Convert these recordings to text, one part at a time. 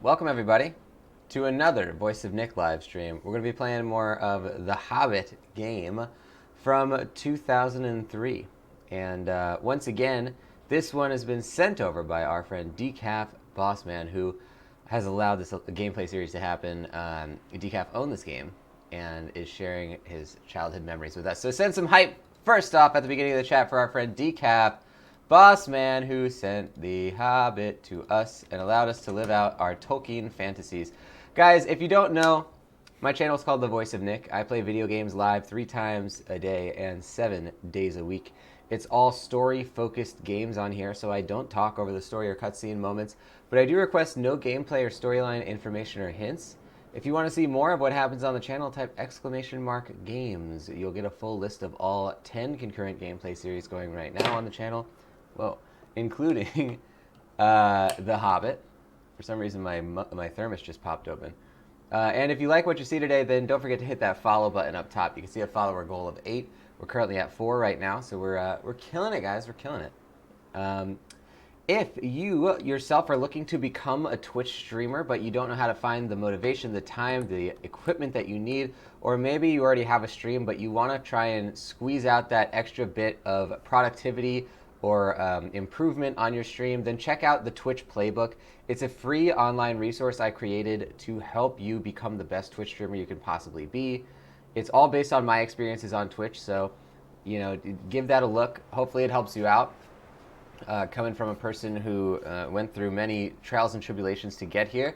Welcome everybody to another Voice of Nick live stream. We're going to be playing more of the Hobbit game from 2003. And once again, this one has been sent over by our friend Decaf Bossman, who has allowed this gameplay series to happen. Decaf owned this game and is sharing his childhood memories with us. So send some hype first off at the beginning of the chat for our friend Decaf Bossman, who sent the Hobbit to us and allowed us to live out our Tolkien fantasies. Guys, if you don't know, my channel is called The Voice of Nick. I play video games live 3 times a day and 7 days a week. It's all story-focused games on here, so I don't talk over the story or cutscene moments, but I do request no gameplay or storyline information or hints. If you want to see more of what happens on the channel, type !games. You'll get a full list of all 10 concurrent gameplay series going right now on the channel. Well, including The Hobbit. For some reason, my thermos just popped open. And if you like what you see today, then don't forget to hit that follow button up top. You can see a follower goal of 8. We're currently at 4 right now, so we're killing it, guys. We're killing it. If you yourself are looking to become a Twitch streamer, but you don't know how to find the motivation, the time, the equipment that you need, or maybe you already have a stream, but you want to try and squeeze out that extra bit of productivity or improvement on your stream, then check out the Twitch Playbook. It's a free online resource I created to help you become the best Twitch streamer you can possibly be. It's all based on my experiences on Twitch, so give that a look. Hopefully it helps you out. Coming from a person who went through many trials and tribulations to get here.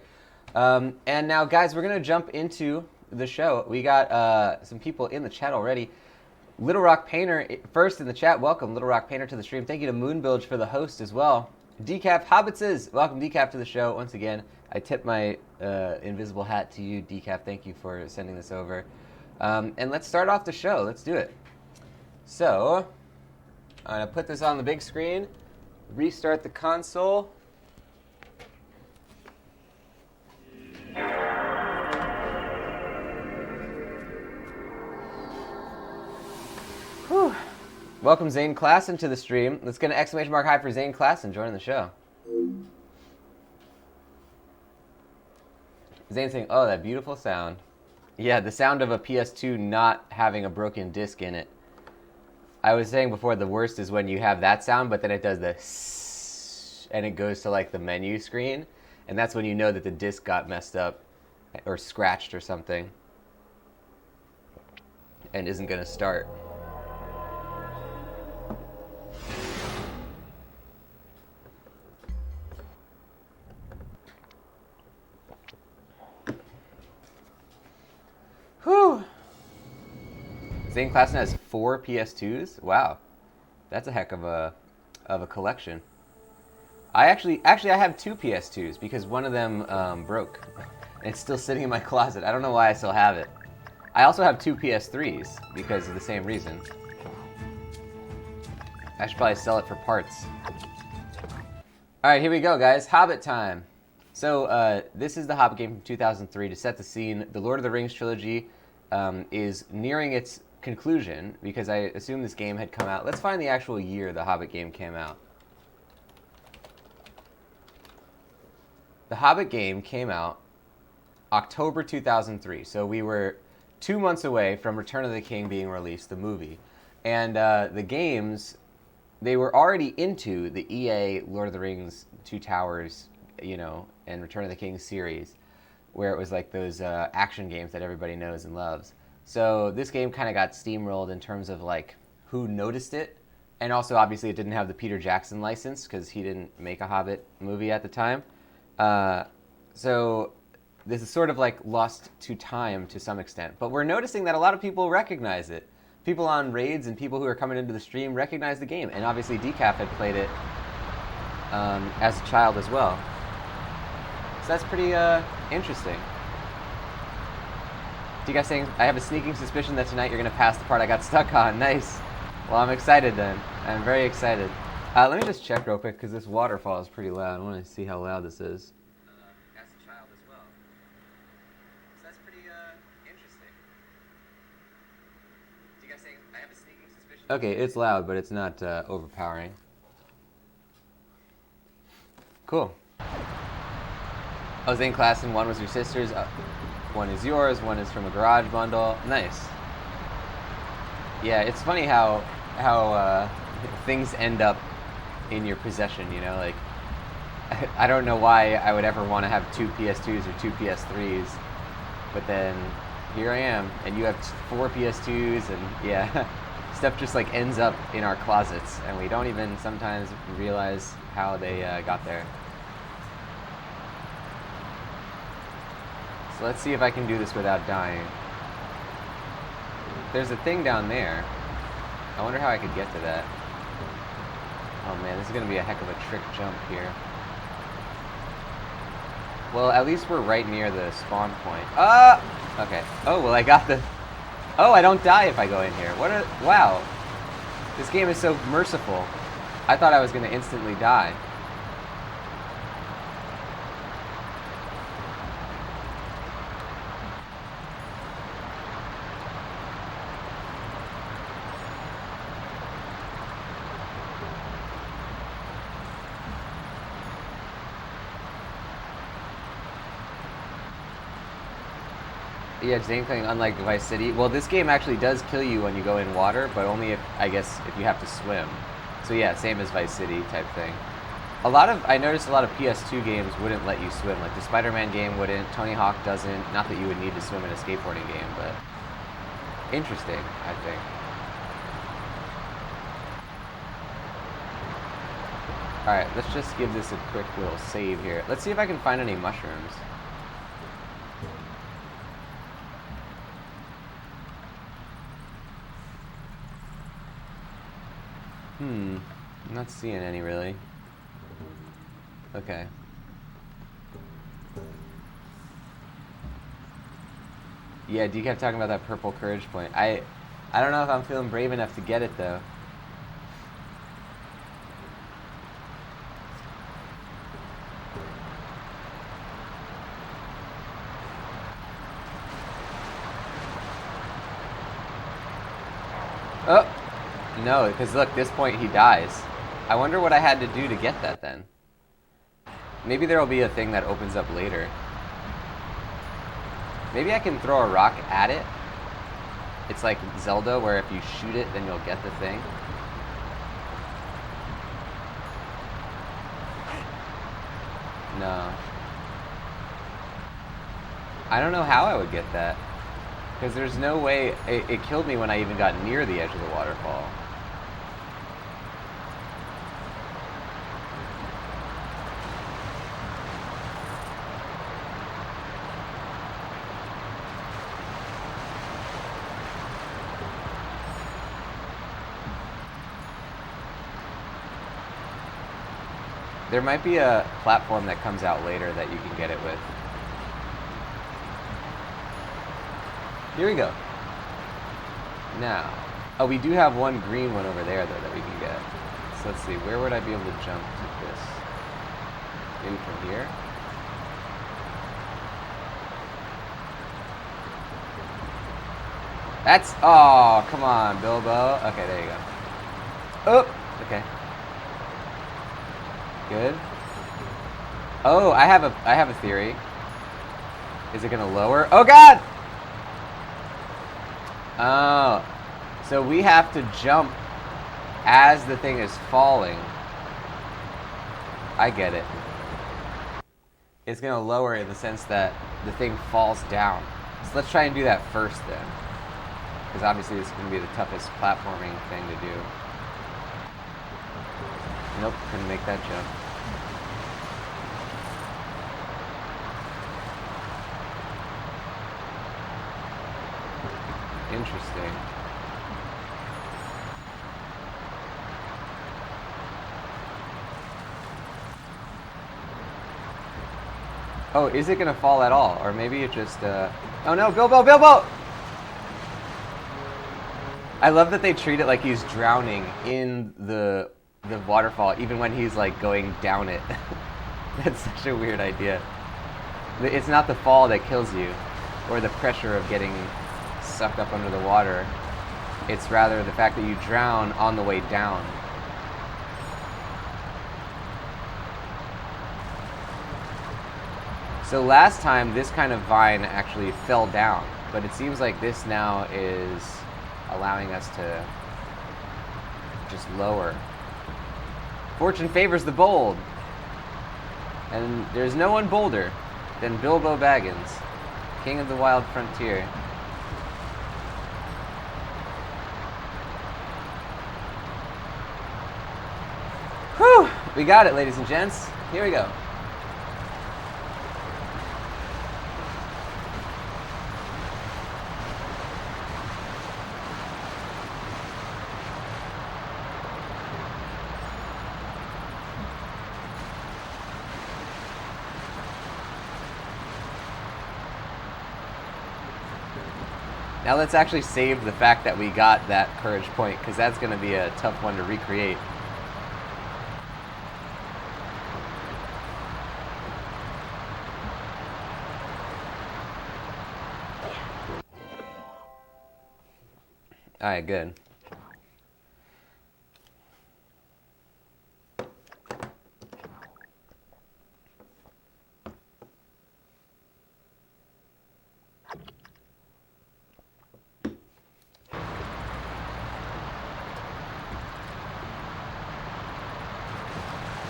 And now, guys, we're going to jump into the show. We got some people in the chat already. Little Rock Painter first in the chat. Welcome, Little Rock Painter, to the stream. Thank you to Moonbilge for the host as well. Decaf Hobbitses, welcome Decaf to the show once again. I tip my invisible hat to you, Decaf. Thank you for sending this over. And let's start off the show. Let's do it. So, I'm going to put this on the big screen, restart the console. Whew. Welcome Zane Klassen to the stream. Let's get an exclamation mark high for Zane Klassen joining the show. Zane's saying, oh, that beautiful sound. Yeah, the sound of a PS2 not having a broken disc in it. I was saying before, the worst is when you have that sound, but then it does the sss, and it goes to like the menu screen, and that's when you know that the disc got messed up or scratched or something and isn't going to start. Whew. Zane Klassen has 4 PS2s. Wow, that's a heck of a collection. I actually I have 2 PS2s because one of them broke. And it's still sitting in my closet. I don't know why I still have it. I also have 2 PS3s because of the same reason. I should probably sell it for parts. All right, here we go, guys. Hobbit time. So this is the Hobbit game from 2003. To set the scene, the Lord of the Rings trilogy is nearing its conclusion because I assume this game had come out. Let's find the actual year the Hobbit game came out. The Hobbit game came out October 2003, so we were 2 months away from Return of the King being released, the movie. And the games, they were already into the EA Lord of the Rings, Two Towers, and Return of the King series, where it was like those action games that everybody knows and loves. So this game kind of got steamrolled in terms of like who noticed it, and also obviously it didn't have the Peter Jackson license because he didn't make a Hobbit movie at the time. So this is sort of like lost to time to some extent, but we're noticing that a lot of people recognize it. People on raids and people who are coming into the stream recognize the game, and obviously Decaf had played it as a child as well. So that's pretty interesting. Do you guys think, I have a sneaking suspicion that tonight you're going to pass the part I got stuck on. Nice. Well, I'm excited then. I'm very excited. Let me just check real quick because this waterfall is pretty loud. I want to see how loud this is. As a child as well. So that's pretty interesting. Do you guys think, I have a sneaking suspicion? Okay, it's loud, but it's not overpowering. Cool. I was in class and one was your sister's, one is yours, one is from a garage bundle. Nice. Yeah, it's funny how things end up in your possession, you know? Like, I don't know why I would ever want to have two PS2s or two PS3s, but then here I am, and you have 4 PS2s, and yeah, stuff just like ends up in our closets, and we don't even sometimes realize how they got there. So let's see if I can do this without dying. There's a thing down there. I wonder how I could get to that. Oh man, this is going to be a heck of a trick jump here. Well, at least we're right near the spawn point. Okay. Oh, well I got the... Oh, I don't die if I go in here. Wow. This game is so merciful. I thought I was going to instantly die. Yeah, Zane Clang, unlike Vice City. Well, this game actually does kill you when you go in water, but only if, I guess, if you have to swim. So yeah, same as Vice City type thing. I noticed a lot of PS2 games wouldn't let you swim. Like the Spider-Man game wouldn't, Tony Hawk doesn't. Not that you would need to swim in a skateboarding game, but interesting, I think. Alright, let's just give this a quick little save here. Let's see if I can find any mushrooms. I'm not seeing any really. Okay. Yeah, D kept talking about that purple courage point. I don't know if I'm feeling brave enough to get it though. Oh! No, because look, this point he dies. I wonder what I had to do to get that then. Maybe there'll be a thing that opens up later. Maybe I can throw a rock at it. It's like Zelda, where if you shoot it, then you'll get the thing. No. I don't know how I would get that. Because there's no way... It killed me when I even got near the edge of the waterfall. There might be a platform that comes out later that you can get it with. Here we go. Now, oh, we do have one green one over there, though, that we can get. So let's see, where would I be able to jump to this? Maybe from here? That's, oh, come on, Bilbo. Okay, there you go. Oh, okay. Good. Oh, I have a theory. Is it gonna lower? Oh God! Oh, so we have to jump as the thing is falling. I get it. It's gonna lower in the sense that the thing falls down. So let's try and do that first then. Because obviously this is gonna be the toughest platforming thing to do. Nope, couldn't make that jump. Interesting. Oh, is it gonna fall at all? Or maybe it just, oh no, Bilbo, Bilbo! I love that they treat it like he's drowning in the waterfall, even when he's like going down it. That's such a weird idea. It's not the fall that kills you, or the pressure of getting sucked up under the water. It's rather the fact that you drown on the way down. So last time, this kind of vine actually fell down, but it seems like this now is allowing us to just lower. Fortune favors the bold. And there's no one bolder than Bilbo Baggins, king of the wild frontier. Whew! We got it, ladies and gents. Here we go. Now let's actually save the fact that we got that courage point, because that's going to be a tough one to recreate. Alright, good.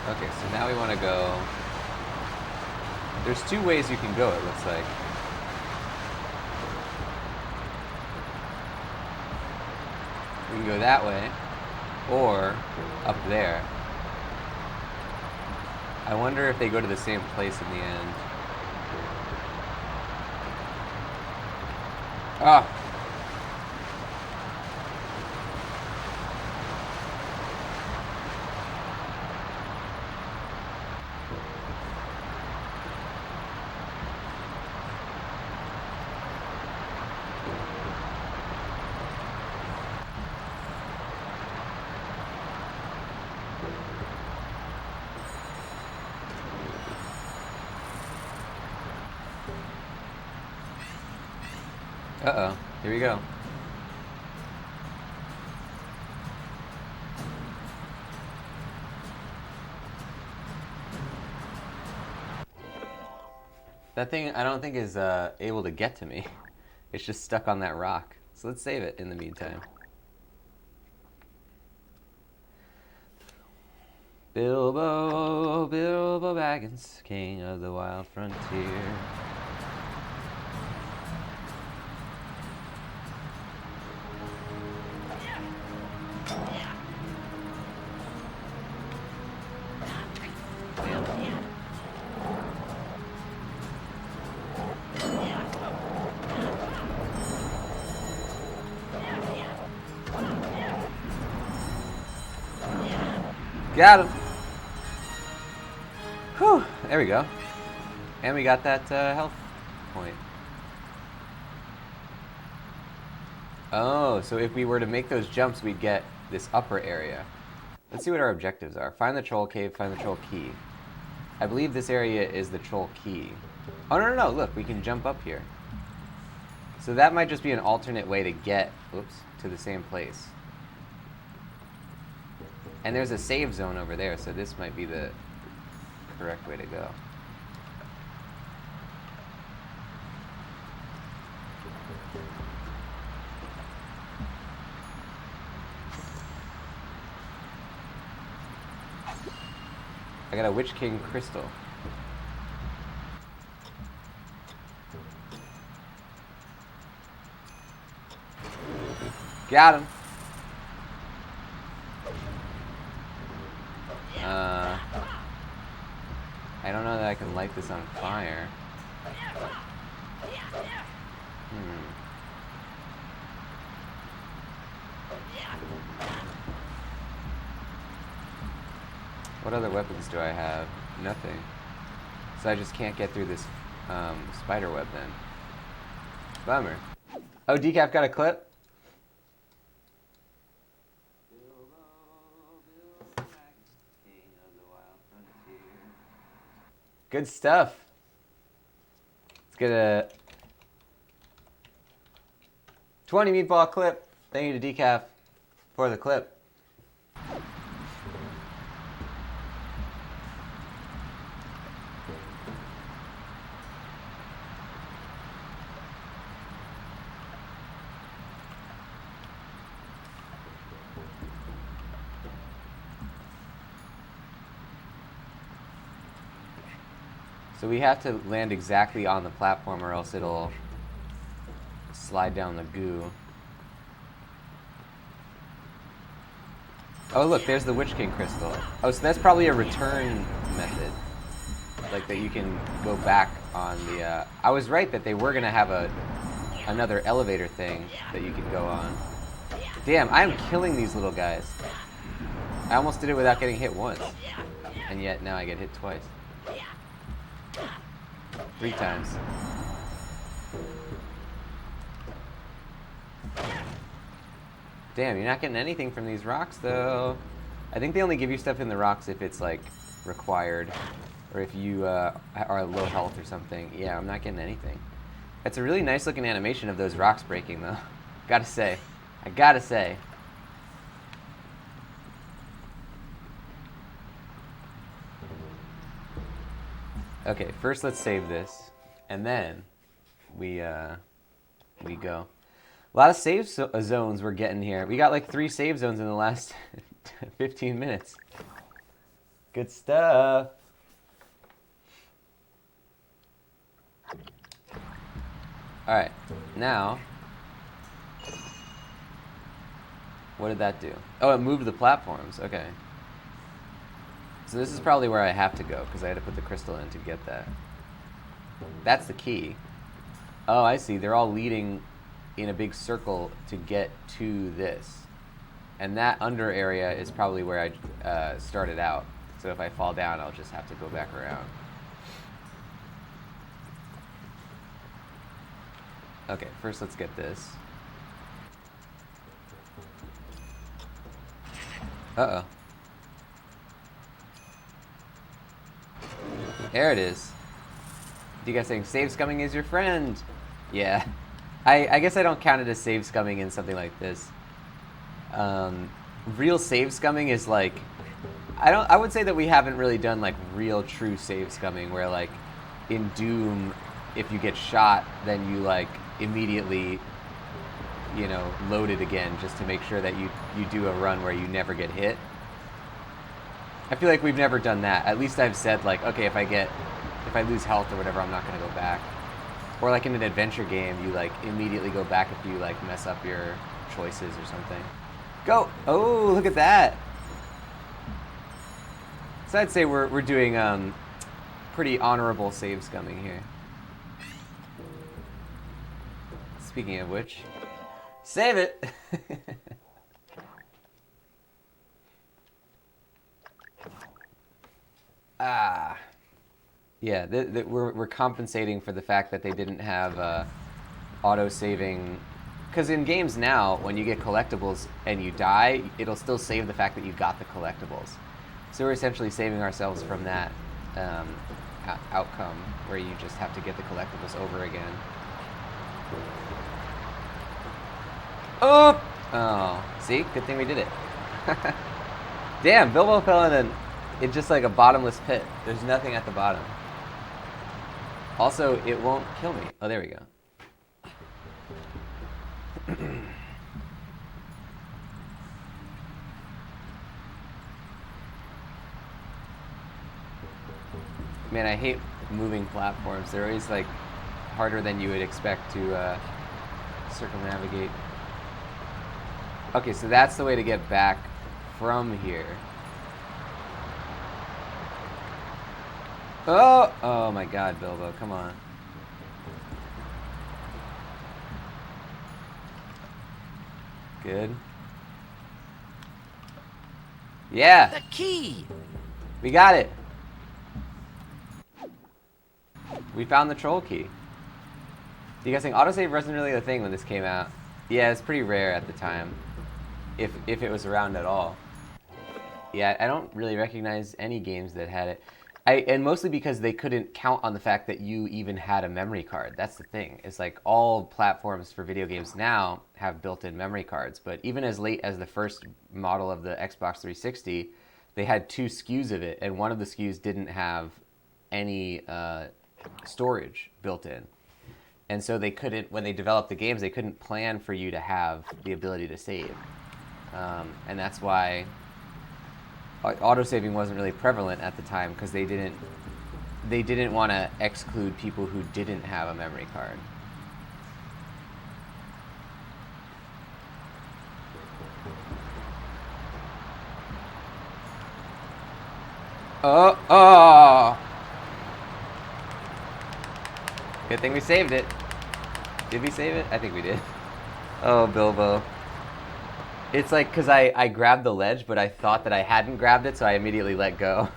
Okay, so now we want to go... There's two ways you can go, it looks like. We can go that way, or up there. I wonder if they go to the same place in the end. Ah! Uh-oh, here we go. That thing, I don't think is able to get to me. It's just stuck on that rock. So let's save it in the meantime. Bilbo, Bilbo Baggins, king of the wild frontier. Got him. Whew, there we go. And we got that health point. Oh, so if we were to make those jumps, we'd get this upper area. Let's see what our objectives are. Find the troll cave, find the troll key. I believe this area is the troll key. Oh, no, no, no, look, we can jump up here. So that might just be an alternate way to get, oops, to the same place. And there's a save zone over there, so this might be the correct way to go. I got a Witch King crystal. Got him. I don't know that I can light this on fire. What other weapons do I have? Nothing. So I just can't get through this spider web then. Bummer. Oh, Decaf got a clip? Good stuff. Let's get a 20 meatball clip. Thank you to Decaf for the clip. So we have to land exactly on the platform or else it'll slide down the goo. Oh look, there's the Witch King crystal. Oh, so that's probably a return method. Like that you can go back on the, I was right that they were gonna have another elevator thing that you could go on. Damn, I'm killing these little guys. I almost did it without getting hit once. And yet now I get hit twice. 3 times. Damn, you're not getting anything from these rocks though. I think they only give you stuff in the rocks if it's like required. Or if you are low health or something. Yeah, I'm not getting anything. It's a really nice looking animation of those rocks breaking though. Gotta say. I gotta say. Okay, first let's save this, and then we go. A lot of save zones we're getting here. We got like 3 save zones in the last 15 minutes. Good stuff. All right, now, what did that do? Oh, it moved the platforms. Okay. So this is probably where I have to go, because I had to put the crystal in to get that. That's the key. Oh, I see. They're all leading in a big circle to get to this. And that under area is probably where I started out. So if I fall down, I'll just have to go back around. Okay, first let's get this. Uh-oh. There it is. You guys saying save scumming is your friend? Yeah. I guess I don't count it as save scumming in something like this. Real save scumming is like, I would say that we haven't really done like real true save scumming where like in Doom, if you get shot, then you like immediately, you know, load it again just to make sure that you do a run where you never get hit. I feel like we've never done that. At least I've said like, okay, if I lose health or whatever, I'm not gonna go back. Or like in an adventure game, you like immediately go back if you like mess up your choices or something. Go! Oh, look at that! So I'd say we're doing pretty honorable save scumming here. Speaking of which, save it! Ah. Yeah, we're compensating for the fact that they didn't have auto-saving. Because in games now, when you get collectibles and you die, it'll still save the fact that you got the collectibles. So we're essentially saving ourselves from that outcome where you just have to get the collectibles over again. Oh! Oh, see? Good thing we did it. Damn, Bilbo fell in just like a bottomless pit. There's nothing at the bottom. Also, it won't kill me. Oh, there we go. Man, I hate moving platforms. They're always like harder than you would expect to circumnavigate. Okay, so that's the way to get back from here. Oh! Oh my god, Bilbo, come on. Good. Yeah! The key! We got it! We found the troll key. You guys think autosave wasn't really a thing when this came out? Yeah, it's pretty rare at the time. If it was around at all. Yeah, I don't really recognize any games that had it. And mostly because they couldn't count on the fact that you even had a memory card. That's the thing. It's like all platforms for video games now have built-in memory cards. But even as late as the first model of the Xbox 360, they had 2 SKUs of it. And one of the SKUs didn't have any storage built in. And so they couldn't, when they developed the games, they couldn't plan for you to have the ability to save. And that's why autosaving wasn't really prevalent at the time, because they didn't they didn't want to exclude people who didn't have a memory card. Oh! Good thing we saved it. Did we save it? I think we did. Oh, Bilbo. It's like, because I grabbed the ledge, but I thought that I hadn't grabbed it, so I immediately let go.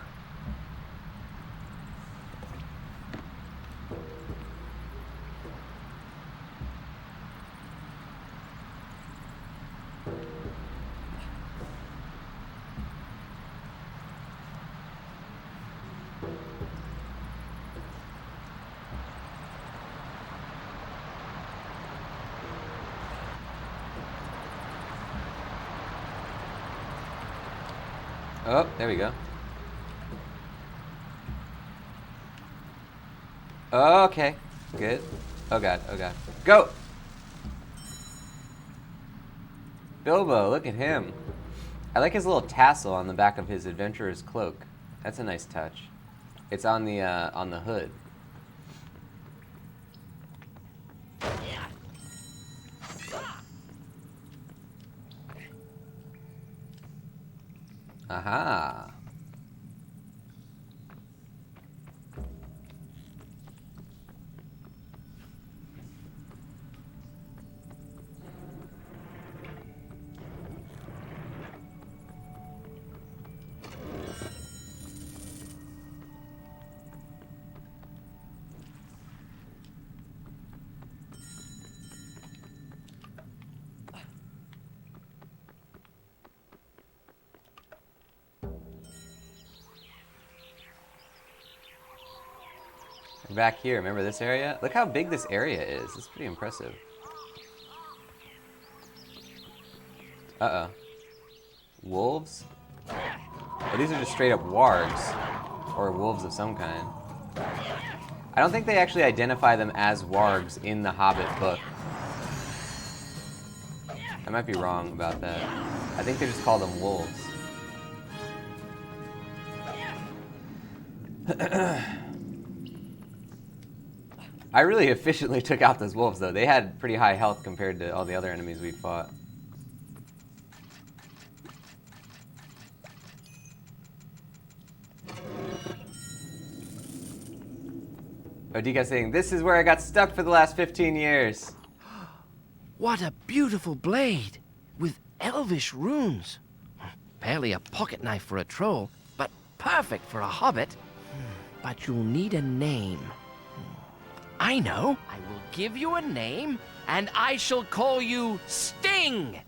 Oh, there we go. Okay, good. Oh god, oh god. Go! Bilbo, look at him. I like his little tassel on the back of his adventurer's cloak. That's a nice touch. It's on the hood. Aha. Back here, remember this area? Look how big this area is. It's pretty impressive. Uh-oh. Wolves? Oh, these are just straight up wargs. Or wolves of some kind. I don't think they actually identify them as wargs in the Hobbit book. I might be wrong about that. I think they just call them wolves. I really efficiently took out those wolves, though. They had pretty high health compared to all the other enemies we fought. Odika's saying, this is where I got stuck for the last 15 years. What a beautiful blade, with elvish runes. Barely a pocket knife for a troll, but perfect for a hobbit. But you'll need a name. I know. I will give you a name, and I shall call you Sting.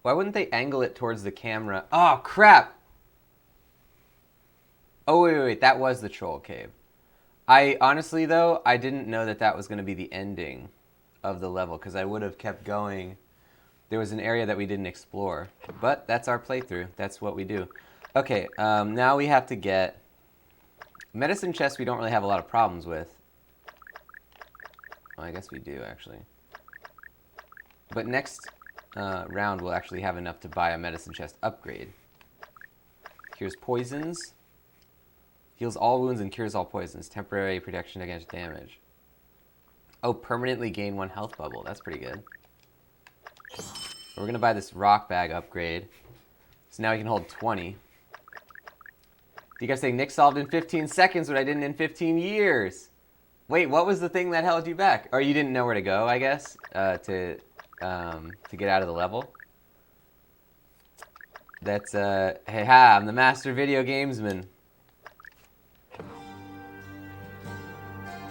Why wouldn't they angle it towards the camera? Oh, crap! Oh, wait, that was the troll cave. I honestly, though, I didn't know that that was going to be the ending of the level, because I would have kept going. There was an area that we didn't explore, but that's our playthrough. That's what we do. Okay, now we have to get... Medicine chest we don't really have a lot of problems with. Well, I guess we do, actually. But next round we'll actually have enough to buy a medicine chest upgrade. Cures poisons. Heals all wounds and cures all poisons. Temporary protection against damage. Oh, permanently gain 1 health bubble. That's pretty good. We're going to buy this rock bag upgrade. So now we can hold 20. You guys saying Nick solved in 15 seconds what I didn't in 15 years. Wait, what was the thing that held you back? Or you didn't know where to go, I guess, to get out of the level? That's, hey ha, I'm the master video gamesman.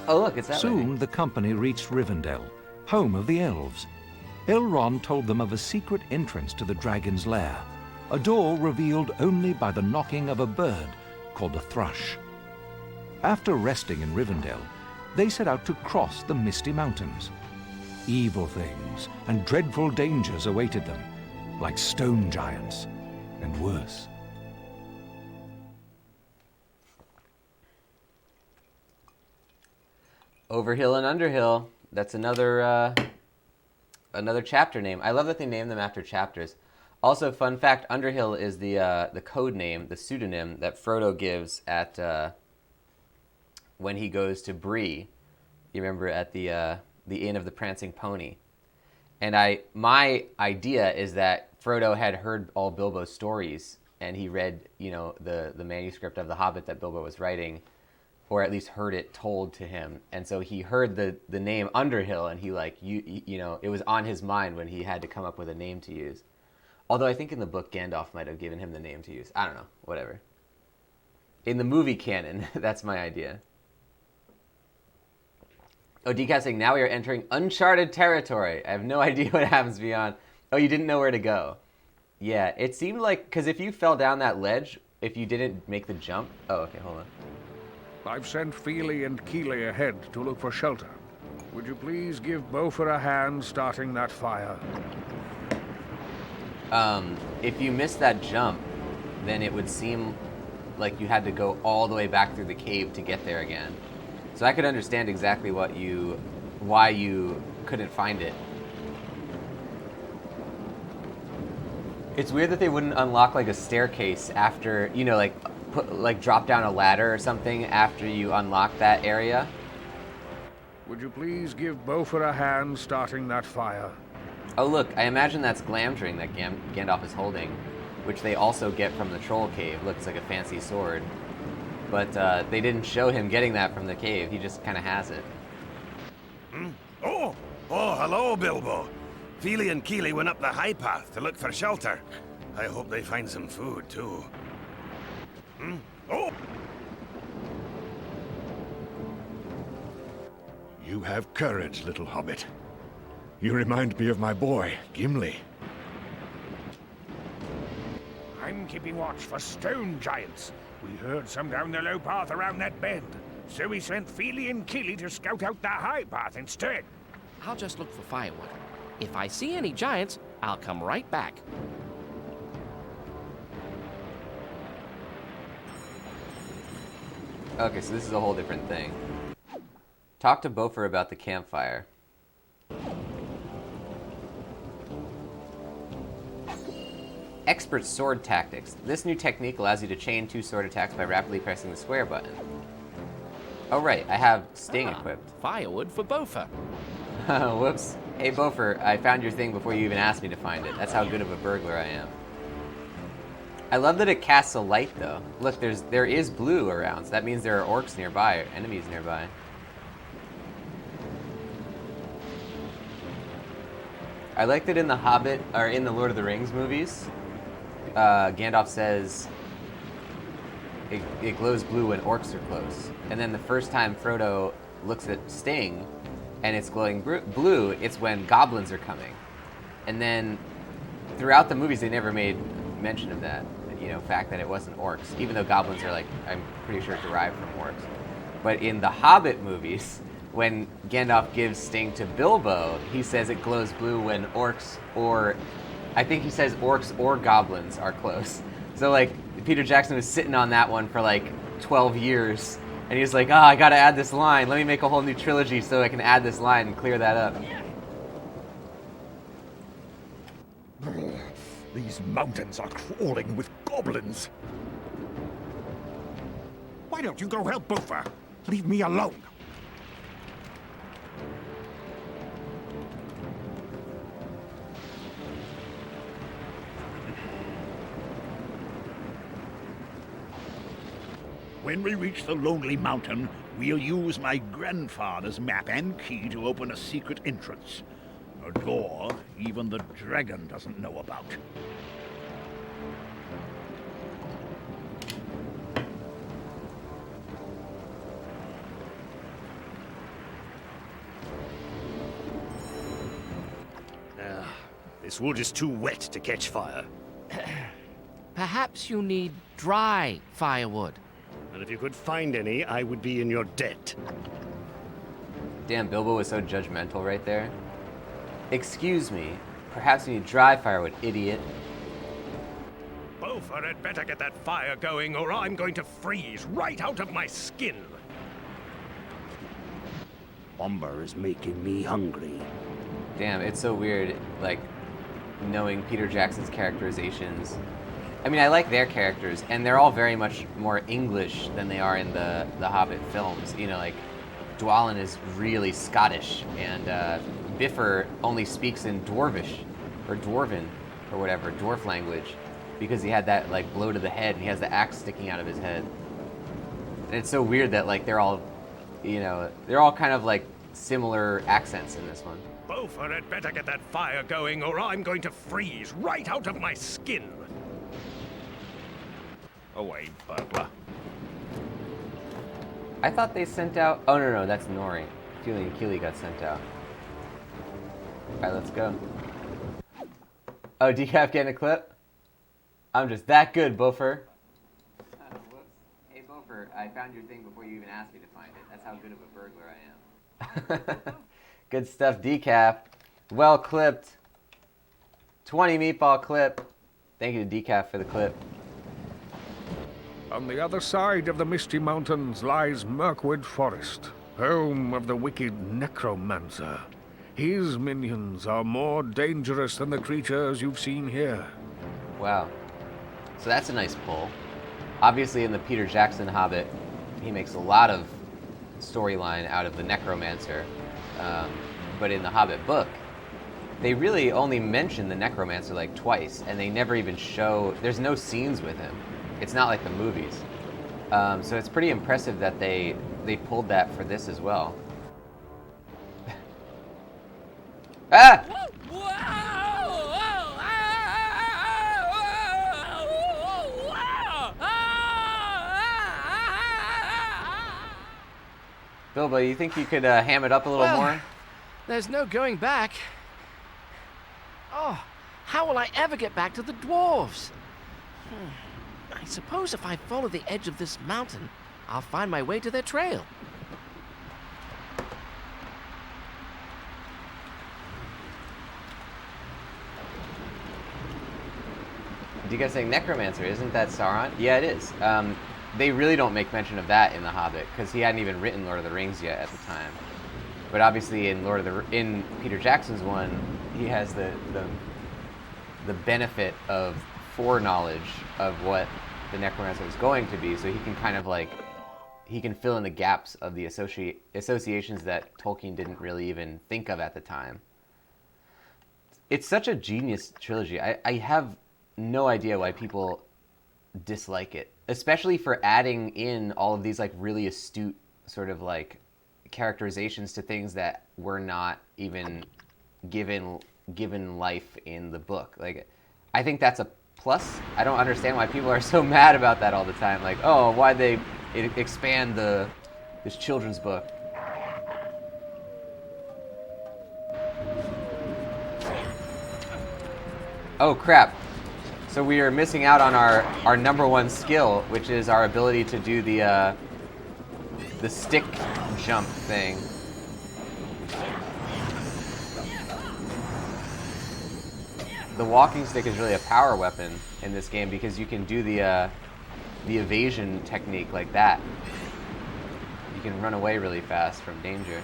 Oh look, it's that Soon way. the company reached Rivendell, home of the elves. Elrond told them of a secret entrance to the dragon's lair, a door revealed only by the knocking of a bird called a thrush. After resting in Rivendell, they set out to cross the Misty Mountains. Evil things and dreadful dangers awaited them, like stone giants, and worse. Overhill and Underhill. That's another chapter name. I love that they name them after chapters. Also, fun fact: Underhill is the code name, the pseudonym that Frodo gives at when he goes to Bree. You remember at the Inn of the Prancing Pony. And my idea is that Frodo had heard all Bilbo's stories, and he read, the manuscript of The Hobbit that Bilbo was writing, or at least heard it told to him. And so he heard the name Underhill, and he it was on his mind when he had to come up with a name to use. Although I think in the book Gandalf might have given him the name to use. I don't know, whatever. In the movie canon, that's my idea. Oh, Decaf saying, now we are entering uncharted territory. I have no idea what happens beyond. Oh, you didn't know where to go. Yeah, it seemed like, because if you fell down that ledge, if you didn't make the jump. Oh, okay, hold on. I've sent Feely and Keely ahead to look for shelter. Would you please give Beaufort a hand starting that fire? If you missed that jump, then it would seem like you had to go all the way back through the cave to get there again. So I could understand exactly why you couldn't find it. It's weird that they wouldn't unlock like a staircase after, drop down a ladder or something after you unlock that area. Would you please give Beaufort a hand starting that fire? Oh look, I imagine that's Glamdring that Gandalf is holding, which they also get from the troll cave. Looks like a fancy sword. But they didn't show him getting that from the cave. He just kind of has it. Oh, hello, Bilbo. Feely and Keely went up the high path to look for shelter. I hope they find some food, too. Oh! You have courage, little hobbit. You remind me of my boy, Gimli. I'm keeping watch for stone giants. We heard some down the low path around that bend. So we sent Feely and Keely to scout out the high path instead. I'll just look for firewood. If I see any giants, I'll come right back. Okay, so this is a whole different thing. Talk to Beaufort about the campfire. Expert sword tactics. This new technique allows you to chain 2 sword attacks by rapidly pressing the square button. Oh right, I have Sting equipped. Firewood for Beaufort. Whoops. Hey Beaufort, I found your thing before you even asked me to find it. That's how good of a burglar I am. I love that it casts a light though. Look, there is blue around, so that means there are orcs nearby, or enemies nearby. I like that in the Hobbit, or in the Lord of the Rings movies, Gandalf says it glows blue when orcs are close. And then the first time Frodo looks at Sting and it's glowing blue, it's when goblins are coming. And then throughout the movies, they never made mention of that, fact that it wasn't orcs, even though goblins are I'm pretty sure derived from orcs. But in the Hobbit movies, when Gandalf gives Sting to Bilbo, he says it glows blue when orcs or, I think he says orcs or goblins are close. So Peter Jackson was sitting on that one for 12 years, and he was like, I gotta add this line. Let me make a whole new trilogy so I can add this line and clear that up. These mountains are crawling with goblins. Why don't you go help Beaufort? Leave me alone. When we reach the Lonely Mountain, we'll use my grandfather's map and key to open a secret entrance. A door even the dragon doesn't know about. This wood is too wet to catch fire. Perhaps you need dry firewood. And if you could find any, I would be in your debt. Damn, Bilbo was so judgmental right there. Excuse me. Perhaps you need dry firewood, idiot. Beaufort had better get that fire going, or I'm going to freeze right out of my skin. Umber is making me hungry. Damn, it's so weird. knowing Peter Jackson's characterizations. I mean, I like their characters, and they're all very much more English than they are in the Hobbit films. You know, like Dwalin is really Scottish, and Bifur only speaks in Dwarvish or Dwarven or whatever, dwarf language, because he had that like blow to the head, and he has the axe sticking out of his head. And it's so weird that like they're all, you know, they're all kind of like similar accents in this one. Beaufort had better get that fire going, or I'm going to freeze right out of my skin. Away, burglar. I thought they sent out. Oh no, that's Nori. Feely and Keely got sent out. All right, let's go. Oh, Decaf getting a clip? I'm just that good, Beaufort. Whoops. Hey, Beaufort, I found your thing before you even asked me to find it. That's how good of a burglar I am. Good stuff, Decaf. Well clipped. 20 meatball clip. Thank you to Decaf for the clip. On the other side of the Misty Mountains lies Mirkwood Forest, home of the wicked Necromancer. His minions are more dangerous than the creatures you've seen here. Wow. So that's a nice pull. Obviously in the Peter Jackson Hobbit, he makes a lot of storyline out of the Necromancer. But in the Hobbit book, they really only mention the Necromancer like twice, and they never even show, there's no scenes with him. It's not like the movies. So it's pretty impressive that they pulled that for this as well. Ah! Bilbo, you think you could ham it up a little more? There's no going back. Oh, how will I ever get back to the dwarves? I suppose if I follow the edge of this mountain, I'll find my way to their trail. Do you guys think Necromancer, isn't that Sauron? Yeah, it is. They really don't make mention of that in The Hobbit, because he hadn't even written Lord of the Rings yet at the time. But obviously in Peter Jackson's one, he has the benefit of foreknowledge of what the Necromancer is going to be, so he can kind of like, he can fill in the gaps of the associations that Tolkien didn't really even think of at the time. It's such a genius trilogy. I have no idea why people dislike it, especially for adding in all of these like really astute sort of like characterizations to things that were not even given life in the book. Like, I think that's a plus. I don't understand why people are so mad about that all the time. Like, oh, why'd they expand this children's book? Oh crap. So we are missing out on our number one skill, which is our ability to do the stick jump thing. The walking stick is really a power weapon in this game because you can do the evasion technique like that. You can run away really fast from danger.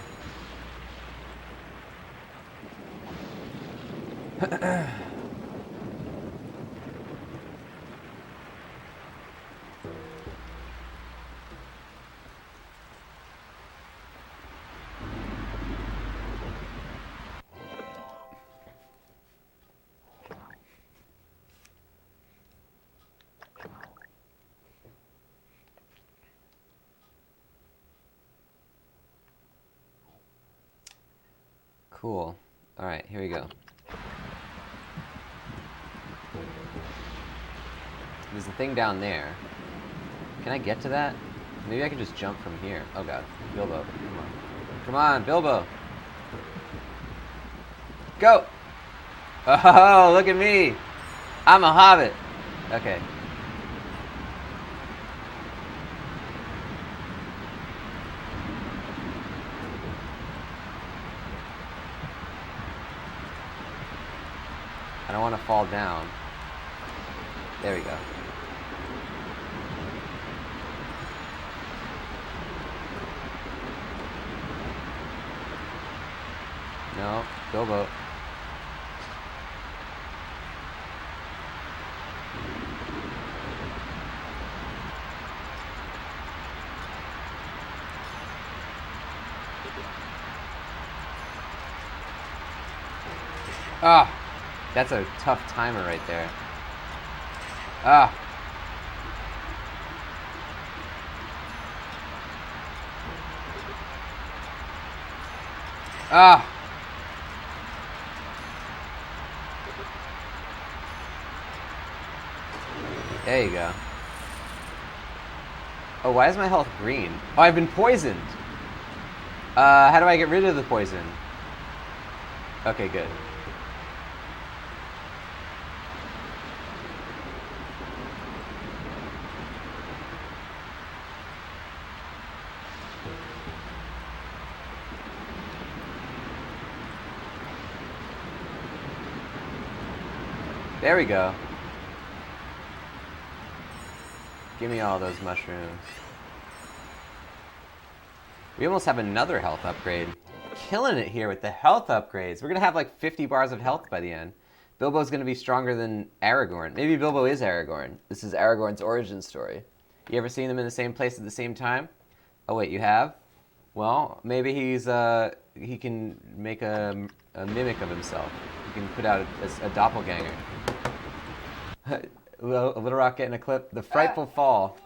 Cool. All right, here we go. There's a thing down there. Can I get to that? Maybe I can just jump from here. Oh god, Bilbo, come on. Come on, Bilbo. Go! Oh, look at me. I'm a hobbit. Okay. I don't want to fall down. There we go. No, Bilbo. Ah, that's a tough timer right there. Ah. Ah. There you go. Oh, why is my health green? Oh, I've been poisoned. How do I get rid of the poison? Okay, good. There we go. Give me all those mushrooms. We almost have another health upgrade. Killing it here with the health upgrades. We're going to have like 50 bars of health by the end. Bilbo's going to be stronger than Aragorn. Maybe Bilbo is Aragorn. This is Aragorn's origin story. You ever seen them in the same place at the same time? Oh wait, you have? Well, maybe he can make a mimic of himself. He can put out a doppelganger. Little Rock getting a clip. The frightful fall.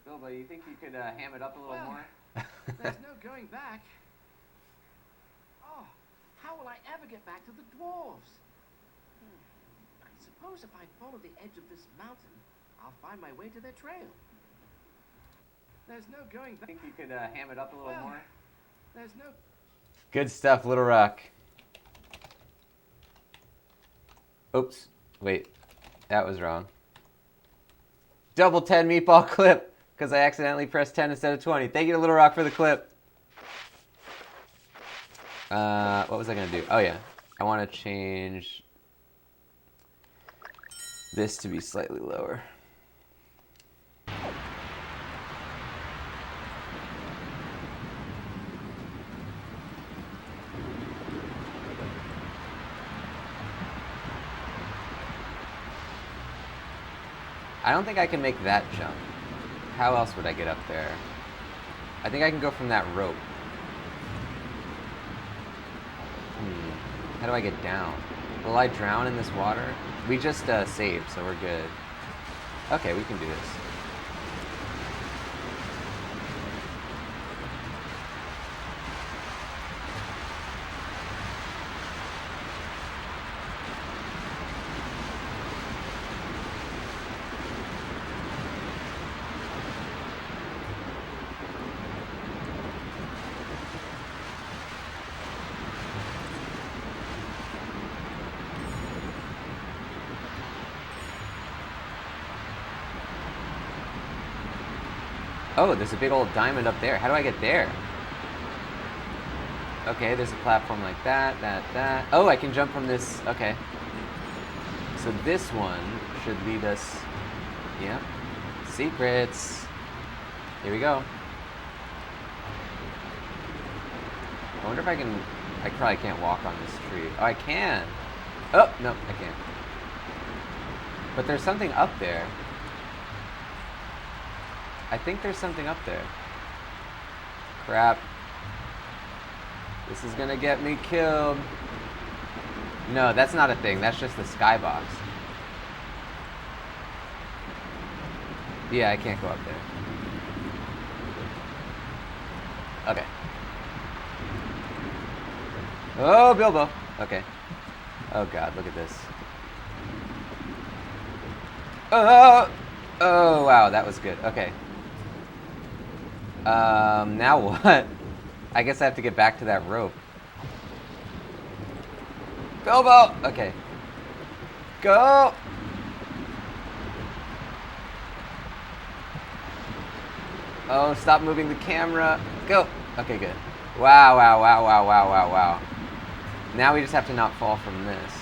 Bilbo, you think you could ham it up a little more? There's no going back. Oh, how will I ever get back to the dwarves? I suppose if I follow the edge of this mountain, I'll find my way to their trail. There's no going back. Think you could ham it up a little more? There's no... Good stuff, Little Rock. Oops. Wait. That was wrong. Double 10 meatball clip. Because I accidentally pressed 10 instead of 20. Thank you to Little Rock for the clip. What was I going to do? Oh, yeah. I want to change this to be slightly lower. I don't think I can make that jump. How else would I get up there? I think I can go from that rope. How do I get down? Will I drown in this water? We just saved, so we're good. Okay, we can do this. Oh, there's a big old diamond up there. How do I get there? Okay, there's a platform like that. Oh, I can jump from this. Okay. So this one should lead us... Yep. Secrets. Here we go. I wonder if I can... I probably can't walk on this tree. Oh, I can! Oh, no, I can't. But there's something up there. I think there's something up there. Crap. This is gonna get me killed. No, that's not a thing. That's just the skybox. Yeah, I can't go up there. Okay. Oh, Bilbo. Okay. Oh god, look at this. Oh! Oh, wow, that was good. Okay. Now what? I guess I have to get back to that rope. Bilbo! Okay. Go! Oh, stop moving the camera. Go! Okay, good. Wow, wow, wow, wow, wow, wow, wow. Now we just have to not fall from this.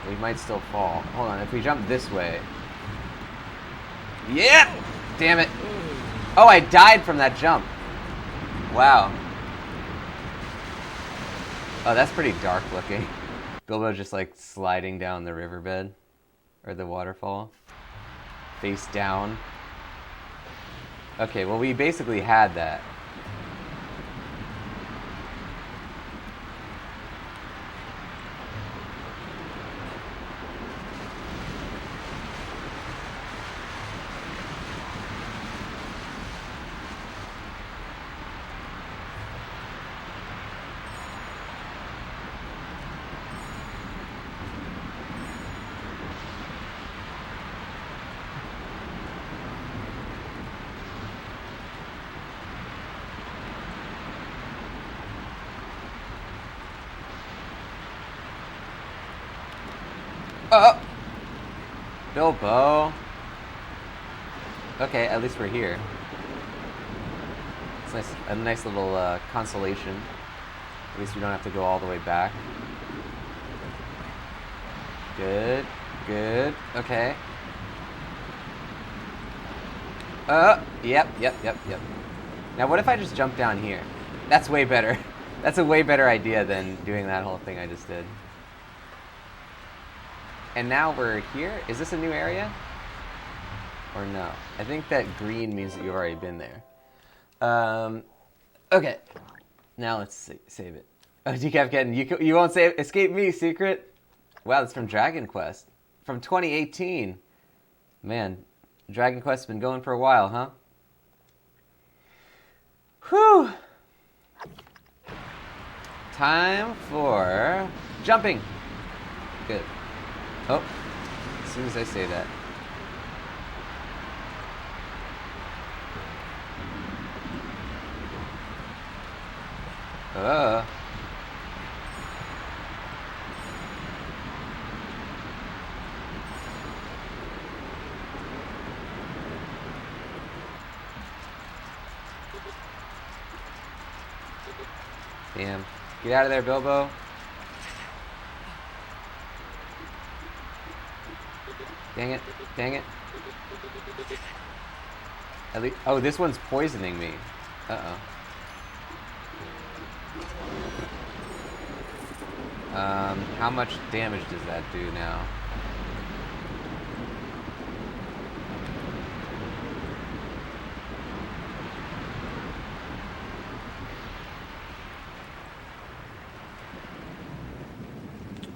We might still fall. Hold on, if we jump this way... Yeah! Damn it. Oh, I died from that jump. Wow. Oh, that's pretty dark looking. Bilbo just like sliding down the riverbed. Or the waterfall. Face down. Okay, well, we basically had that. Oh! Bilbo. Okay, at least we're here. It's nice, a nice little consolation. At least we don't have to go all the way back. Good, good, okay. Yep. Now what if I just jump down here? That's way better. That's a way better idea than doing that whole thing I just did. And now we're here. Is this a new area? Or no? I think that green means that you've already been there. Okay. Now let's save it. Oh, Decaf getting you won't save escape me, secret. Wow, that's from Dragon Quest. From 2018. Man, Dragon Quest's been going for a while, huh? Whew. Time for jumping. Good. Oh, as soon as I say that. Damn. Get out of there, Bilbo. Dang it. Dang it. At least, oh, this one's poisoning me. Uh-oh. How much damage does that do now?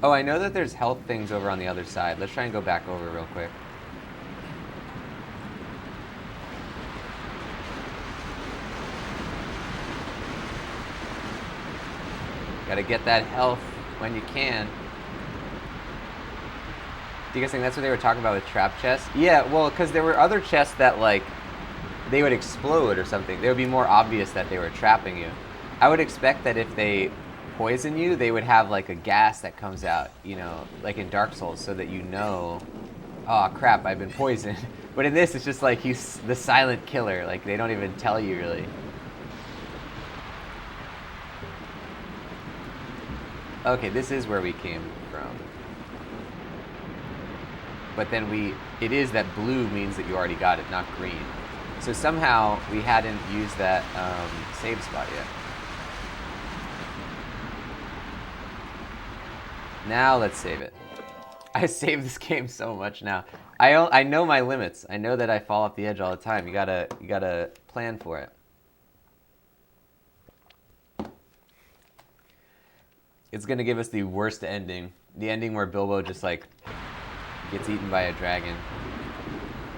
Oh, I know that there's health things over on the other side. Let's try and go back over real quick. Gotta get that health when you can. Do you guys think that's what they were talking about with trap chests? Yeah, well, because there were other chests that, like, they would explode or something. They would be more obvious that they were trapping you. I would expect that if they poison you, they would have, like, a gas that comes out, you know, like in Dark Souls, so that you know, oh, crap, I've been poisoned. But in this, it's just like he's the silent killer. Like, they don't even tell you, really. Okay, this is where we came from. But then it is that blue means that you already got it, not green. So somehow we hadn't used that save spot yet. Now let's save it. I save this game so much now. I know my limits. I know that I fall off the edge all the time. You gotta plan for it. It's gonna give us the worst ending. The ending where Bilbo just like gets eaten by a dragon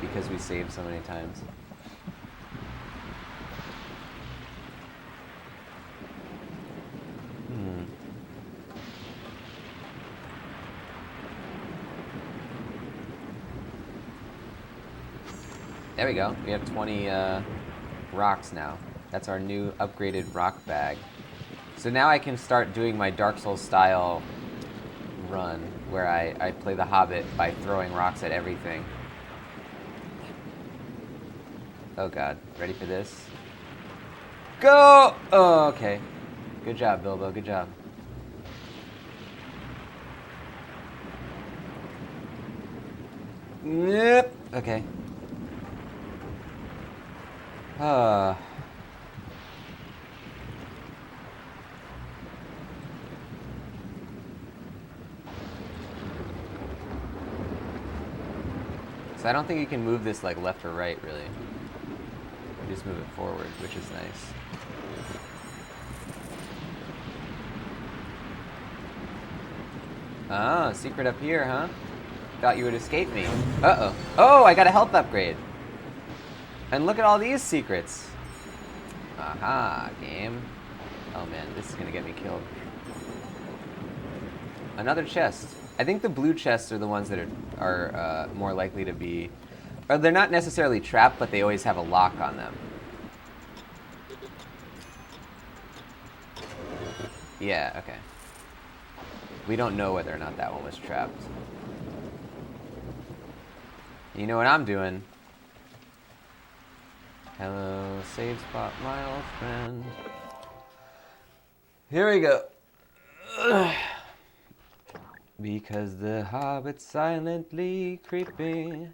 because we saved so many times. There we go. We have 20 rocks now. That's our new upgraded rock bag. So now I can start doing my Dark Souls style run where I play the Hobbit by throwing rocks at everything. Oh god. Ready for this? Go! Oh, okay. Good job, Bilbo. Good job. Yep. Okay. So I don't think you can move this like left or right, really. You just move it forward, which is nice. Ah, secret up here, huh? Thought you would escape me. Uh-oh. Oh, I got a health upgrade. And look at all these secrets. Aha, game. Oh man, this is gonna get me killed. Another chest. I think the blue chests are the ones that are more likely to be... Or they're not necessarily trapped, but they always have a lock on them. Yeah, okay. We don't know whether or not that one was trapped. You know what I'm doing? Hello, save spot, my old friend. Here we go. Ugh. Because the Hobbit silently creeping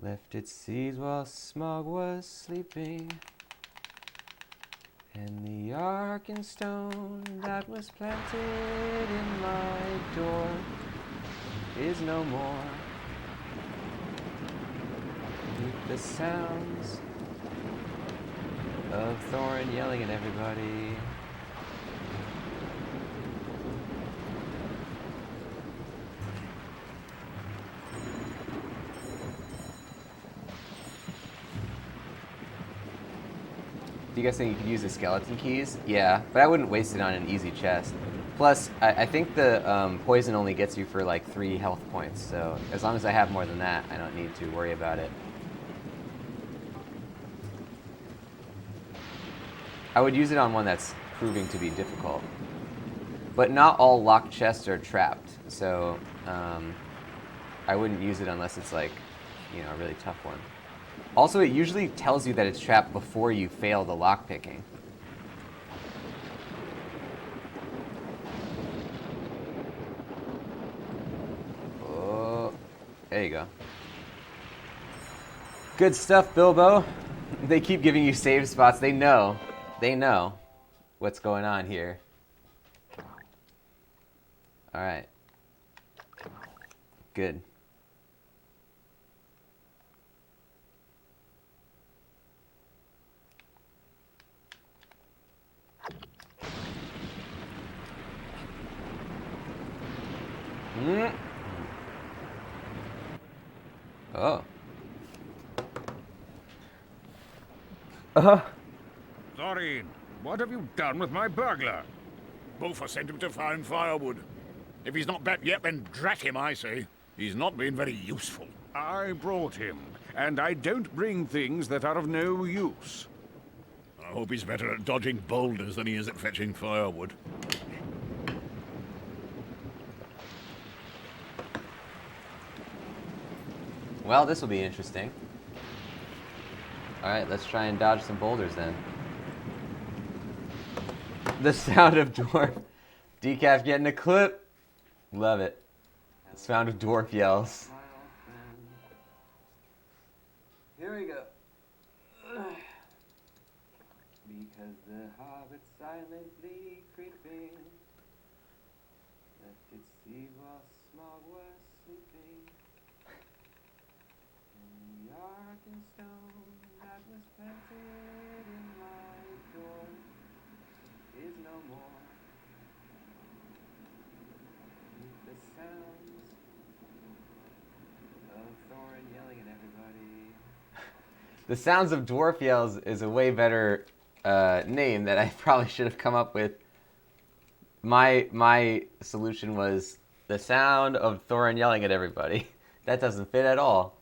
left its seeds while Smog was sleeping. And the ark and stone that was planted in my door is no more. Beneath the sounds of Thorin yelling at everybody. Do you guys think you could use the skeleton keys? Yeah, but I wouldn't waste it on an easy chest. Plus, I think the poison only gets you for like 3 health points, so as long as I have more than that, I don't need to worry about it. I would use it on one that's proving to be difficult. But not all locked chests are trapped, so I wouldn't use it unless it's like, you know, a really tough one. Also, it usually tells you that it's trapped before you fail the lockpicking. Oh, there you go. Good stuff, Bilbo. They keep giving you save spots. They know what's going on here. All right. Good. Oh. Thorin, what have you done with my burglar? Bofa sent him to find firewood. If he's not back yet, then drat him, I say. He's not been very useful. I brought him, and I don't bring things that are of no use. I hope he's better at dodging boulders than he is at fetching firewood. Well, this will be interesting. Alright, let's try and dodge some boulders then. The sound of dwarf. Decaf getting a clip. Love it. The sound of dwarf yells. Here we go. Because the Hobbit silently creeping left its seed while Smog was sleeping. And the ark and stone that was planted in my door is no more. The sounds of Thorin yelling at everybody. The sounds of dwarf yells is a way better name that I probably should have come up with. My solution was the sound of Thorin yelling at everybody. That doesn't fit at all.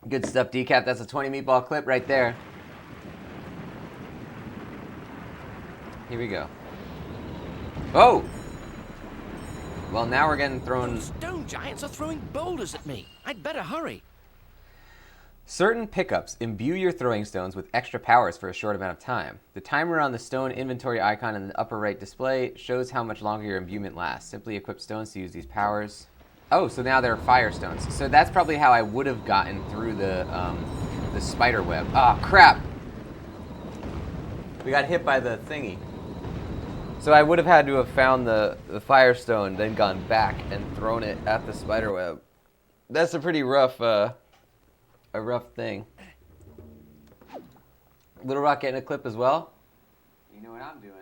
Good stuff, Decaf. That's a 20 meatball clip right there. Here we go. Oh! Well, now we're getting thrown... Those stone giants are throwing boulders at me. I'd better hurry. Certain pickups imbue your throwing stones with extra powers for a short amount of time. The timer on the stone inventory icon in the upper right display shows how much longer your imbuement lasts. Simply equip stones to use these powers. Oh, so now they're fire stones. So that's probably how I would have gotten through the spider web. Ah, oh, crap! We got hit by the thingy. So I would have had to have found the fire stone, then gone back and thrown it at the spider web. That's a pretty rough a rough thing. Little Rock getting a clip as well. You know what I'm doing.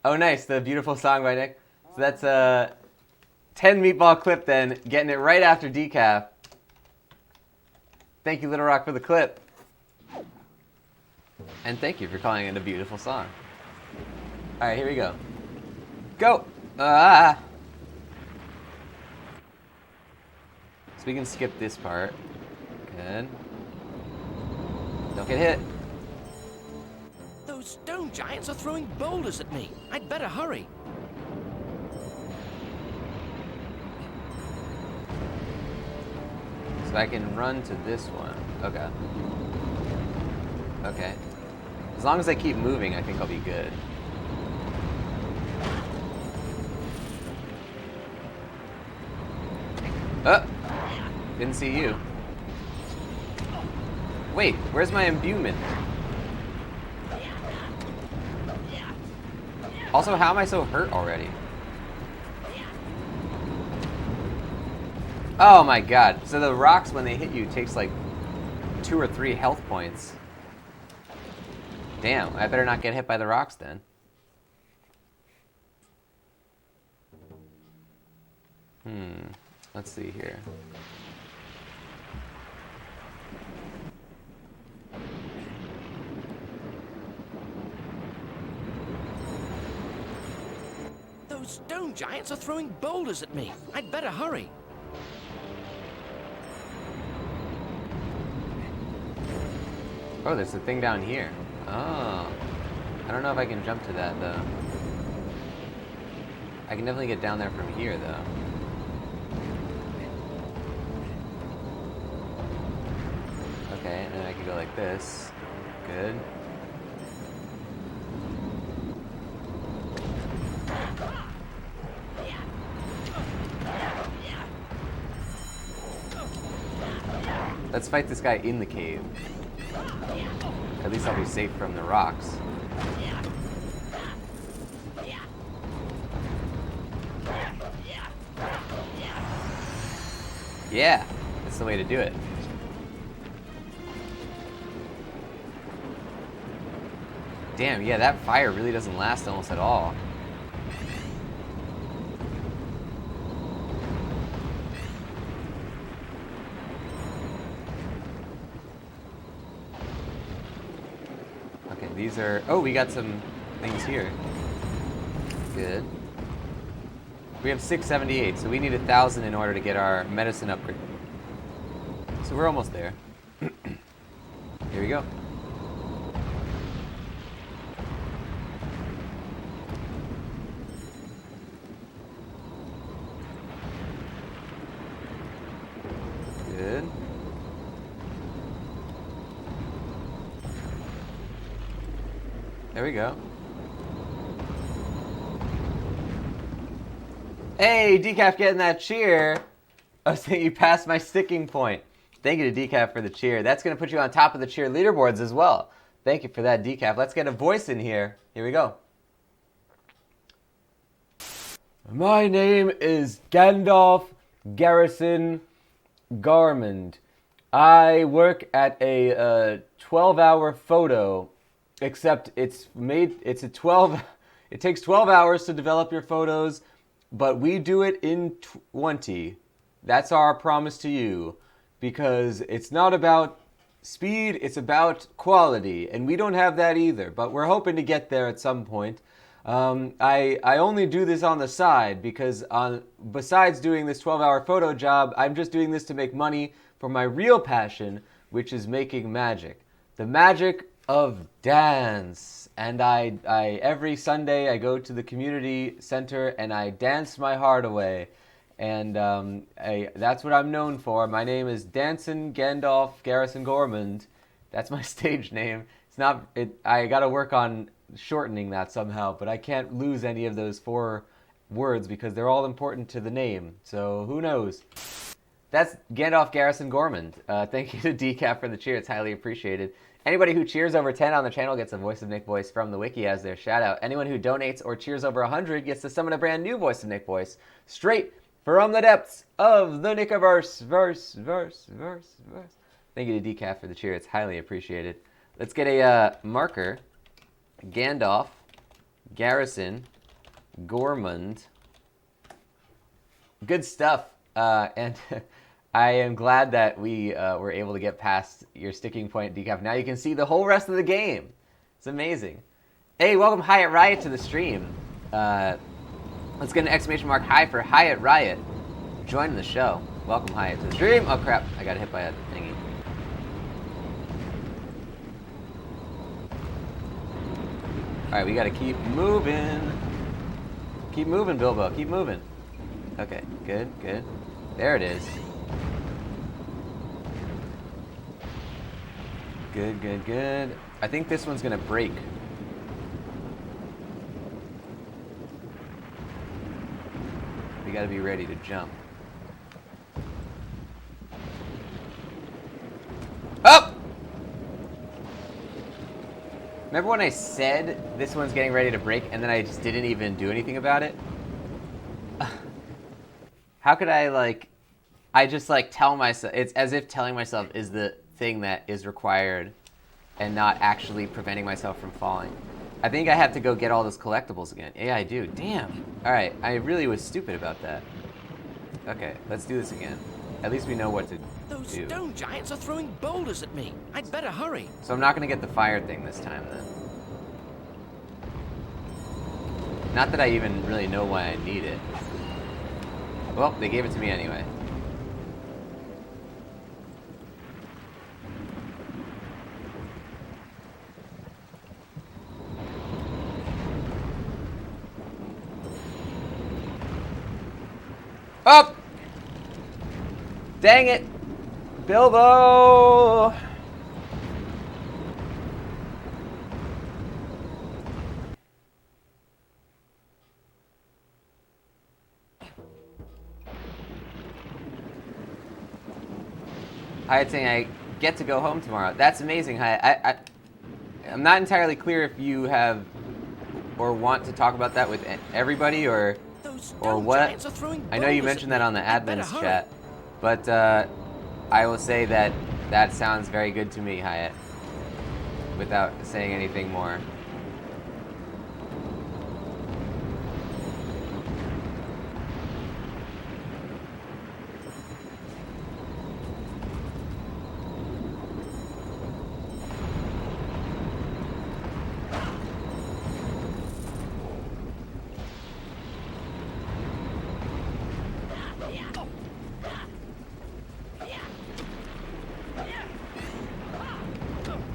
Oh, nice. The beautiful song by Nick. So that's a 10 meatball clip then, getting it right after decaf. Thank you, Little Rock, for the clip. And thank you for calling it a beautiful song. All right, here we go. Go! So we can skip this part. Good. Don't get hit. Those stone giants are throwing boulders at me. I'd better hurry. So I can run to this one. Okay. Okay. As long as I keep moving, I think I'll be good. Oh! Didn't see you. Wait, where's my imbuement? Also, how am I so hurt already? Oh my god. So the rocks, when they hit you, takes like 2 or 3 health points. Damn, I better not get hit by the rocks then. Let's see here. Those stone giants are throwing boulders at me. I'd better hurry. Oh, there's a thing down here. Oh. I don't know if I can jump to that, though. I can definitely get down there from here, though. Okay, and then I can go like this. Good. Let's fight this guy in the cave. At least I'll be safe from the rocks. Yeah, that's the way to do it. Damn, yeah, that fire really doesn't last almost at all. Okay, these are... Oh, we got some things here. Good. We have 678, so we need 1,000 in order to get our medicine upgrade. So we're almost there. Here we go. Good. There we go. Hey, Decaf getting that cheer. I was thinking you passed my sticking point. Thank you to Decaf for the cheer. That's going to put you on top of the cheer leaderboards as well. Thank you for that, Decaf. Let's get a voice in here. Here we go. My name is Gandalf Garrison Garmond. I work at a 12-hour photo, except it takes 12 hours to develop your photos, but we do it in 20. That's our promise to you, because it's not about speed, it's about quality, and we don't have that either, but we're hoping to get there at some point. I only do this on the side because besides doing this 12-hour photo job, I'm just doing this to make money for my real passion, which is making magic. The magic of dance. And I every Sunday I go to the community center and I dance my heart away. And that's what I'm known for. My name is Dancin' Gandalf Garrison Gormand. That's my stage name. It's not. I got to work on shortening that somehow, but I can't lose any of those 4 words because they're all important to the name. So who knows? That's Gandalf Garrison Gormand. Thank you to Decaf for the cheer. It's highly appreciated. Anybody who cheers over 10 on the channel gets a Voice of Nick voice from the wiki as their shout out. Anyone who donates or cheers over 100 gets to summon a brand new Voice of Nick voice straight from the depths of the Nickiverse. Verse. Thank you to Decaf for the cheer. It's highly appreciated. Let's get a marker. Gandalf, Garrison, Gormund. Good stuff. And I am glad that we were able to get past your sticking point, Decaf. Now you can see the whole rest of the game. It's amazing. Hey, welcome Hyatt Riot to the stream. Let's get an exclamation mark high for Hyatt Riot. Join the show. Welcome Hyatt to the stream. Oh crap, I got hit by a thingy. Alright, we gotta keep moving. Keep moving, Bilbo. Keep moving. Okay, good, good. There it is. Good, good, good. I think this one's gonna break. We gotta be ready to jump. Up! Remember when I said this one's getting ready to break and then I just didn't even do anything about it? How could I, like, I just, like, tell myself, it's as if telling myself is the thing that is required and not actually preventing myself from falling. I think I have to go get all those collectibles again. Yeah, I do. Damn. Alright, I really was stupid about that. Okay, let's do this again. At least we know what to Those do. stone giants are throwing boulders at me. I'd better hurry. So I'm not going to get the fire thing this time, then. Not that I even really know why I need it. Well, they gave it to me anyway. Up! Dang it! Bilbo! Hyatt saying I get to go home tomorrow. That's amazing, Hyatt. I'm not entirely clear if you have or want to talk about that with everybody or what. I know you mentioned that on the admin's chat, but I will say that that sounds very good to me, Hyatt, without saying anything more.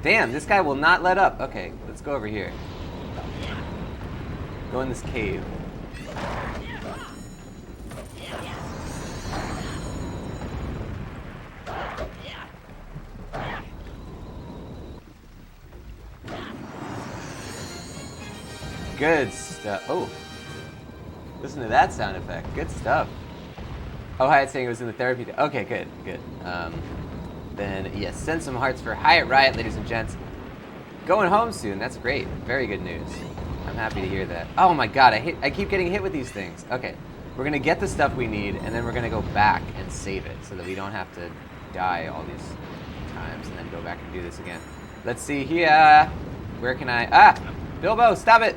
Damn, this guy will not let up. Okay, let's go over here. Go in this cave. Good stuff. Oh, listen to that sound effect. Good stuff. Oh, Hyatt saying it was in the therapy. Okay, good, good. Then, yes, send some hearts for Hyatt Riot, ladies and gents. Going home soon. That's great. Very good news. I'm happy to hear that. Oh my god, I keep getting hit with these things. Okay, we're going to get the stuff we need, and then we're going to go back and save it so that we don't have to die all these times and then go back and do this again. Let's see here. Where can I... Ah! Bilbo, stop it!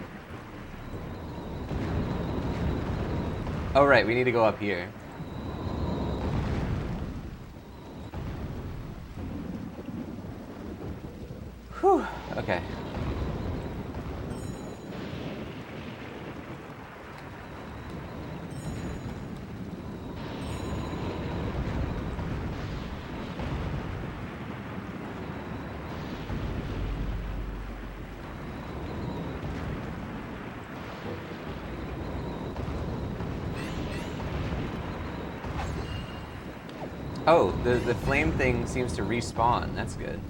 Oh, right, we need to go up here. Whew, okay. Oh, the flame thing seems to respawn. That's good.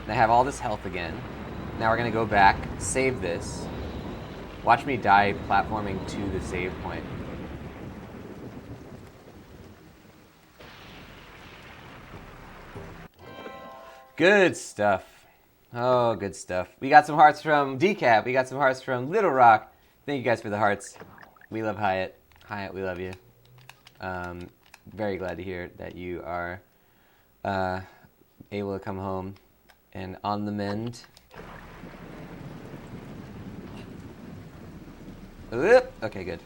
I have all this health again. Now we're gonna go back, save this. Watch me die platforming to the save point. Good stuff. Oh, good stuff. We got some hearts from Decap. We got some hearts from Little Rock. Thank you guys for the hearts. We love Hyatt. Hyatt, we love you. Very glad to hear that you are able to come home and on the mend. Oop. Okay, good.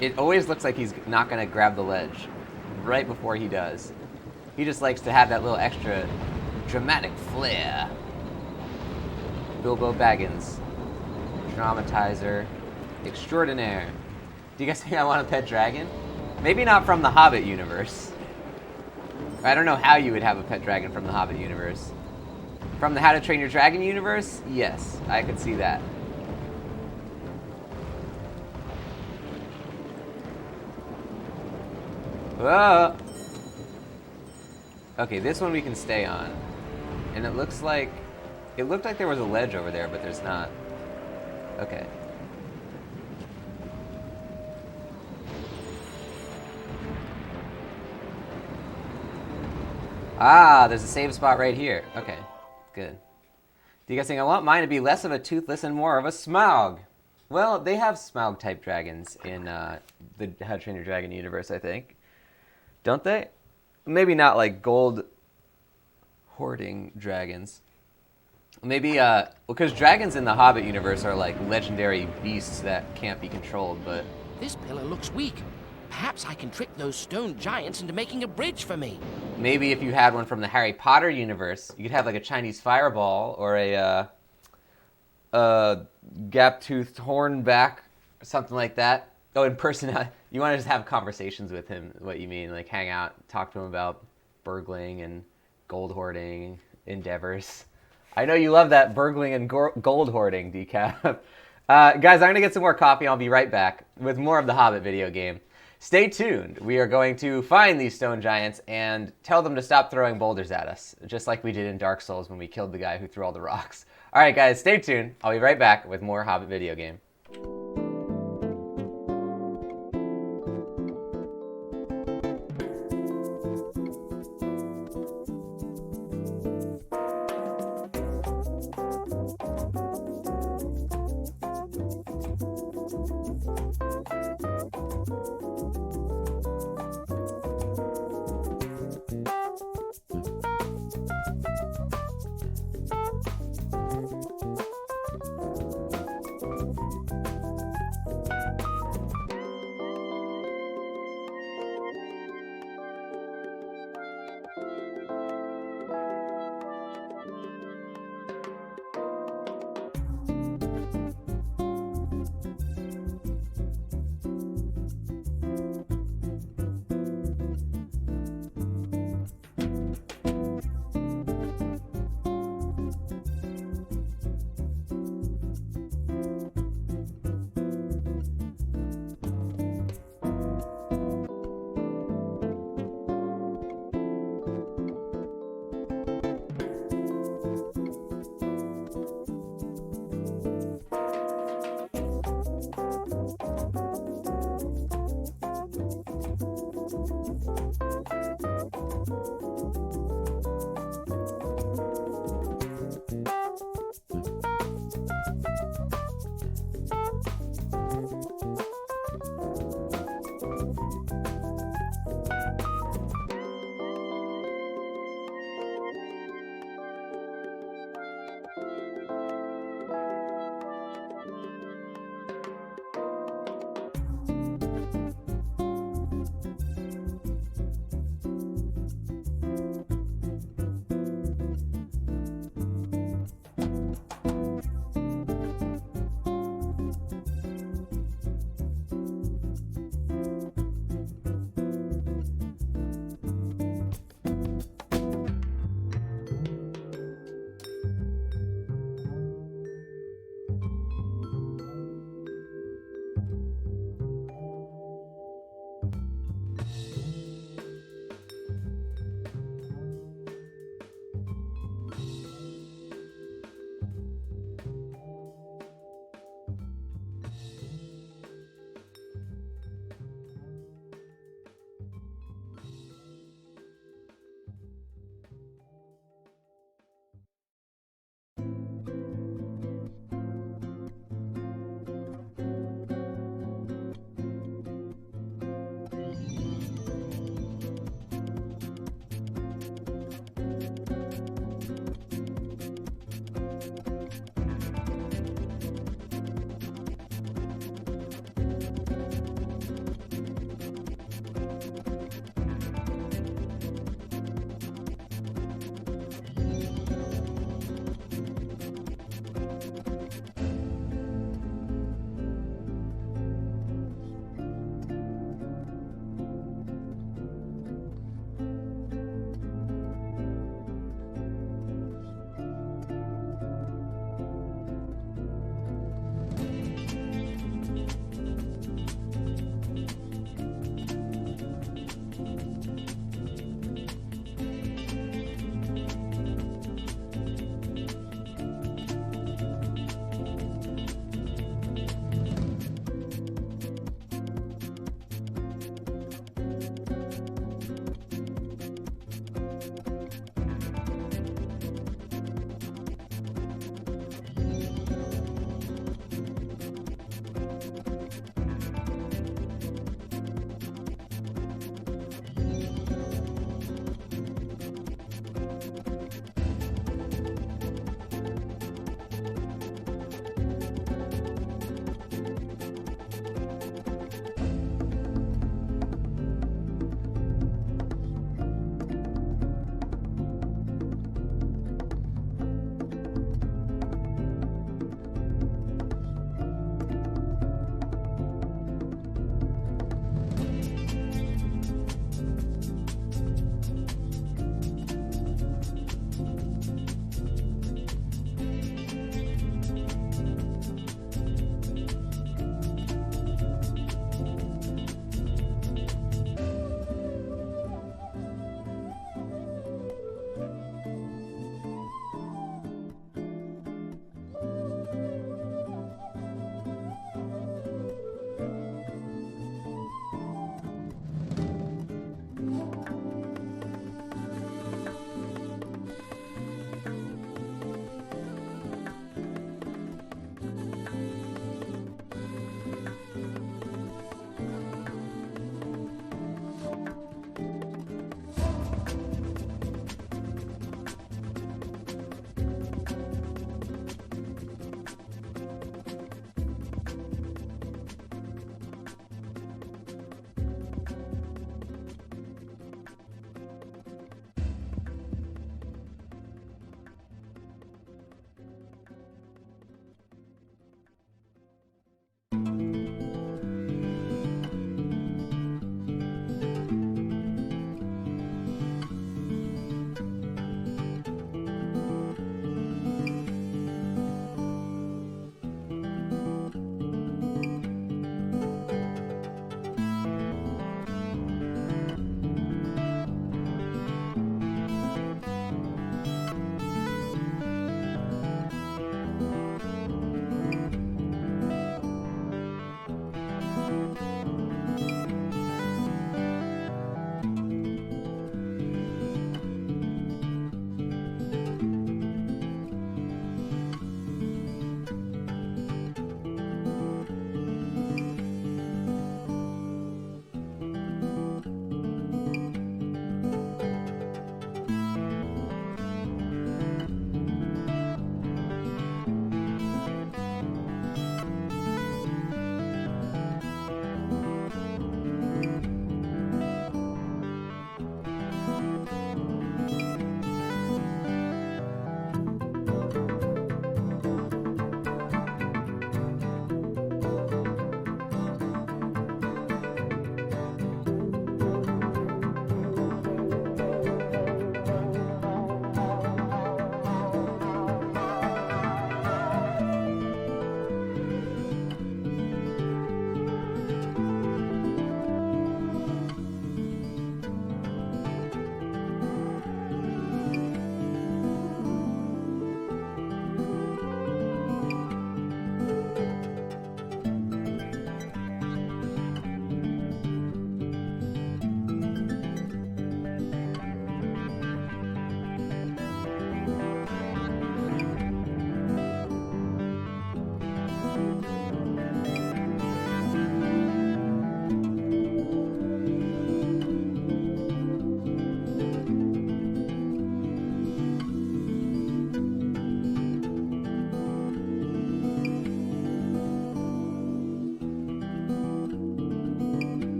It always looks like he's not going to grab the ledge right before he does. He just likes to have that little extra dramatic flair. Bilbo Baggins. Dramatizer extraordinaire. Do you guys think I want a pet dragon? Maybe not from the Hobbit universe. I don't know how you would have a pet dragon from the Hobbit universe. From the How to Train Your Dragon universe? Yes, I could see that. Whoa! Okay, this one we can stay on. And it looks like... It looked like there was a ledge over there, but there's not. Okay. Ah, there's a save spot right here. Okay, good. Do you guys think I want mine to be less of a toothless and more of a Smaug? Well, they have Smaug-type dragons in the How to Train Your Dragon universe, I think. Don't they? Maybe not like gold hoarding dragons. Maybe, because dragons in the Hobbit universe are like legendary beasts that can't be controlled, but... This pillar looks weak. Perhaps I can trick those stone giants into making a bridge for me. Maybe if you had one from the Harry Potter universe, you could have like a Chinese fireball or a gap-toothed hornback or something like that. Oh, in person, you want to just have conversations with him, what you mean, like hang out, talk to him about burgling and gold hoarding endeavors. I know you love that burgling and gold hoarding, Decaf. Guys, I'm going to get some more coffee. I'll be right back with more of the Hobbit video game. Stay tuned. We are going to find these stone giants and tell them to stop throwing boulders at us, just like we did in Dark Souls when we killed the guy who threw all the rocks. All right, guys, stay tuned. I'll be right back with more Hobbit video game.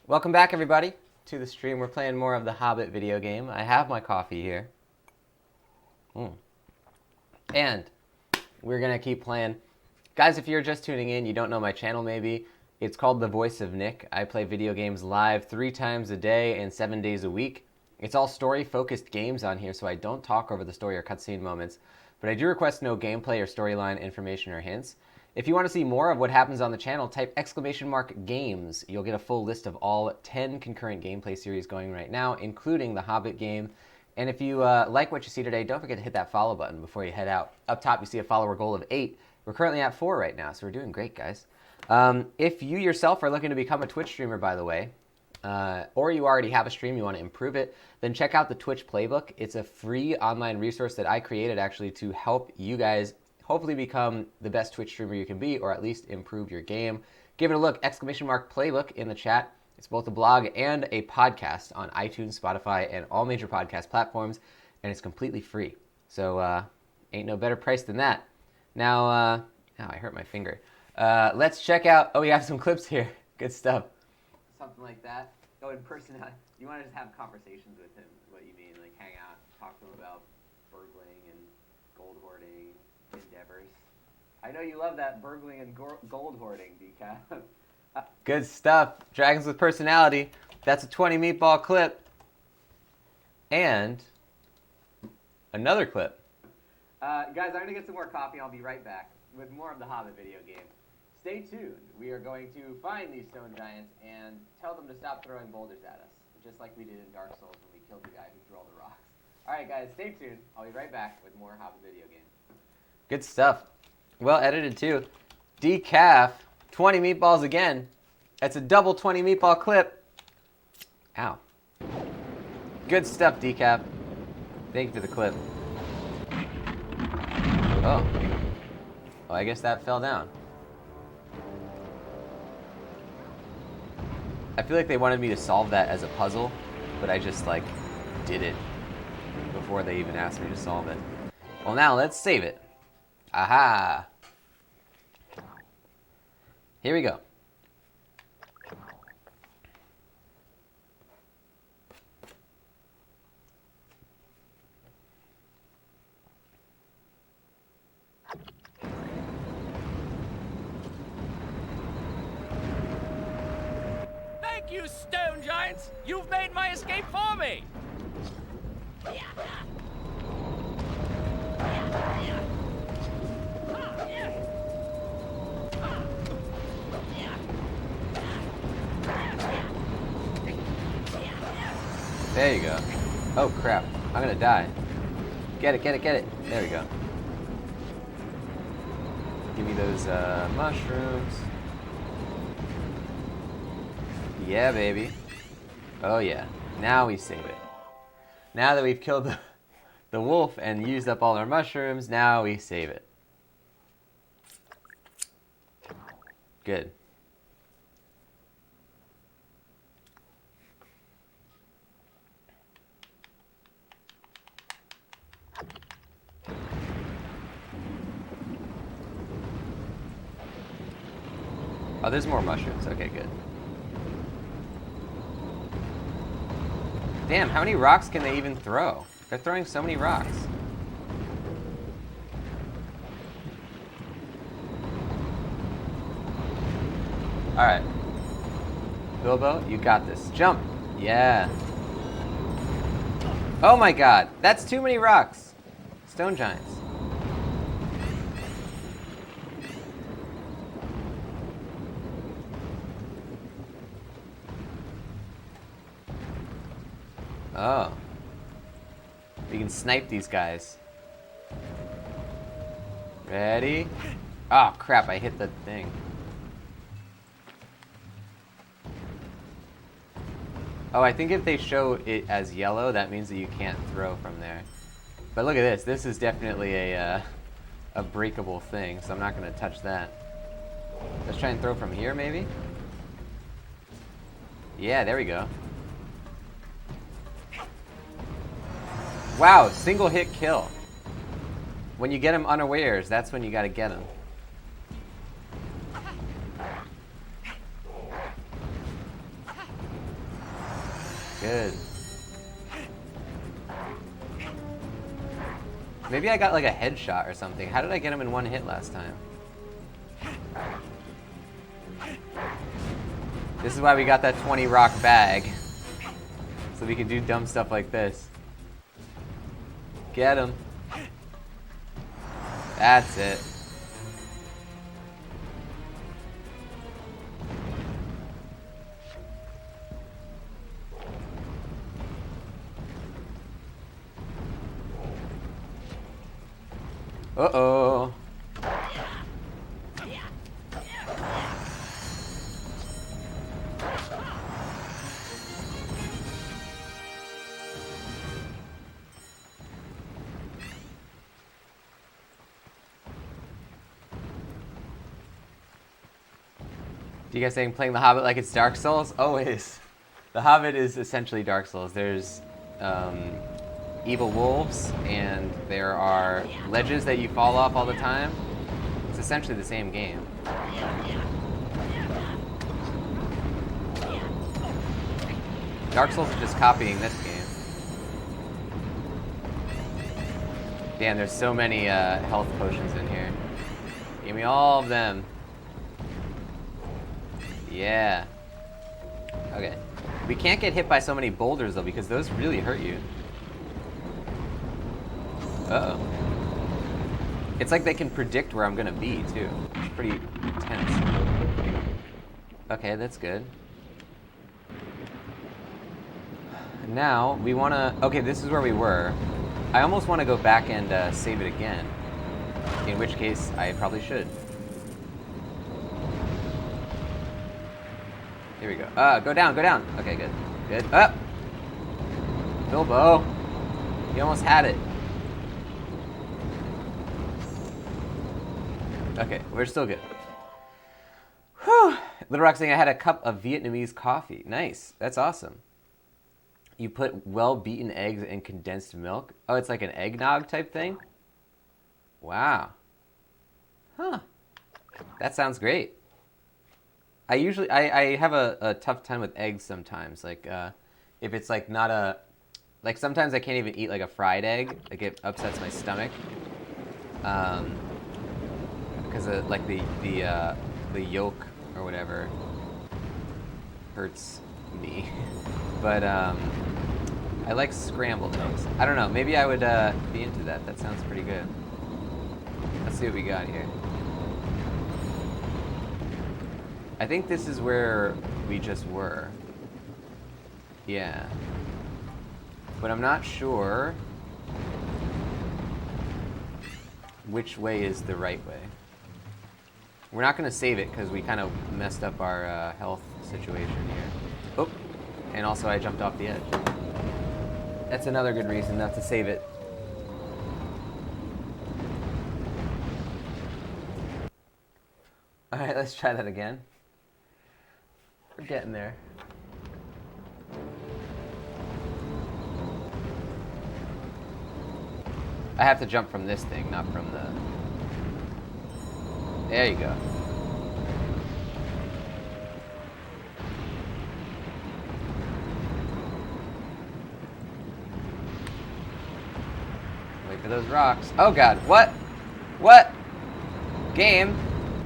Welcome back, everybody, to the stream. We're playing more of the Hobbit video game. I have my coffee here. And we're going to keep playing. Guys, if you're just tuning in, you don't know my channel maybe, it's called The Voice of Nick. I play video games live 3 times a day and 7 days a week. It's all story-focused games on here, so I don't talk over the story or cutscene moments, but I do request no gameplay or storyline information or hints. If you want to see more of what happens on the channel, type !games. You'll get a full list of all 10 concurrent gameplay series going right now, including the Hobbit game. And if you like what you see today, don't forget to hit that follow button before you head out. Up top, you see a follower goal of 8. We're currently at 4 right now, so we're doing great, guys. If you yourself are looking to become a Twitch streamer, by the way, or you already have a stream, you want to improve it, then check out the Twitch Playbook. It's a free online resource that I created actually to help you guys hopefully become the best Twitch streamer you can be, or at least improve your game. Give it a look, !Playbook in the chat. It's both a blog and a podcast on iTunes, Spotify, and all major podcast platforms, and it's completely free. So ain't no better price than that. Now, I hurt my finger. Let's check out, we have some clips here. Good stuff. Something like that. Oh, in person, you want to just have conversations with him, what you mean, like hang out, talk to him about burgling and gold hoarding endeavors. I know you love that burgling and gold hoarding, Decaf. Good stuff. Dragons with personality. That's a 20 meatball clip. And another clip. Guys, I'm going to get some more coffee. I'll be right back with more of the Hobbit video game. Stay tuned. We are going to find these stone giants and tell them to stop throwing boulders at us, just like we did in Dark Souls when we killed the guy who threw all the rocks. All right, guys, stay tuned. I'll be right back with more Hobbit video game. Good stuff. Well edited, too. Decaf, 20 meatballs again. That's a double 20 meatball clip. Ow. Good stuff, Decaf. Thank you for the clip. Oh. Oh, I guess that fell down. I feel like they wanted me to solve that as a puzzle, but I just, like, did it before they even asked me to solve it. Well, now let's save it. Aha! Here we go. Thank you, stone giants! You've made my escape for me! There you go. Oh, crap. I'm gonna die. Get it, get it, get it. There we go. Give me those mushrooms. Yeah, baby. Oh, yeah. Now we save it. Now that we've killed the wolf and used up all our mushrooms, now we save it. Good. Oh, there's more mushrooms. Okay, good. Damn, how many rocks can they even throw? They're throwing so many rocks. Alright. Bilbo, you got this. Jump! Yeah. Oh my god, that's too many rocks. Stone giants. Oh. We can snipe these guys. Ready? Oh crap, I hit the thing. Oh, I think if they show it as yellow, that means that you can't throw from there. But look at this. This is definitely a breakable thing, so I'm not going to touch that. Let's try and throw from here, maybe? Yeah, there we go. Wow, single hit kill. When you get him unawares, that's when you gotta get him. good. Maybe I got like a headshot or something. How did I get him in one hit last time? This is why we got that 20 rock bag. So we can do dumb stuff like this. Get him. That's it. Uh-oh. Do you guys think playing The Hobbit like it's Dark Souls? Always. The Hobbit is essentially Dark Souls. There's evil wolves, and there are ledges that you fall off all the time. It's essentially the same game. Dark Souls is just copying this game. Damn, there's so many health potions in here. Give me all of them. Yeah. Okay. We can't get hit by so many boulders though, because those really hurt you. Uh-oh. It's like they can predict where I'm gonna be too. It's pretty intense. Okay, that's good. Now we wanna, okay, this is where we were. I almost wanna go back and save it again. In which case, I probably should. Here we go. Go down, go down. Okay, good. Good. Up! Bilbo! You almost had it. Okay, we're still good. Whew! Little Rock saying I had a cup of Vietnamese coffee. Nice. That's awesome. You put well-beaten eggs and condensed milk? Oh, it's like an eggnog type thing? Wow. Huh. That sounds great. I have a tough time with eggs sometimes. Like, if it's like not a, like sometimes I can't even eat like a fried egg. Like it upsets my stomach. Because of like the yolk or whatever hurts me. But I like scrambled eggs. I don't know. Maybe I would be into that. That sounds pretty good. Let's see what we got here. I think this is where we just were. Yeah. But I'm not sure which way is the right way. We're not going to save it because we kind of messed up our health situation here. Oh, and also I jumped off the edge. That's another good reason not to save it. All right, let's try that again. We're getting there. I have to jump from this thing, not from the... There you go. Wait for those rocks. Oh god, what? What? Game?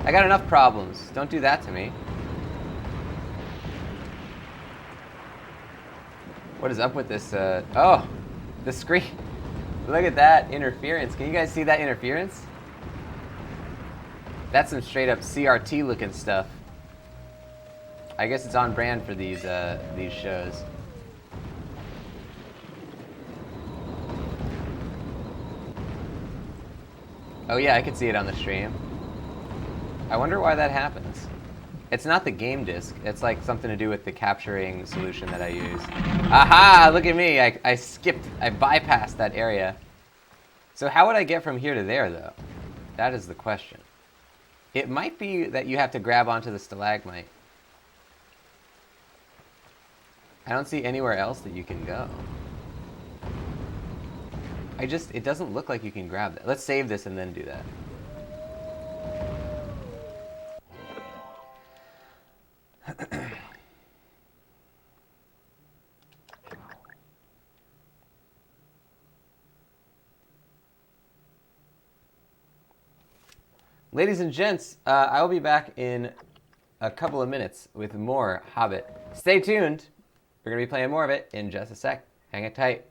I got enough problems. Don't do that to me. What is up with this, oh, the screen. Look at that interference. Can you guys see that interference? That's some straight up CRT looking stuff. I guess it's on brand for these shows. Oh yeah, I could see it on the stream. I wonder why that happens. It's not the game disc. It's like something to do with the capturing solution that I use. Aha! Look at me. I skipped. I bypassed that area. So how would I get from here to there, though? That is the question. It might be that you have to grab onto the stalagmite. I don't see anywhere else that you can go. It doesn't look like you can grab that. Let's save this and then do that. Ladies and gents, I will be back in a couple of minutes with more Hobbit. Stay tuned. We're going to be playing more of it in just a sec. Hang it tight.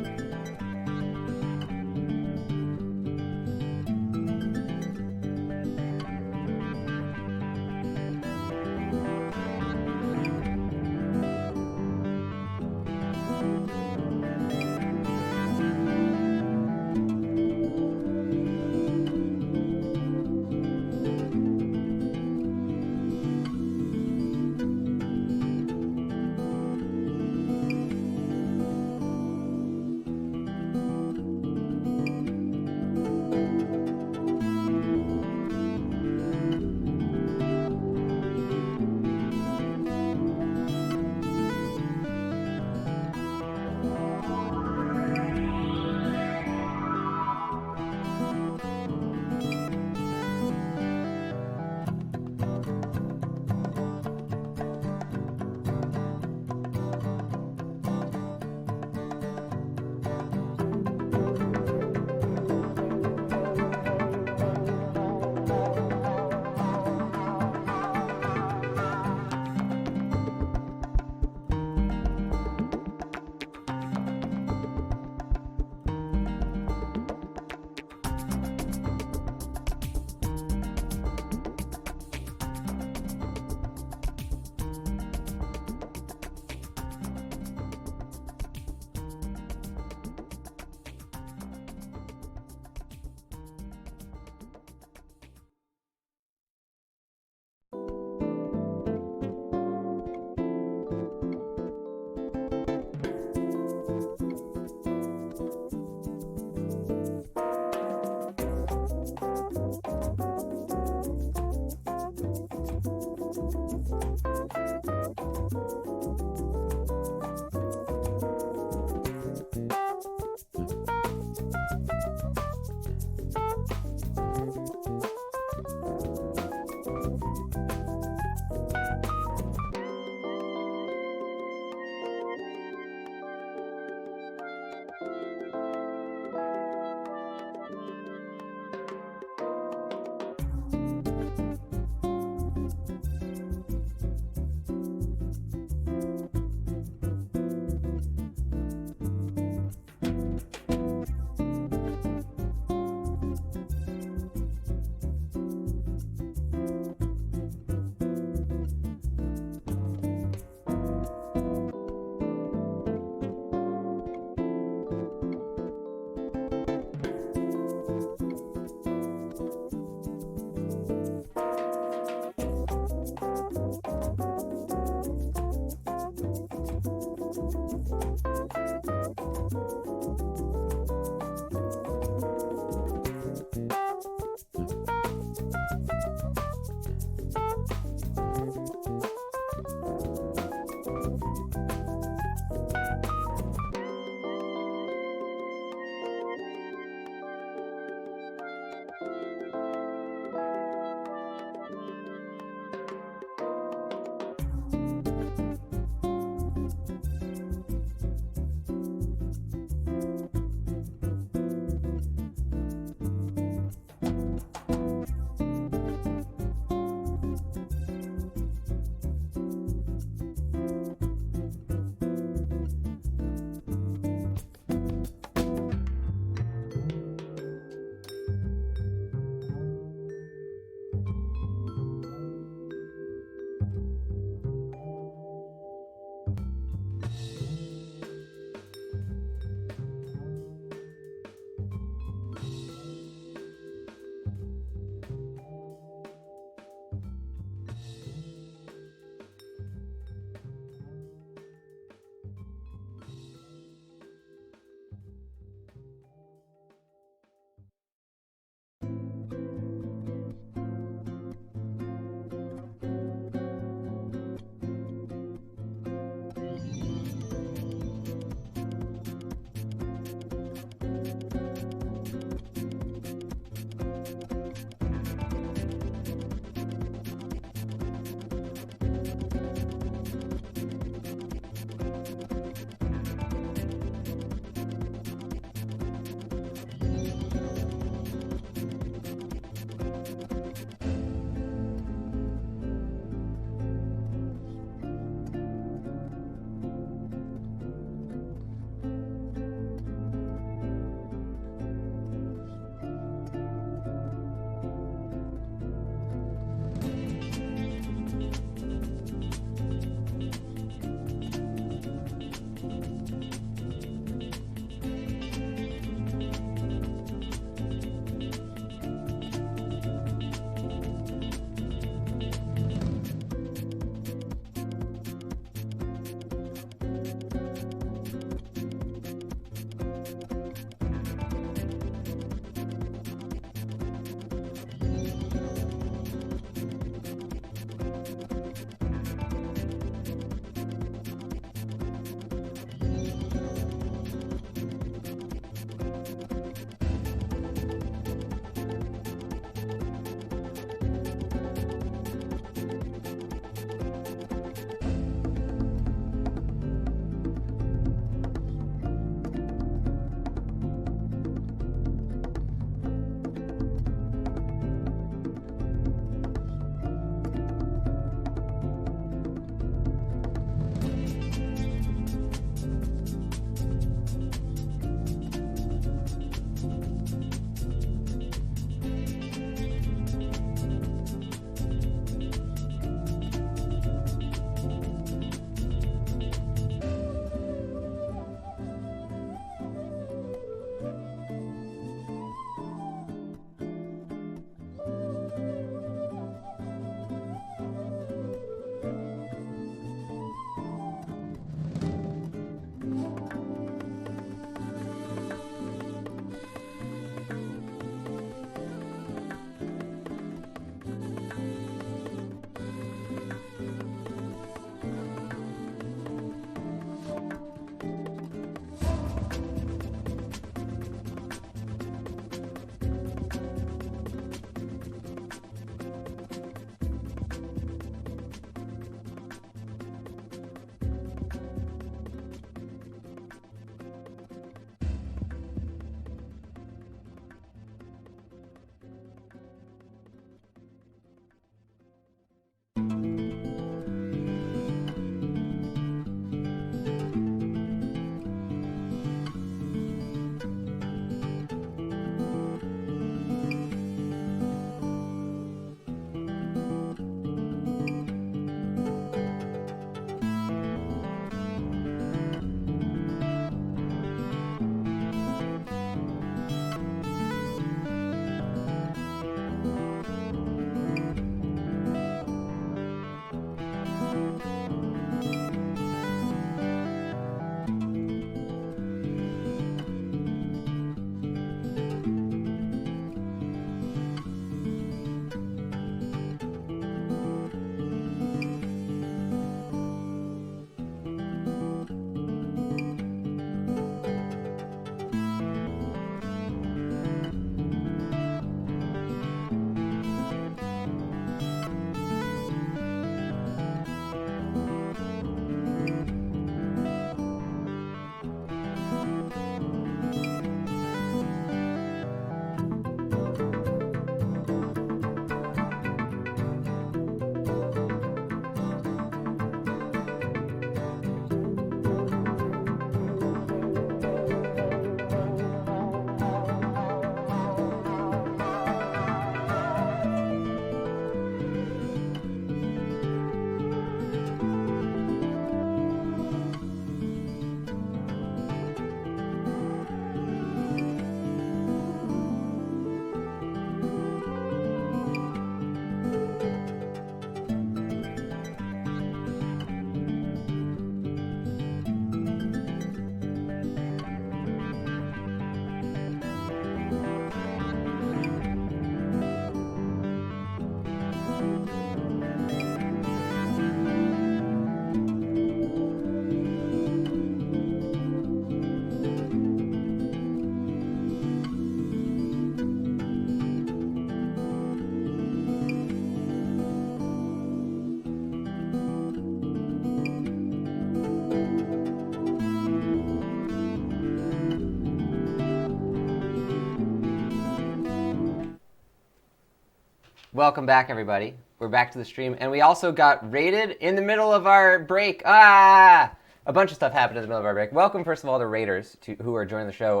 Welcome back, everybody. We're back to the stream, and we also got raided in the middle of our break. A bunch of stuff happened in the middle of our break. Welcome, first of all, to raiders who are joining the show.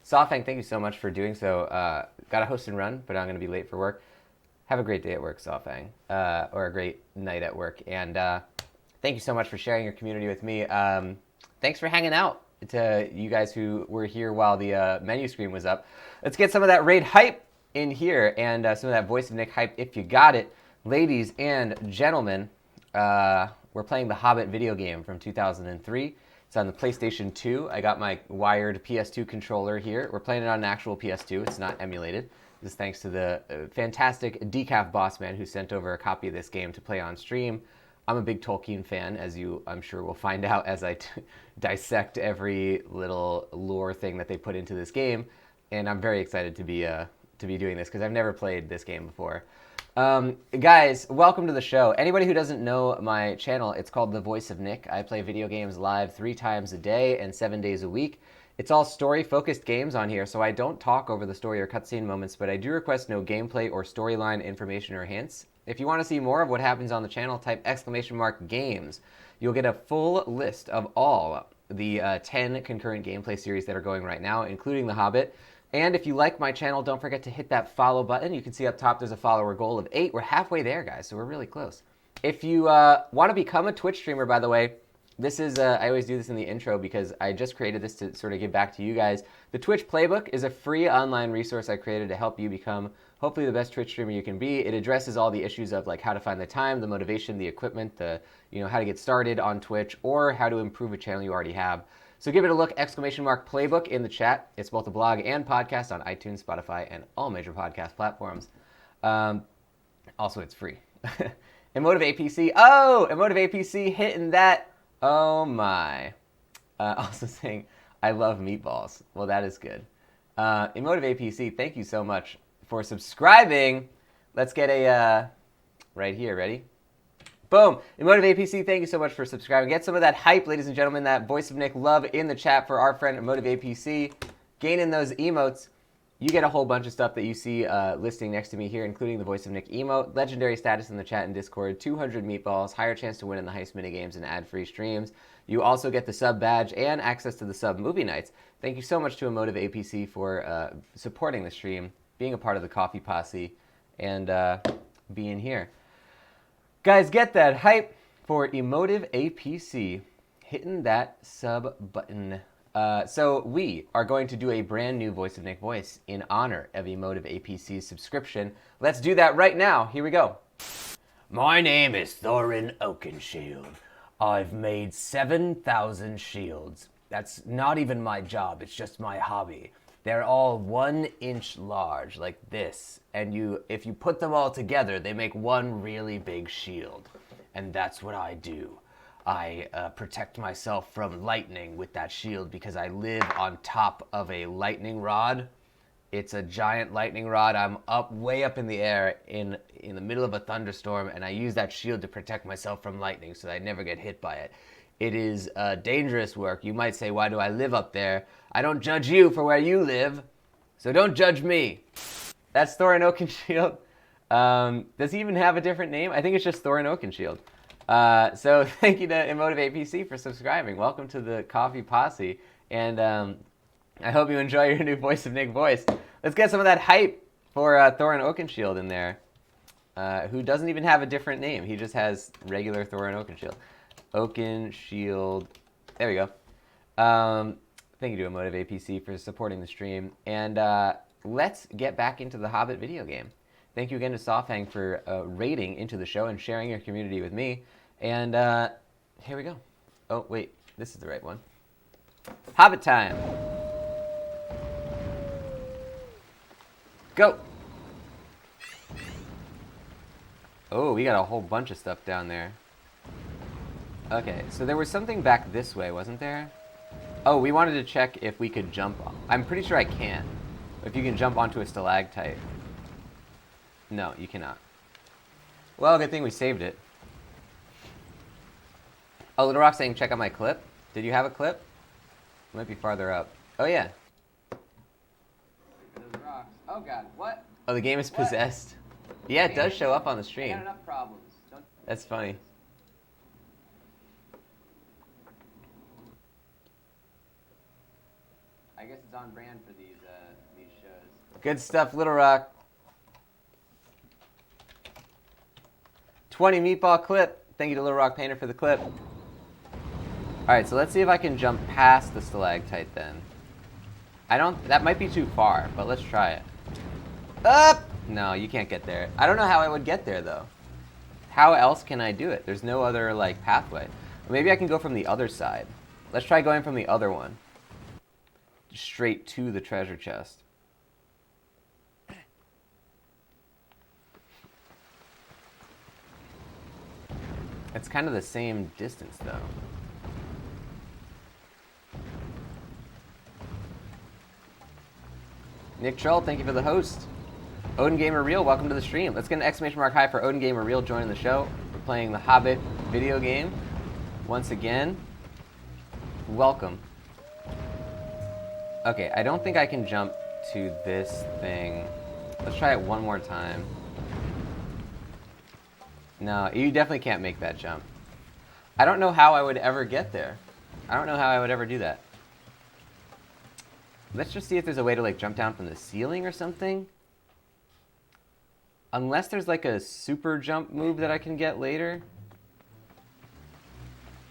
Sofang, thank you so much for doing so. Got a host and run, but I'm going to be late for work. Have a great day at work, Sofang, or a great night at work. And thank you so much for sharing your community with me. Thanks for hanging out to you guys who were here while the menu screen was up. Let's get some of that raid hype in here and some of that Voice of Nick hype if you got it. Ladies and gentlemen, we're playing the Hobbit video game from 2003. It's on the PlayStation 2. I got my wired PS2 controller here. We're playing it on an actual PS2. It's not emulated. This is thanks to the fantastic Decaf boss man who sent over a copy of this game to play on stream. I'm a big Tolkien fan, as you, I'm sure, will find out as I dissect every little lore thing that they put into this game. And I'm very excited to be doing this because I've never played this game before. Guys, welcome to the show. Anybody who doesn't know my channel, it's called The Voice of Nick. I play video games live 3 times a day and 7 days a week. It's all story-focused games on here, so I don't talk over the story or cutscene moments, but I do request no gameplay or storyline information or hints. If you want to see more of what happens on the channel, type !games. You'll get a full list of all the 10 concurrent gameplay series that are going right now, including The Hobbit. And if you like my channel, don't forget to hit that follow button. You can see up top there's a follower goal of 8. We're halfway there, guys, so we're really close. If you want to become a Twitch streamer, by the way, this is, I always do this in the intro because I just created this to sort of give back to you guys. The Twitch Playbook is a free online resource I created to help you become, hopefully, the best Twitch streamer you can be. It addresses all the issues of like how to find the time, the motivation, the equipment, the how to get started on Twitch, or how to improve a channel you already have. So give it a look, !Playbook in the chat. It's both a blog and podcast on iTunes, Spotify, and all major podcast platforms. Also, it's free. Emotive APC. Oh, Emotive APC hitting that. Oh my. Also saying, I love meatballs. Well, that is good. Emotive APC, thank you so much for subscribing. Let's get a, right here, ready? Boom! Emotive APC, thank you so much for subscribing. Get some of that hype, ladies and gentlemen, that Voice of Nick love in the chat for our friend Emotive APC. Gaining those emotes. You get a whole bunch of stuff that you see listing next to me here, including the Voice of Nick emote, legendary status in the chat and Discord, 200 meatballs, higher chance to win in the heist minigames, and ad-free streams. You also get the sub badge and access to the sub movie nights. Thank you so much to Emotive APC for supporting the stream, being a part of the Coffee Posse, and being here. Guys, get that hype for Emotive APC. Hitting that sub button. So we are going to do a brand new Voice of Nick voice in honor of Emotive APC's subscription. Let's do that right now. Here we go. My name is Thorin Oakenshield. I've made 7,000 shields. That's not even my job, it's just my hobby. They're all 1 inch large, like this. And if you put them all together, they make one really big shield. And that's what I do. I protect myself from lightning with that shield because I live on top of a lightning rod. It's a giant lightning rod. I'm way up in the air in the middle of a thunderstorm, and I use that shield to protect myself from lightning so that I never get hit by it. It is dangerous work. You might say, why do I live up there? I don't judge you for where you live, so don't judge me. That's Thorin Oakenshield. Does he even have a different name? I think it's just Thorin Oakenshield. So thank you to Emotive APC for subscribing. Welcome to the Coffee Posse, and I hope you enjoy your new Voice of Nick voice. Let's get some of that hype for Thorin Oakenshield in there, who doesn't even have a different name. He just has regular Thorin Oakenshield. Oakenshield. There we go. Thank you to Emotive APC for supporting the stream. And let's get back into the Hobbit video game. Thank you again to Sofang for raiding into the show and sharing your community with me. And here we go. Oh, wait. This is the right one. Hobbit time. Go. Oh, we got a whole bunch of stuff down there. Okay, so there was something back this way, wasn't there? Oh, we wanted to check if we could jump. I'm pretty sure I can. If you can jump onto a stalactite. No, you cannot. Well, good thing we saved it. Oh, Little Rock saying check out my clip. Did you have a clip? It might be farther up. Oh, yeah. Those rocks. Oh, God. What? Oh, the game is possessed. Yeah, it does show up on the stream. I got enough problems. Don't... That's funny. I guess it's on brand for these shows. Good stuff, Little Rock. 20 meatball clip. Thank you to Little Rock Painter for the clip. Alright, so let's see if I can jump past the stalactite then. That might be too far, but let's try it. Up! No, you can't get there. I don't know how I would get there though. How else can I do it? There's no other like pathway. Or maybe I can go from the other side. Let's try going from the other one. Straight to the treasure chest. It's kind of the same distance though. Nick Troll, thank you for the host. Odin Gamer Real, welcome to the stream. Let's get an exclamation mark high for Odin Gamer Real joining the show. We're playing the Hobbit video game. Once again, welcome. Okay, I don't think I can jump to this thing. Let's try it one more time. No, you definitely can't make that jump. I don't know how I would ever get there. I don't know how I would ever do that. Let's just see if there's a way to like jump down from the ceiling or something. Unless there's like a super jump move that I can get later.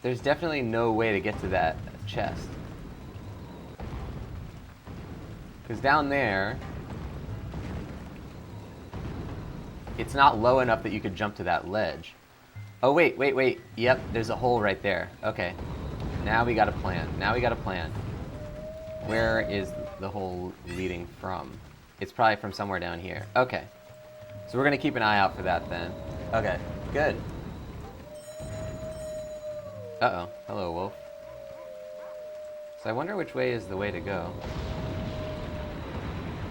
There's definitely no way to get to that chest. Because down there, it's not low enough that you could jump to that ledge. Oh, wait. Yep, there's a hole right there. Okay. Now we got a plan. Where is the hole leading from? It's probably from somewhere down here. Okay. So we're going to keep an eye out for that then. Okay, good. Uh-oh. Hello, wolf. So I wonder which way is the way to go.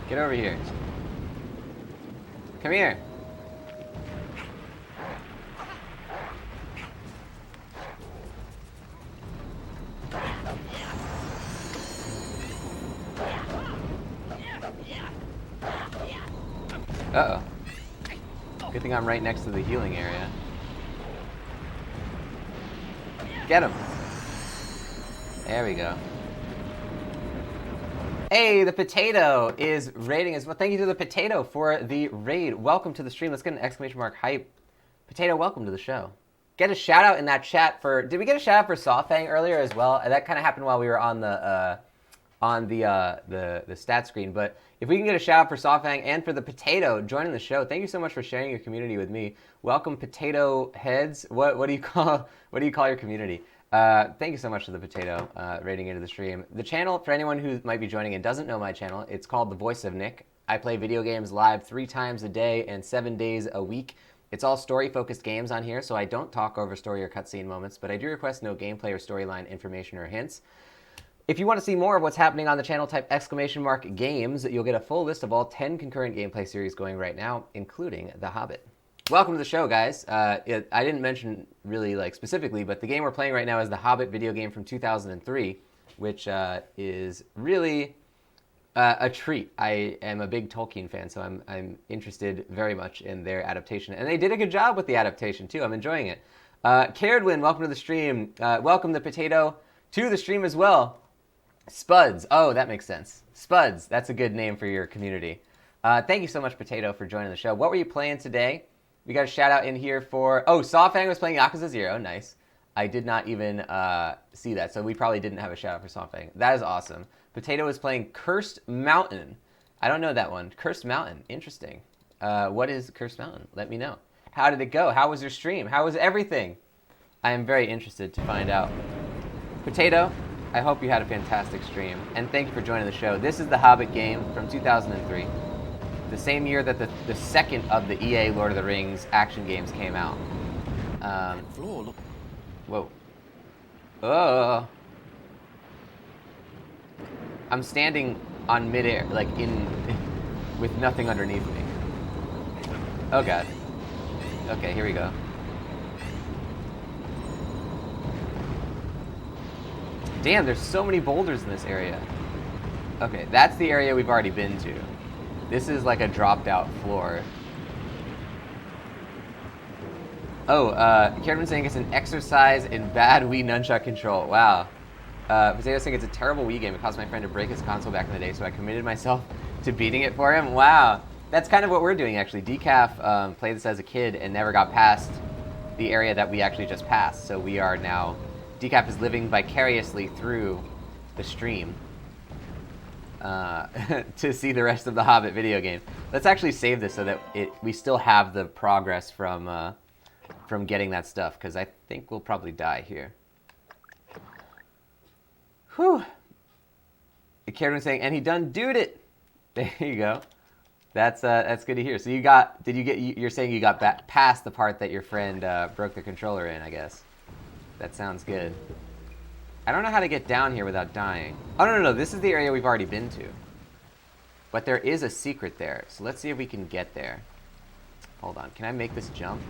Get over here. Come here. Uh-oh. Good thing I'm right next to the healing area. Get him. There we go. Hey, the potato is raiding as well. Thank you to the potato for the raid. Welcome to the stream. Let's get an exclamation mark hype. Potato, welcome to the show. Get a shout out in that chat for. Did we get a shout out for Sawfang earlier as well? That kind of happened while we were on the stat screen. But if we can get a shout out for Sawfang and for the potato joining the show, thank you so much for sharing your community with me. Welcome, potato heads. What do you call your community? Thank you so much to the potato raiding into the stream. The channel, for anyone who might be joining and doesn't know my channel, it's called The Voice of Nick. I play video games live 3 times a day and 7 days a week. It's all story-focused games on here, so I don't talk over story or cutscene moments, but I do request no gameplay or storyline information or hints. If you want to see more of what's happening on the channel, type exclamation mark games. You'll get a full list of all 10 concurrent gameplay series going right now, including The Hobbit. Welcome to the show, guys. I didn't mention really like specifically, but the game we're playing right now is the Hobbit video game from 2003, which is really a treat. I am a big Tolkien fan, so I'm interested very much in their adaptation, and they did a good job with the adaptation too. I'm enjoying it. Caredwin, welcome to the stream. Welcome the potato to the stream as well. Spuds. Oh, that makes sense. Spuds. That's a good name for your community. Thank you so much, Potato, for joining the show. What were you playing today? We got a shout out in here for... Oh, Sawfang was playing Yakuza 0. Nice. I did not even see that, so we probably didn't have a shout out for Sawfang. That is awesome. Potato was playing Cursed Mountain. I don't know that one. Cursed Mountain. Interesting. What is Cursed Mountain? Let me know. How did it go? How was your stream? How was everything? I am very interested to find out. Potato, I hope you had a fantastic stream, and thank you for joining the show. This is the Hobbit game from 2003, the same year that the second of the EA Lord of the Rings action games came out. Whoa. Oh. I'm standing on midair, like with nothing underneath me. Oh god. Okay, here we go. Damn, there's so many boulders in this area. Okay, that's the area we've already been to. This is like a dropped out floor. Oh, Karen saying it's an exercise in bad Wii nunchuck control. Wow. Potato saying it's a terrible Wii game. It caused my friend to break his console back in the day, so I committed myself to beating it for him. Wow. That's kind of what we're doing, actually. Decaf played this as a kid and never got past the area that we actually just passed. So we are now... Decaf is living vicariously through the stream to see the rest of the Hobbit video game. Let's actually save this so that we still have the progress from getting that stuff, because I think we'll probably die here. Whew. Karen was saying, and he done dude it. There you go. That's good to hear. So you're saying you got back past the part that your friend broke the controller in, I guess. That sounds good. I don't know how to get down here without dying. Oh, no, this is the area we've already been to. But there is a secret there, so let's see if we can get there. Hold on, can I make this jump?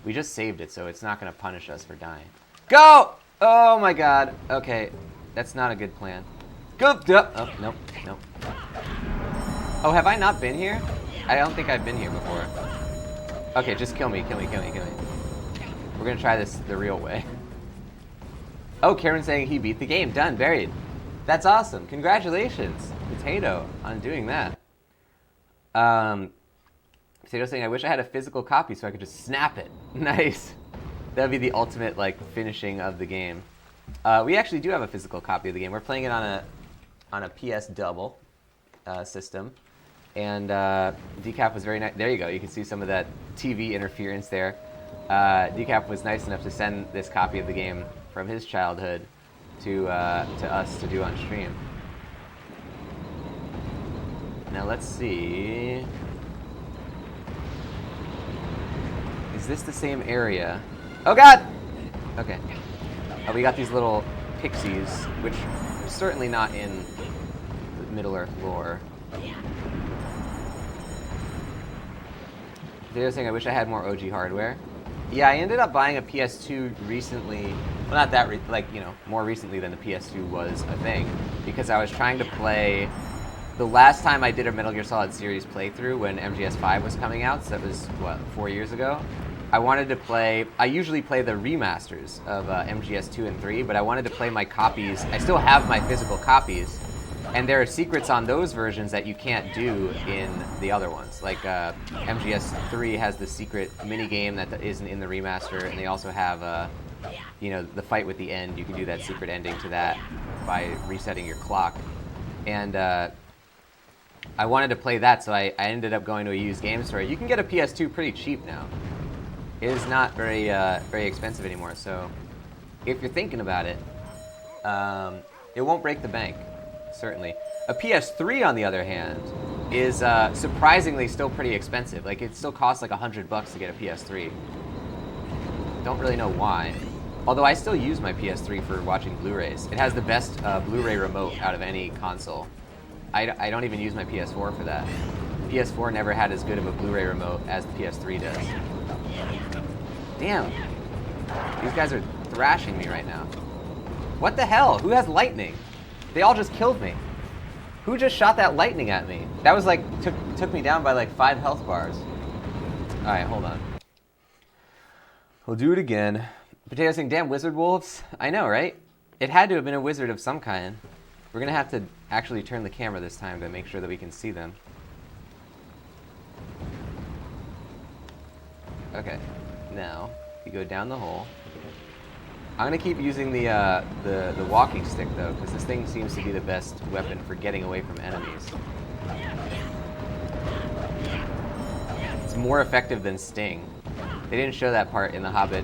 We just saved it, so it's not going to punish us for dying. Go! Oh my god. Okay, that's not a good plan. Go! Oh, nope. Oh, have I not been here? I don't think I've been here before. Okay, just kill me. We're going to try this the real way. Oh, Karen's saying he beat the game. Done, buried. That's awesome. Congratulations, Potato, on doing that. Potato saying, I wish I had a physical copy so I could just snap it. Nice. That would be the ultimate, like, finishing of the game. We actually do have a physical copy of the game. We're playing it on a PS Double system. And Decaf was very nice. There you go. You can see some of that TV interference there. Decaf was nice enough to send this copy of the game from his childhood to us to do on stream. Now let's see. Is this the same area? Oh god! Okay. Oh, we got these little pixies, which are certainly not in Middle-earth lore. They're saying I wish I had more OG hardware. Yeah, I ended up buying a PS2 recently. Well, not that, more recently than the PS2 was a thing. Because I was trying to play... The last time I did a Metal Gear Solid series playthrough when MGS5 was coming out, so that was, 4 years ago? I wanted to play... I usually play the remasters of MGS2 and 3, but I wanted to play my copies. I still have my physical copies. And there are secrets on those versions that you can't do in the other ones. Like, MGS3 has the secret minigame that isn't in the remaster, and they also have, the fight with the end. You can do that secret ending to that by resetting your clock. And I wanted to play that, so I ended up going to a used game store. You can get a PS2 pretty cheap now. It is not very expensive anymore, so if you're thinking about it, it won't break the bank. Certainly. A PS3, on the other hand, is surprisingly still pretty expensive. Like, it still costs like $100 to get a PS3. Don't really know why. Although I still use my PS3 for watching Blu-rays. It has the best Blu-ray remote out of any console. I don't even use my PS4 for that. The PS4 never had as good of a Blu-ray remote as the PS3 does. Damn. These guys are thrashing me right now. What the hell? Who has lightning? They all just killed me. Who just shot that lightning at me? That was like, took me down by like 5 health bars. Alright, hold on. We'll do it again. Potato saying, damn wizard wolves. I know, right? It had to have been a wizard of some kind. We're gonna have to actually turn the camera this time to make sure that we can see them. Okay, now, you go down the hole. I'm gonna keep using the walking stick though, because this thing seems to be the best weapon for getting away from enemies. It's more effective than Sting. They didn't show that part in the Hobbit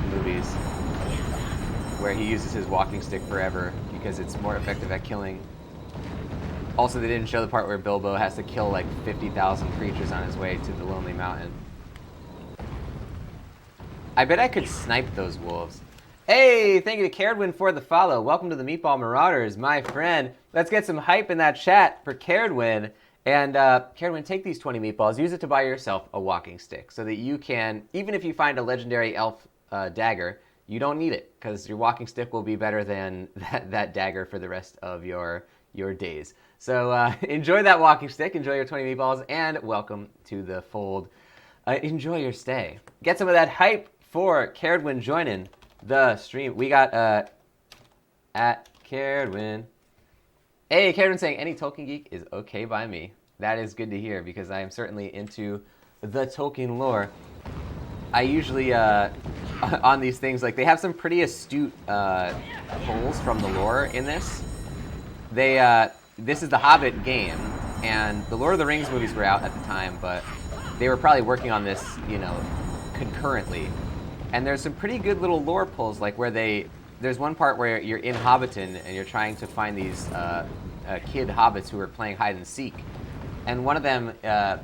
movies, where he uses his walking stick forever because it's more effective at killing. Also, they didn't show the part where Bilbo has to kill like 50,000 creatures on his way to the Lonely Mountain. I bet I could snipe those wolves. Hey, thank you to Caredwin for the follow. Welcome to the Meatball Marauders, my friend. Let's get some hype in that chat for Caredwin. And Caredwin, take these 20 meatballs, use it to buy yourself a walking stick so that you can, even if you find a legendary elf dagger, you don't need it because your walking stick will be better than that dagger for the rest of your days. So enjoy that walking stick, enjoy your 20 meatballs, and welcome to the fold. Enjoy your stay. Get some of that hype for Caradwin joining the stream. We got at Caradwin. Hey, Caradwin saying any Tolkien geek is okay by me. That is good to hear because I am certainly into the Tolkien lore. I usually on these things, like, they have some pretty astute pulls from the lore in this. This is the Hobbit game, and the Lord of the Rings movies were out at the time, but they were probably working on this, you know, concurrently. And there's some pretty good little lore pulls, like where there's one part where you're in Hobbiton and you're trying to find these kid hobbits who are playing hide and seek. And one of them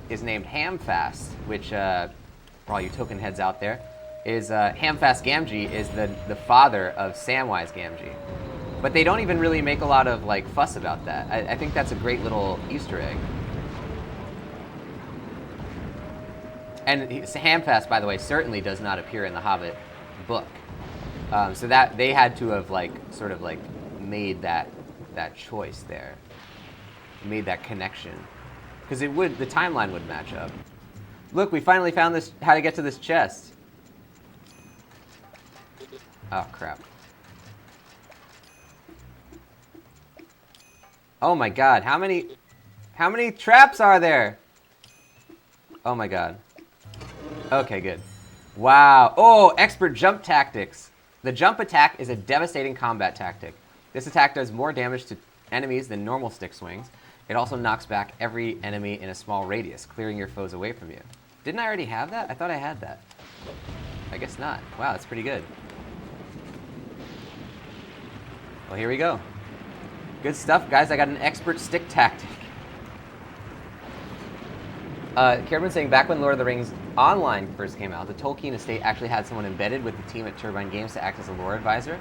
is named Hamfast, which, for all you token heads out there, is Hamfast Gamgee is the father of Samwise Gamgee. But they don't even really make a lot of like fuss about that. I think that's a great little Easter egg. And Hamfast, by the way, certainly does not appear in the Hobbit book. So that they had to have like sort of like made that choice there, made that connection, because the timeline would match up. Look, we finally found this, how to get to this chest. Oh crap. Oh my god, how many traps are there? Oh my god. Okay, good. Wow. Oh, expert jump tactics. The jump attack is a devastating combat tactic. This attack does more damage to enemies than normal stick swings. It also knocks back every enemy in a small radius, clearing your foes away from you. Didn't I already have that? I thought I had that. I guess not. Wow, that's pretty good. Well, here we go. Good stuff, guys. I got an expert stick tactic. Cameron's saying, back when Lord of the Rings Online first came out, the Tolkien estate actually had someone embedded with the team at Turbine Games to act as a lore advisor.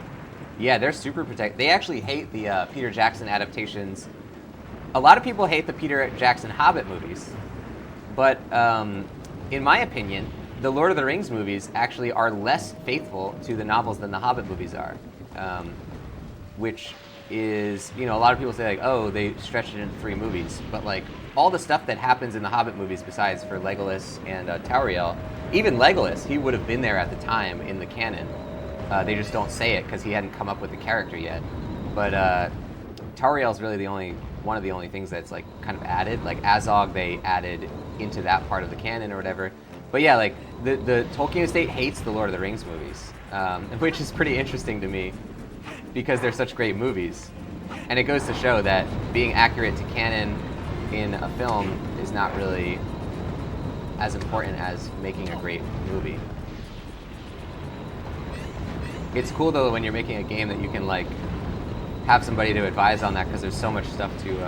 Yeah, they're super protective. They actually hate the Peter Jackson adaptations. A lot of people hate the Peter Jackson Hobbit movies. But in my opinion, the Lord of the Rings movies actually are less faithful to the novels than the Hobbit movies are. Which is, you know, a lot of people say, like, oh, they stretched it into 3 movies. But, like, all the stuff that happens in the Hobbit movies, besides for Legolas and Tauriel, even Legolas, he would have been there at the time in the canon. They just don't say it because he hadn't come up with the character yet. But Tauriel's really one of the only things that's, like, kind of added. Like, Azog, they added into that part of the canon or whatever. But yeah, like, the Tolkien estate hates the Lord of the Rings movies, which is pretty interesting to me, because they're such great movies. And it goes to show that being accurate to canon in a film is not really as important as making a great movie. It's cool though when you're making a game that you can like have somebody to advise on that, because there's so much stuff to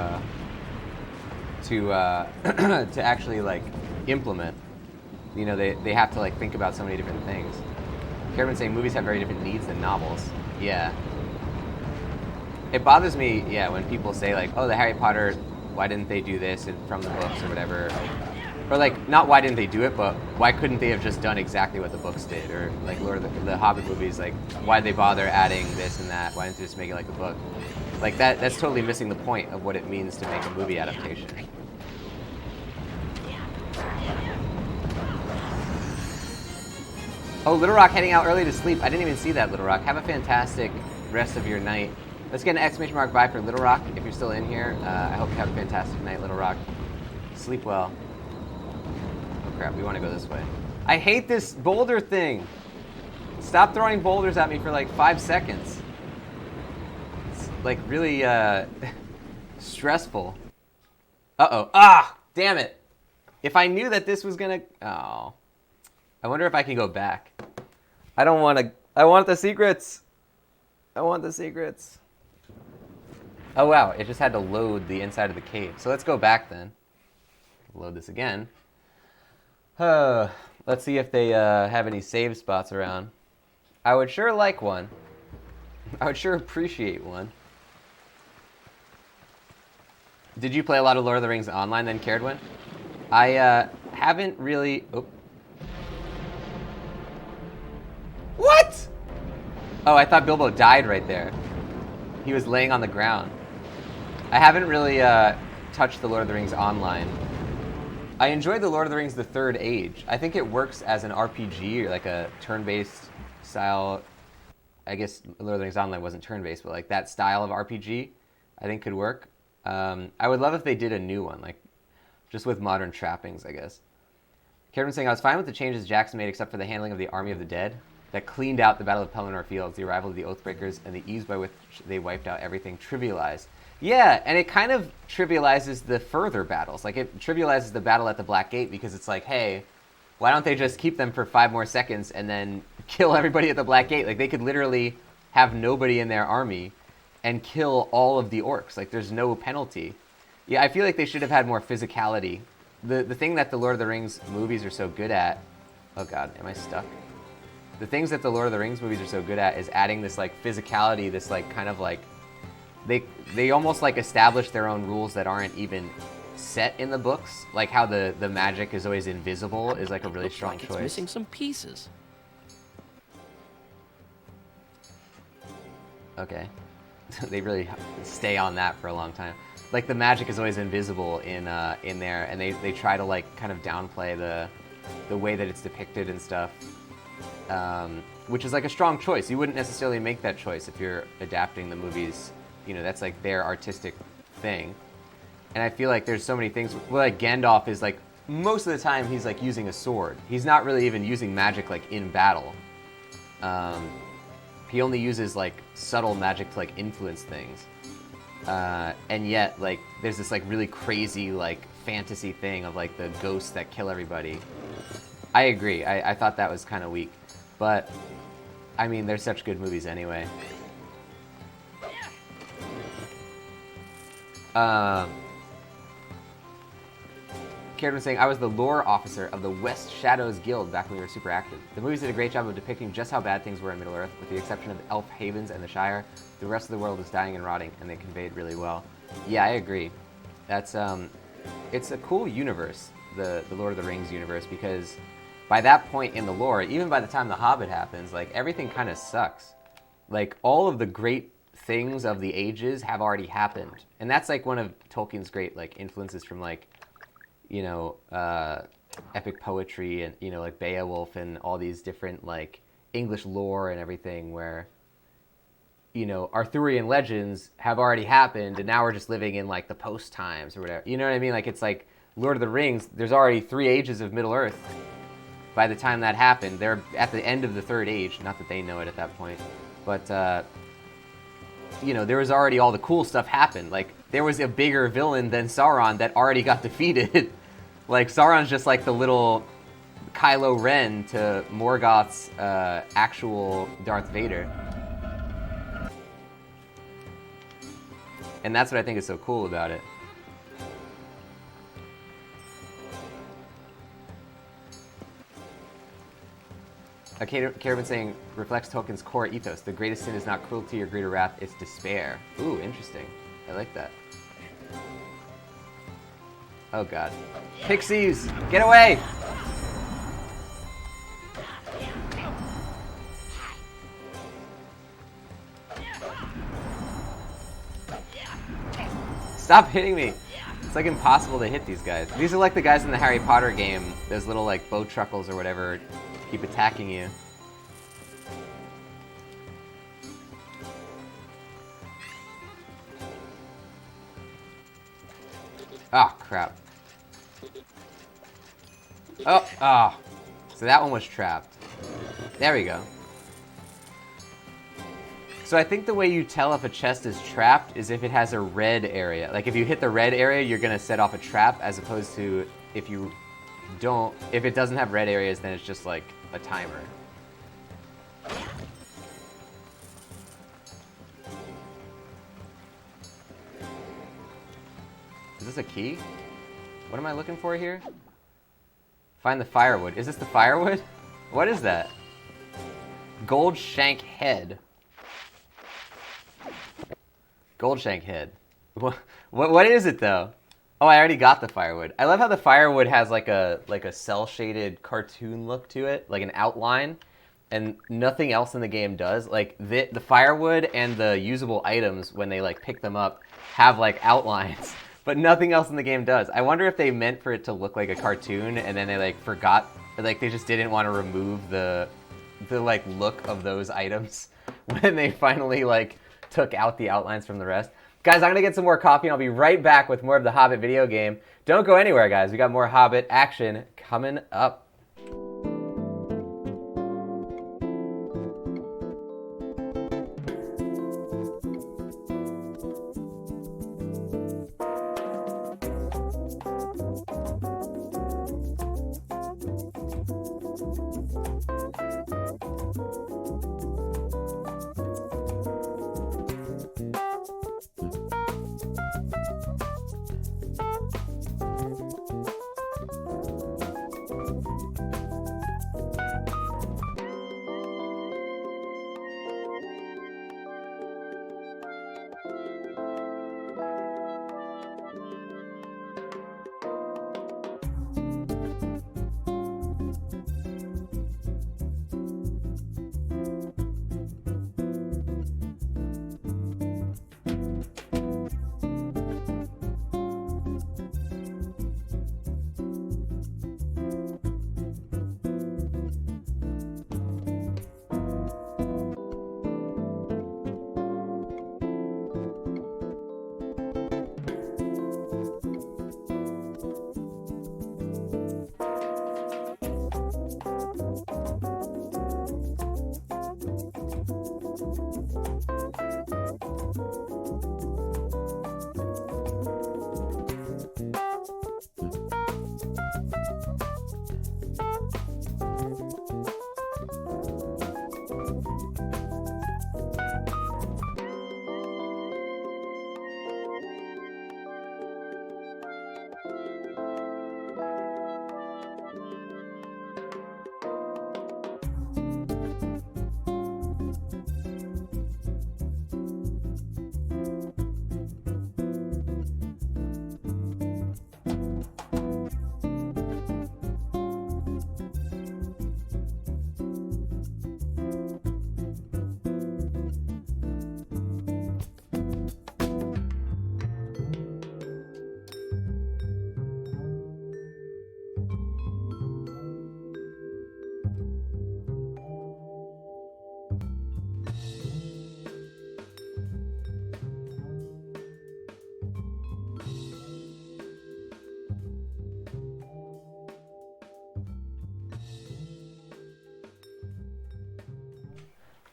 actually like implement. You know, they have to like think about so many different things. Kevin's saying movies have very different needs than novels. Yeah. It bothers me, yeah, when people say like, oh, the Harry Potter, why didn't they do this from the books or whatever? Or like, not why didn't they do it, but why couldn't they have just done exactly what the books did? Or like Lord of the Hobbit movies, like, why'd they bother adding this and that? Why didn't they just make it like the book? Like that's totally missing the point of what it means to make a movie adaptation. Oh, Little Rock heading out early to sleep. I didn't even see that, Little Rock. Have a fantastic rest of your night. Let's get an exclamation mark by for Little Rock if you're still in here. I hope you have a fantastic night, Little Rock. Sleep well. Oh crap, we want to go this way. I hate this boulder thing. Stop throwing boulders at me for like 5 seconds. It's like really stressful. Uh-oh. Ah! Damn it. If I knew that this was gonna... Oh. I wonder if I can go back. I don't want to... I want the secrets. I want the secrets. Oh wow, it just had to load the inside of the cave. So let's go back then. Load this again. Let's see if they have any save spots around. I would sure like one. I would sure appreciate one. Did you play a lot of Lord of the Rings online then, Caradwin? I haven't really... Oh. What? Oh, I thought Bilbo died right there. He was laying on the ground. I haven't really touched the Lord of the Rings online I enjoyed the Lord of the Rings: The Third Age. I think it works as an RPG or like a turn-based style. I guess Lord of the Rings Online wasn't turn-based, but like that style of RPG, I think could work. I would love if they did a new one, like just with modern trappings, I guess. Kevin saying, I was fine with the changes Jackson made except for the handling of the Army of the Dead that cleaned out the Battle of Pelennor Fields, the arrival of the Oathbreakers, and the ease by which they wiped out everything trivialized. Yeah, and it kind of trivializes the further battles. Like, it trivializes the battle at the Black Gate because it's like, hey, why don't they just keep them for 5 more seconds and then kill everybody at the Black Gate? Like, they could literally have nobody in their army and kill all of the orcs. Like, there's no penalty. Yeah, I feel like they should have had more physicality. The thing that the Lord of the Rings movies are so good at... Oh, God, am I stuck? The things that the Lord of the Rings movies are so good at is adding this, like, physicality, this, like, kind of, like... They almost, like, establish their own rules that aren't even set in the books. Like how the magic is always invisible is, like, a really strong like choice. It's missing some pieces. Okay. They really stay on that for a long time. Like, the magic is always invisible in there, and they try to, like, kind of downplay the way that it's depicted and stuff. Which is, like, a strong choice. You wouldn't necessarily make that choice if you're adapting the movies. You know, that's, like, their artistic thing. And I feel like there's so many things... Well, like, Gandalf is, like, most of the time he's, like, using a sword. He's not really even using magic, like, in battle. He only uses, like, subtle magic to, like, influence things. And yet, like, there's this, like, really crazy, like, fantasy thing of, like, the ghosts that kill everybody. I agree. I thought that was kind of weak. But, I mean, they're such good movies anyway. Karen saying, I was the lore officer of the West Shadows Guild back when we were super active. The movies did a great job of depicting just how bad things were in Middle-earth, with the exception of Elf Havens and the Shire. The rest of the world is dying and rotting, and they conveyed really well. Yeah, I agree. That's, it's a cool universe, the Lord of the Rings universe, because by that point in the lore, even by the time The Hobbit happens, like, everything kind of sucks. Like, all of the great things of the ages have already happened. And that's, like, one of Tolkien's great, like, influences from, like, you know, epic poetry and, you know, like Beowulf and all these different, like, English lore and everything where, you know, Arthurian legends have already happened and now we're just living in, like, the post times or whatever. You know what I mean? Like, it's like Lord of the Rings, there's already 3 ages of Middle-earth by the time that happened. They're at the end of the 3rd age, not that they know it at that point. But, you know, there was already all the cool stuff happened. Like, there was a bigger villain than Sauron that already got defeated. Like, Sauron's just like the little Kylo Ren to Morgoth's actual Darth Vader. And that's what I think is so cool about it. Karen saying, reflects Tolkien's core ethos. The greatest sin is not cruelty or greed or wrath, it's despair. Ooh, interesting. I like that. Oh, God. Pixies! Get away! Stop hitting me! It's, like, impossible to hit these guys. These are like the guys in the Harry Potter game. Those little, like, bow truckles or whatever keep attacking you. Oh, crap. Oh. So that one was trapped. There we go. So I think the way you tell if a chest is trapped is if it has a red area. Like, if you hit the red area, you're going to set off a trap, as opposed to if you don't... If it doesn't have red areas, then it's just, like, a timer. Is this a key? What am I looking for here? Find the firewood. Is this the firewood? What is that? Gold shank head. Gold shank head. What is it, though? Oh, I already got the firewood. I love how the firewood has like a cel-shaded cartoon look to it, like an outline, and nothing else in the game does. Like, the firewood and the usable items, when they, like, pick them up, have, like, outlines. but nothing else in the game does. I wonder if they meant for it to look like a cartoon, and then they like forgot, like they just didn't want to remove the like look of those items when they finally like took out the outlines from the rest. Guys, I'm gonna get some more coffee and I'll be right back with more of the Hobbit video game. Don't go anywhere, guys. We got more Hobbit action coming up.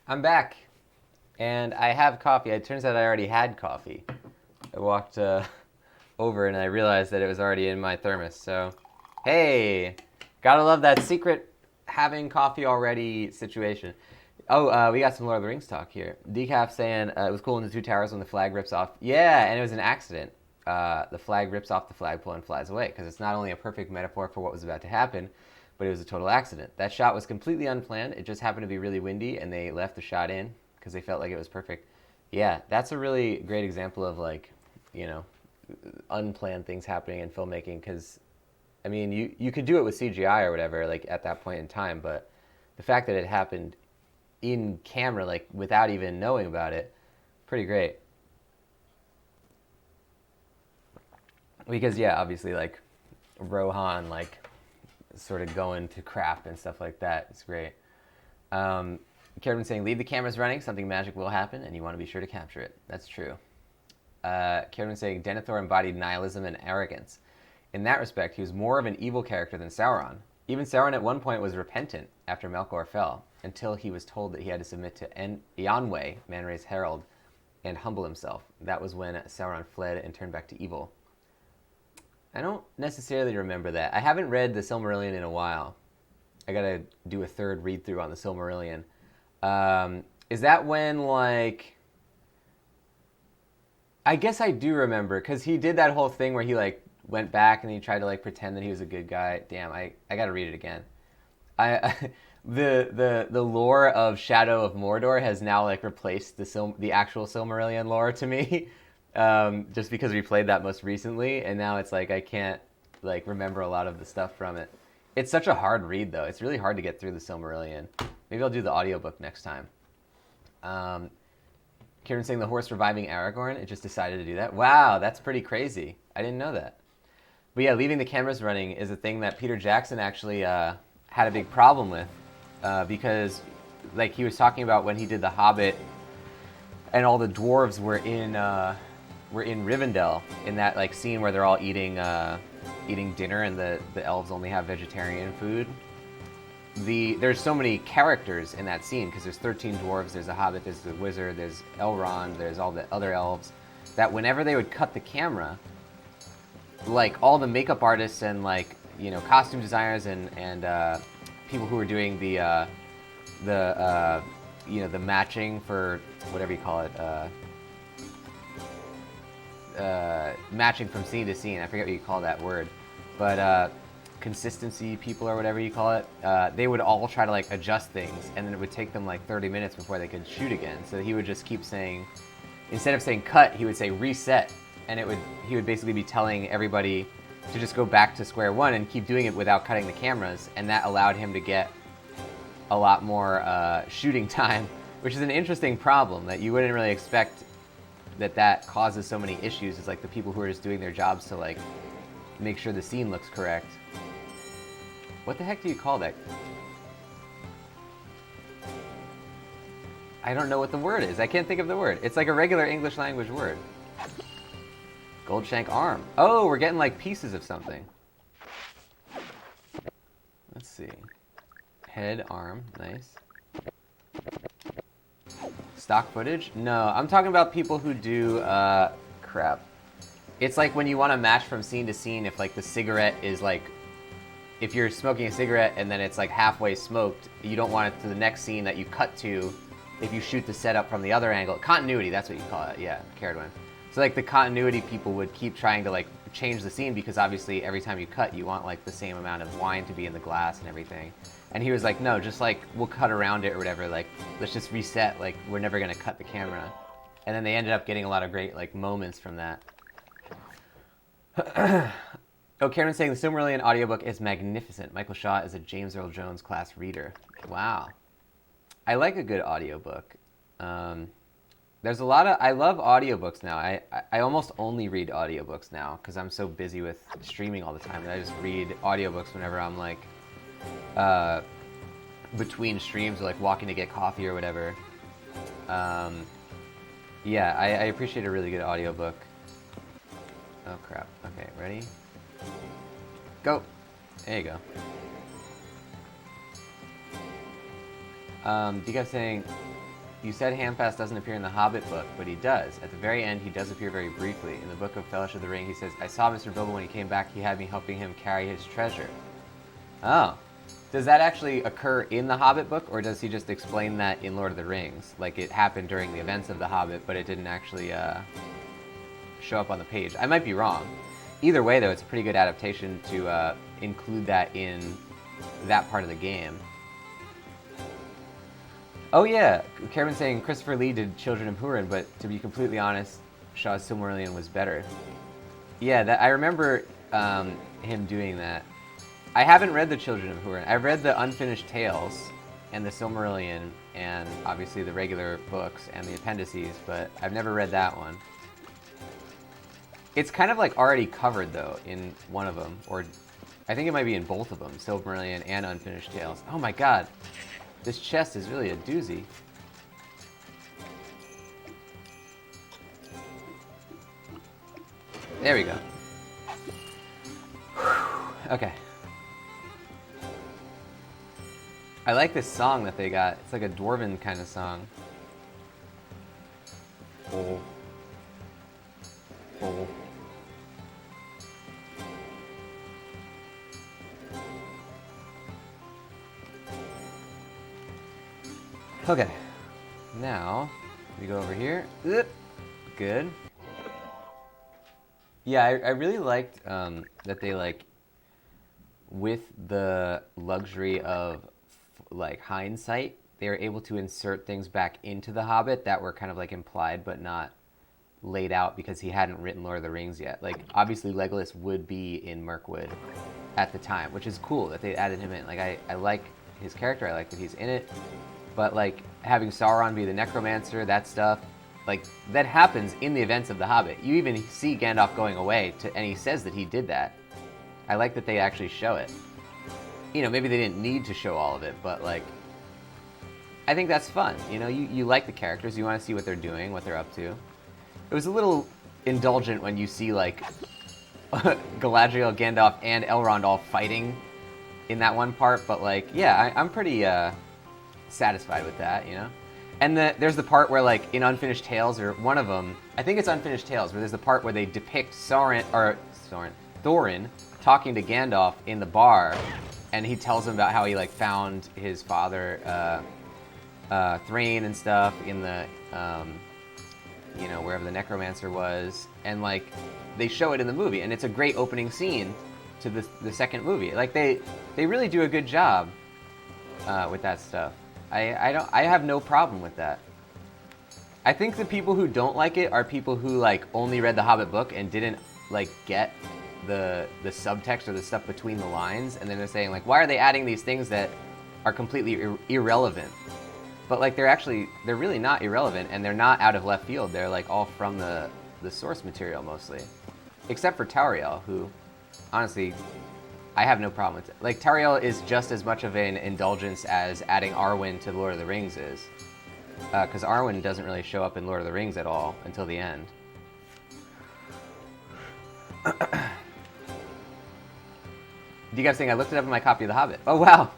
I'm back, and I have coffee. It turns out I already had coffee. I walked over and I realized that it was already in my thermos. So, hey, gotta love that secret having coffee already situation. Oh, we got some Lord of the Rings talk here. Decaf saying it was cool in the Two Towers when the flag rips off. Yeah, and it was an accident. The flag rips off the flagpole and flies away, because it's not only a perfect metaphor for what was about to happen, but it was a total accident. That shot was completely unplanned. It just happened to be really windy, and they left the shot in because they felt like it was perfect. Yeah, that's a really great example of, like, you know, unplanned things happening in filmmaking, because, I mean, you could do it with CGI or whatever, like, at that point in time, but the fact that it happened in camera, like, without even knowing about it, pretty great. Because, yeah, obviously, like, Rohan, like, sort of going to crap and stuff like that. It's great. Kevin saying, leave the cameras running, something magic will happen, and you want to be sure to capture it. That's true. Kevin saying, Denethor embodied nihilism and arrogance. In that respect, he was more of an evil character than Sauron. Even Sauron at one point was repentant after Melkor fell, until he was told that he had to submit to Eonwë, Man-Ray's herald, and humble himself. That was when Sauron fled and turned back to evil. I don't necessarily remember that. I haven't read the Silmarillion in a while. I gotta do a third read-through on the Silmarillion. Is that when, like... I guess I do remember, because he did that whole thing where he, like, went back and he tried to, like, pretend that he was a good guy. Damn, I gotta read it again. The lore of Shadow of Mordor has now, like, replaced the actual Silmarillion lore to me. Just because we played that most recently, and now it's like I can't, like, remember a lot of the stuff from it. It's such a hard read, though. It's really hard to get through the Silmarillion. Maybe I'll do the audiobook next time. Kieran saying the horse reviving Aragorn, it just decided to do that. Wow, that's pretty crazy. I didn't know that. But yeah, leaving the cameras running is a thing that Peter Jackson actually had a big problem with, because like he was talking about when he did The Hobbit, and all the dwarves were in Rivendell in that like scene where they're all eating dinner and the elves only have vegetarian food. There's so many characters in that scene because there's 13 dwarves, there's a hobbit, there's the wizard, there's Elrond, there's all the other elves, that whenever they would cut the camera, like all the makeup artists and like, you know, costume designers and people who were doing the you know, the matching for whatever you call it, matching from scene to scene, I forget what you call that word, but consistency people or whatever you call it, they would all try to like adjust things, and then it would take them like 30 minutes before they could shoot again. So he would just keep saying, instead of saying cut, he would say reset, and he would basically be telling everybody to just go back to square one and keep doing it without cutting the cameras, and that allowed him to get a lot more shooting time, which is an interesting problem that you wouldn't really expect that causes so many issues. It's like the people who are just doing their jobs to like make sure the scene looks correct. What the heck do you call that? I don't know what the word is. I can't think of the word. It's like a regular English language word. Goldshank arm. Oh, we're getting like pieces of something. Let's see. Head, arm, nice. Stock footage? No, I'm talking about people who do, crap. It's like when you want to match from scene to scene, if like the cigarette is like, if you're smoking a cigarette and then it's like halfway smoked, you don't want it to the next scene that you cut to if you shoot the setup from the other angle. Continuity, that's what you call it. Yeah, carried one. So like the continuity people would keep trying to like change the scene because obviously every time you cut, you want like the same amount of wine to be in the glass and everything. And he was like, no, just like we'll cut around it or whatever. Like let's just reset. Like we're never gonna cut the camera. And then they ended up getting a lot of great like moments from that. Oh, Karen's saying the Silmarillion audiobook is magnificent. Michael Shaw is a James Earl Jones class reader. Wow. I like a good audiobook. There's a lot of... I love audiobooks now. I almost only read audiobooks now because I'm so busy with streaming all the time that I just read audiobooks whenever I'm like between streams or like walking to get coffee or whatever. Yeah, I appreciate a really good audiobook. Oh crap. Okay, ready? Go! There you go. You guys saying, you said Handfast doesn't appear in the Hobbit book, but he does. At the very end, he does appear very briefly. In the book of Fellowship of the Ring, he says, I saw Mr. Bilbo when he came back. He had me helping him carry his treasure. Oh. Does that actually occur in the Hobbit book, or does he just explain that in Lord of the Rings? Like it happened during the events of the Hobbit, but it didn't actually show up on the page. I might be wrong. Either way, though, it's a pretty good adaptation to include that in that part of the game. Oh yeah, Karen's saying Christopher Lee did Children of Hurin, but to be completely honest, Shaw's Silmarillion was better. Yeah, I remember him doing that. I haven't read the Children of Hurin. I've read the Unfinished Tales and the Silmarillion and obviously the regular books and the appendices, but I've never read that one. It's kind of like already covered though in one of them, or I think it might be in both of them, Silmarillion and Unfinished Tales. Oh my god, this chest is really a doozy. There we go. Okay. I like this song that they got. It's like a dwarven kind of song. Oh. Oh. Okay. Now, we go over here. Good. Yeah, I really liked that they like, with the luxury of like hindsight, they were able to insert things back into The Hobbit that were kind of like implied but not laid out because he hadn't written Lord of the Rings yet. Like obviously Legolas would be in Mirkwood at the time, which is cool that they added him in. Like I like his character, I like that he's in it, but like having Sauron be the necromancer, that stuff, Like, that happens in the events of The Hobbit. You even see Gandalf going away, and he says that he did that. I like that they actually show it. You know, maybe they didn't need to show all of it, but, like, I think that's fun. You know, you like the characters, you want to see what they're doing, what they're up to. It was a little indulgent when you see, like, Galadriel, Gandalf, and Elrond all fighting in that one part, but, like, yeah, I'm pretty satisfied with that, you know? And there's the part where, like, in Unfinished Tales, or one of them, I think it's Unfinished Tales, where there's the part where they depict Thorin talking to Gandalf in the bar, and he tells him about how he, like, found his father, Thrain and stuff in the, you know, wherever the necromancer was, and, like, they show it in the movie, and it's a great opening scene to the second movie. Like, they really do a good job with that stuff. I have no problem with that. I think the people who don't like it are people who, like, only read the Hobbit book and didn't, like, get the subtext or the stuff between the lines, and then they're saying, like, why are they adding these things that are completely irrelevant? But, like, they're really not irrelevant, and they're not out of left field. They're, like, all from the source material mostly, except for Tauriel, who, honestly, I have no problem with it. Like, Tauriel is just as much of an indulgence as adding Arwen to Lord of the Rings is. Because Arwen doesn't really show up in Lord of the Rings at all until the end. Do you guys think I looked it up in my copy of The Hobbit? Oh, wow.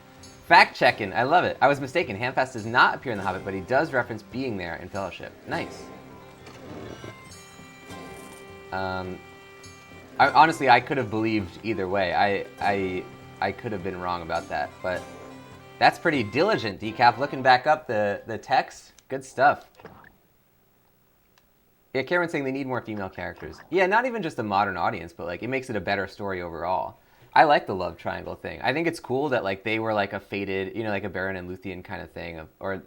Fact-checking. I love it. I was mistaken. Handfast does not appear in The Hobbit, but he does reference being there in Fellowship. Nice. Honestly, I could have believed either way. I could have been wrong about that, but that's pretty diligent, Decaf. Looking back up the text, good stuff. Yeah, Cameron's saying they need more female characters. Yeah, not even just a modern audience, but, like, it makes it a better story overall. I like the love triangle thing. I think it's cool that, like, they were, like, a fated, you know, like a Baron and Luthien kind of thing, or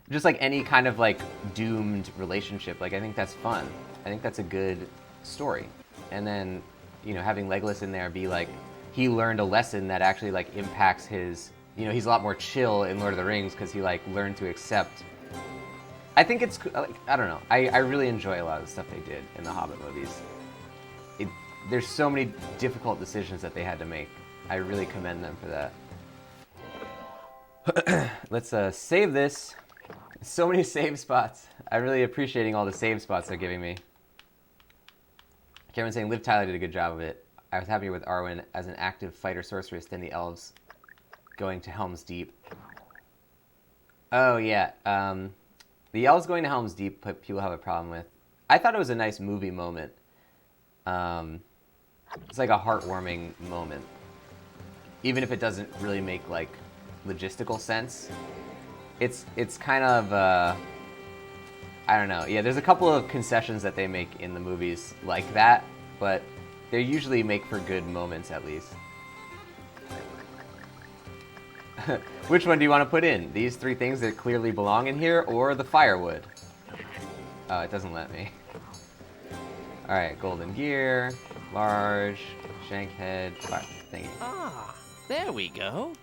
just, like, any kind of, like, doomed relationship. Like, I think that's fun. I think that's a good story. And then, you know, having Legolas in there be like, he learned a lesson that actually, like, impacts his, you know, he's a lot more chill in Lord of the Rings because he, like, learned to accept. I think it's, like, I don't know. I really enjoy a lot of the stuff they did in the Hobbit movies. There's so many difficult decisions that they had to make. I really commend them for that. Let's save this. So many save spots. I'm really appreciating all the save spots they're giving me. Cameron's saying Liv Tyler did a good job of it. I was happier with Arwen as an active fighter sorceress than the elves going to Helm's Deep. Oh, yeah. The elves going to Helm's Deep, people have a problem with. I thought it was a nice movie moment. It's like a heartwarming moment. Even if it doesn't really make, like, logistical sense. It's kind of, I don't know. Yeah, there's a couple of concessions that they make in the movies like that, but they usually make for good moments at least. Which one do you want to put in? These three things that clearly belong in here, or the firewood? Oh, it doesn't let me. Alright, golden gear, large, shank head, fire thingy. Ah, there we go.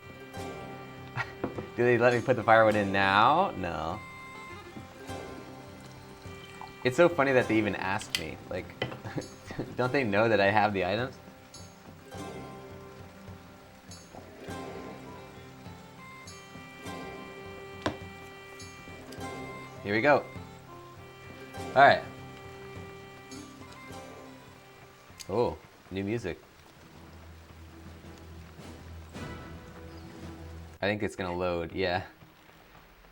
Do they let me put the firewood in now? No. It's so funny that they even asked me. Like, don't they know that I have the items? Here we go. All right. Oh, new music. I think it's gonna load, yeah.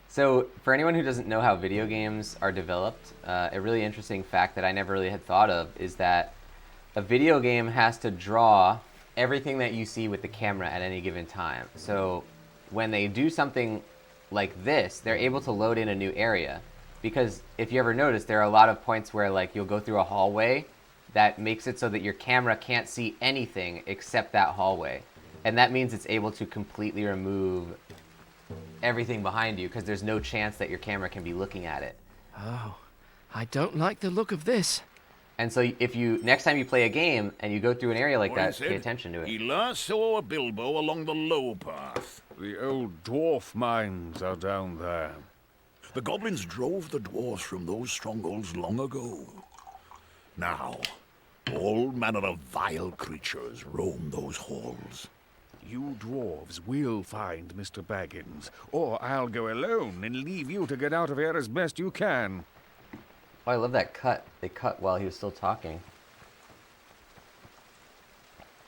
So, for anyone who doesn't know how video games are developed, a really interesting fact that I never really had thought of is that a video game has to draw everything that you see with the camera at any given time. So, when they do something like this, they're able to load in a new area. Because if you ever notice, there are a lot of points where, like, you'll go through a hallway that makes it so that your camera can't see anything except that hallway. And that means it's able to completely remove everything behind you because there's no chance that your camera can be looking at it. Oh, I don't like the look of this. And so if you, next time you play a game and you go through an area like What that, he pay said, attention to it. He last saw Bilbo along the low path. The old dwarf mines are down there. The goblins drove the dwarves from those strongholds long ago. Now, all manner of vile creatures roam those halls. You dwarves will find Mr. Baggins, or I'll go alone and leave you to get out of here as best you can. Oh, I love that cut. They cut while he was still talking.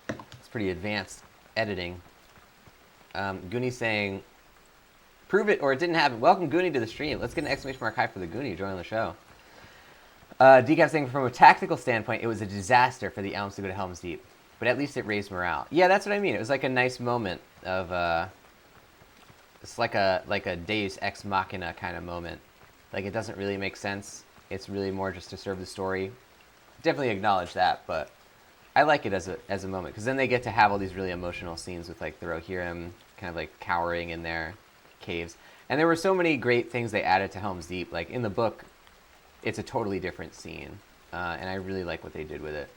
It's pretty advanced editing. Goonie saying, prove it or it didn't happen. Welcome, Goonie, to the stream. Let's get an exclamation mark high for the Goonie joining the show. Decaf saying, from a tactical standpoint, it was a disaster for the Elms to go to Helm's Deep. But at least it raised morale. Yeah, that's what I mean. It was like a nice moment of, it's like a Deus Ex Machina kind of moment. Like, it doesn't really make sense. It's really more just to serve the story. Definitely acknowledge that, but I like it as a moment. Because then they get to have all these really emotional scenes with, like, the Rohirrim kind of, like, cowering in their caves. And there were so many great things they added to Helm's Deep. Like, in the book, it's a totally different scene. And I really like what they did with it.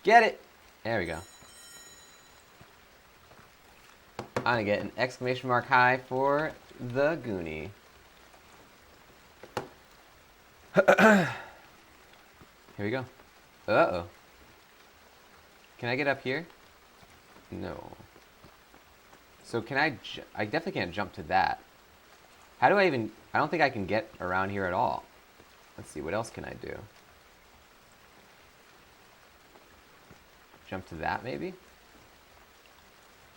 Get it! There we go. I'm gonna get an exclamation mark high for the Goonie. Here we go. Uh-oh. Can I get up here? No. So can I definitely can't jump to that. How do I even... I don't think I can get around here at all. Let's see, what else can I do? Jump to that, maybe?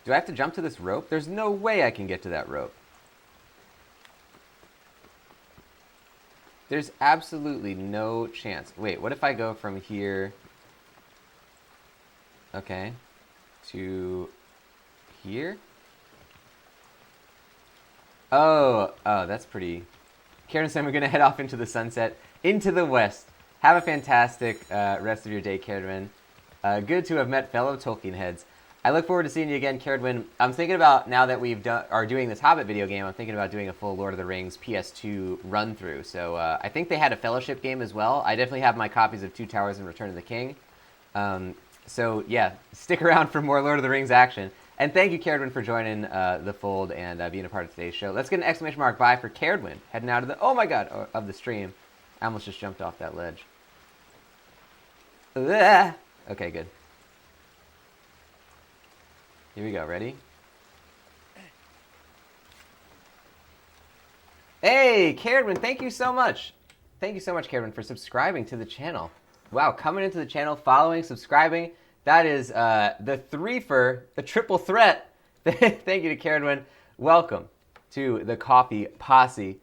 Do I have to jump to this rope? There's no way I can get to that rope. There's absolutely no chance. Wait, what if I go from here... Okay. To... here? Oh, that's pretty... Karen said we're going to head off into the sunset, into the west. Have a fantastic rest of your day, Karen. Good to have met fellow Tolkien heads. I look forward to seeing you again, Caradwin. I'm thinking about, now that we've are doing this Hobbit video game, I'm thinking about doing a full Lord of the Rings PS2 run-through. So I think they had a Fellowship game as well. I definitely have my copies of Two Towers and Return of the King. So yeah, stick around for more Lord of the Rings action. And thank you, Caradwin, for joining the fold and being a part of today's show. Let's get an exclamation mark bye for Caradwin, heading out of the, oh my god, of the stream. I almost just jumped off that ledge. Ugh. Okay, good. Here we go, ready? Hey, Caradwin, thank you so much. Thank you so much, Caradwin, for subscribing to the channel. Wow, coming into the channel, following, subscribing. That is the threefer, the triple threat. Thank you to Caradwin. Welcome to the Coffee Posse.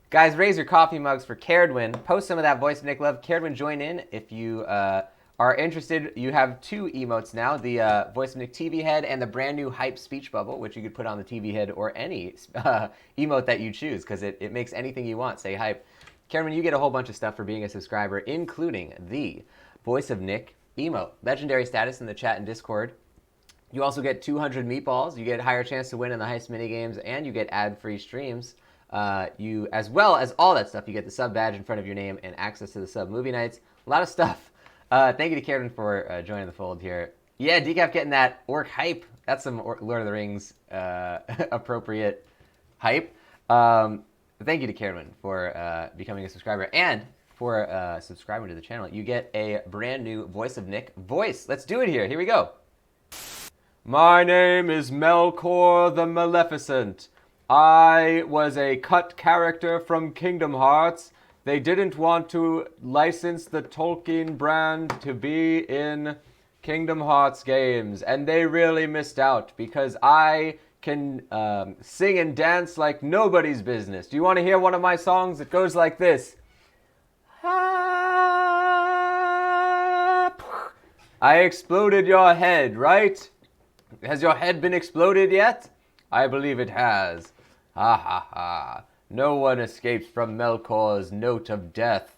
Guys, raise your coffee mugs for Caradwin. Post some of that voice of Nick Love. Caradwin, join in if you are interested. You have two emotes now, the voice of Nick TV head and the brand new hype speech bubble, which you could put on the TV head or any emote that you choose, because it makes anything you want say hype. Caradwin, you get a whole bunch of stuff for being a subscriber, including the voice of Nick emote, legendary status in the chat and Discord. You also get 200 meatballs. You get a higher chance to win in the heist minigames, and you get ad-free streams. You, as well as all that stuff, you get the sub badge in front of your name and access to the sub movie nights. A lot of stuff. Thank you to Caradwin for joining the fold here. Yeah, Decaf getting that orc hype. That's some Lord of the Rings appropriate hype. Thank you to Caradwin for becoming a subscriber and for subscribing to the channel. You get a brand new voice of Nick voice. Let's do it here. Here we go. My name is Melkor the Maleficent. I was a cut character from Kingdom Hearts. They didn't want to license the Tolkien brand to be in Kingdom Hearts games, and they really missed out because I can sing and dance like nobody's business. Do you want to hear one of my songs? It goes like this. I exploded your head, right? Has your head been exploded yet? I believe it has. Ha ha ha. No one escapes from Melkor's note of death.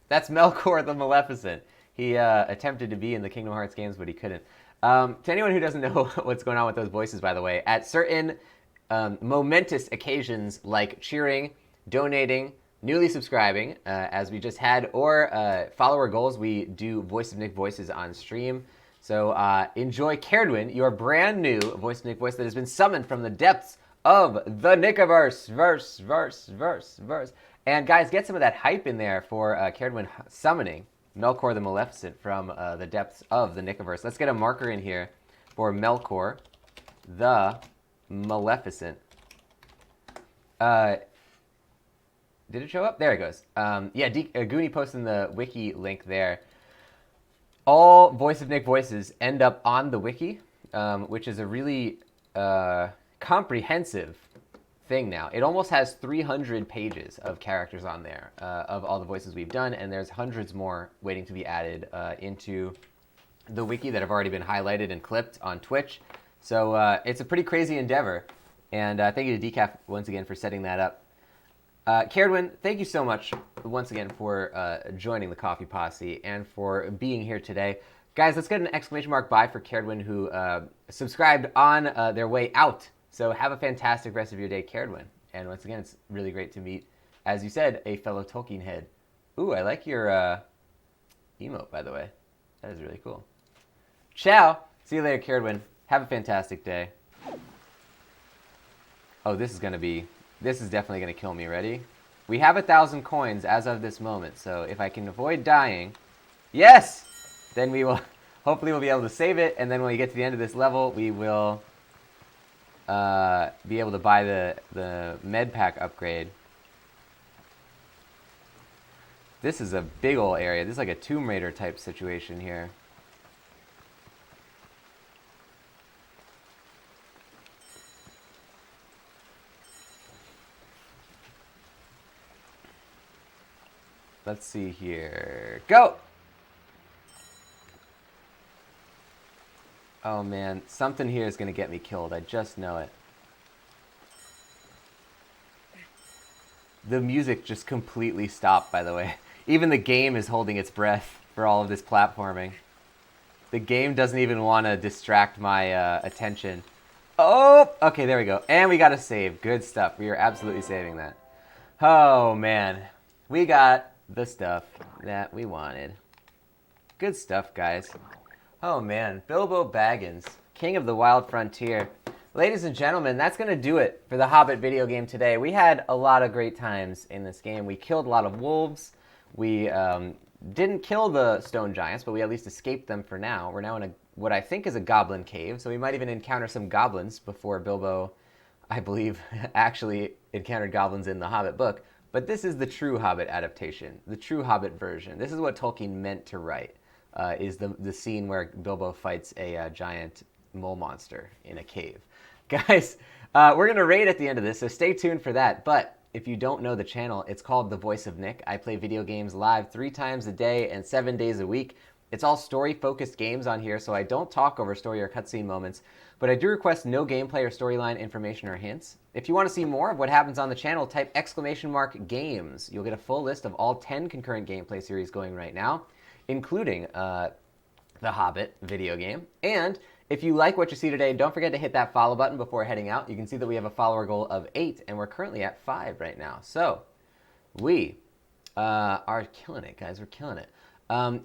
That's Melkor the Maleficent. He attempted to be in the Kingdom Hearts games, but he couldn't. To anyone who doesn't know what's going on with those voices, by the way, at certain momentous occasions like cheering, donating, newly subscribing, as we just had, or follower goals, we do Voice of Nick voices on stream. So enjoy Caradwin, your brand new Voice of Nick voice that has been summoned from the depths of the Nickiverse. Verse. And guys, get some of that hype in there for Caradwin summoning Melkor the Maleficent from the depths of the Nickiverse. Let's get a marker in here for Melkor the Maleficent. Did it show up? There it goes. Yeah, Goonie posted the wiki link there. All Voice of Nick voices end up on the wiki, which is a really comprehensive thing now. It almost has 300 pages of characters on there of all the voices we've done, and there's hundreds more waiting to be added into the wiki that have already been highlighted and clipped on Twitch. So it's a pretty crazy endeavor, and thank you to Decaf once again for setting that up. Caradwin, thank you so much once again for joining the Coffee Posse and for being here today. Guys, let's get an exclamation mark bye for Caradwin, who subscribed on their way out. So have a fantastic rest of your day, Caradwin. And once again, it's really great to meet, as you said, a fellow Tolkien head. Ooh, I like your emote, by the way. That is really cool. Ciao. See you later, Caradwin. Have a fantastic day. Oh, this is definitely going to kill me. Ready? We have 1,000 coins as of this moment, so if I can avoid dying, yes! Then we will, hopefully we'll be able to save it, and then when we get to the end of this level, we will be able to buy the med pack upgrade. This is a big ol' area. This is like a Tomb Raider type situation here. Let's see here. Go! Oh man, something here is going to get me killed. I just know it. The music just completely stopped, by the way. Even the game is holding its breath for all of this platforming. The game doesn't even want to distract my attention. Oh! Okay, there we go. And we got a save. Good stuff. We are absolutely saving that. Oh man. We got the stuff that we wanted. Good stuff, guys. Oh man, Bilbo Baggins, King of the Wild Frontier. Ladies and gentlemen, that's going to do it for the Hobbit video game today. We had a lot of great times in this game. We killed a lot of wolves. We didn't kill the stone giants, but we at least escaped them for now. We're now in what I think is a goblin cave, so we might even encounter some goblins before Bilbo, I believe, actually encountered goblins in the Hobbit book. But this is the true Hobbit adaptation, the true Hobbit version. This is what Tolkien meant to write, is the scene where Bilbo fights a giant mole monster in a cave. Guys, we're going to raid at the end of this, so stay tuned for that. But if you don't know the channel, it's called The Voice of Nick. I play video games live 3 times a day and 7 days a week. It's all story-focused games on here, so I don't talk over story or cutscene moments, but I do request no gameplay or storyline information or hints. If you want to see more of what happens on the channel, type !games. You'll get a full list of all 10 concurrent gameplay series going right now, including the Hobbit video game. And if you like what you see today, don't forget to hit that follow button before heading out. You can see that we have a follower goal of 8, and we're currently at 5 right now. So we are killing it, guys. We're killing it.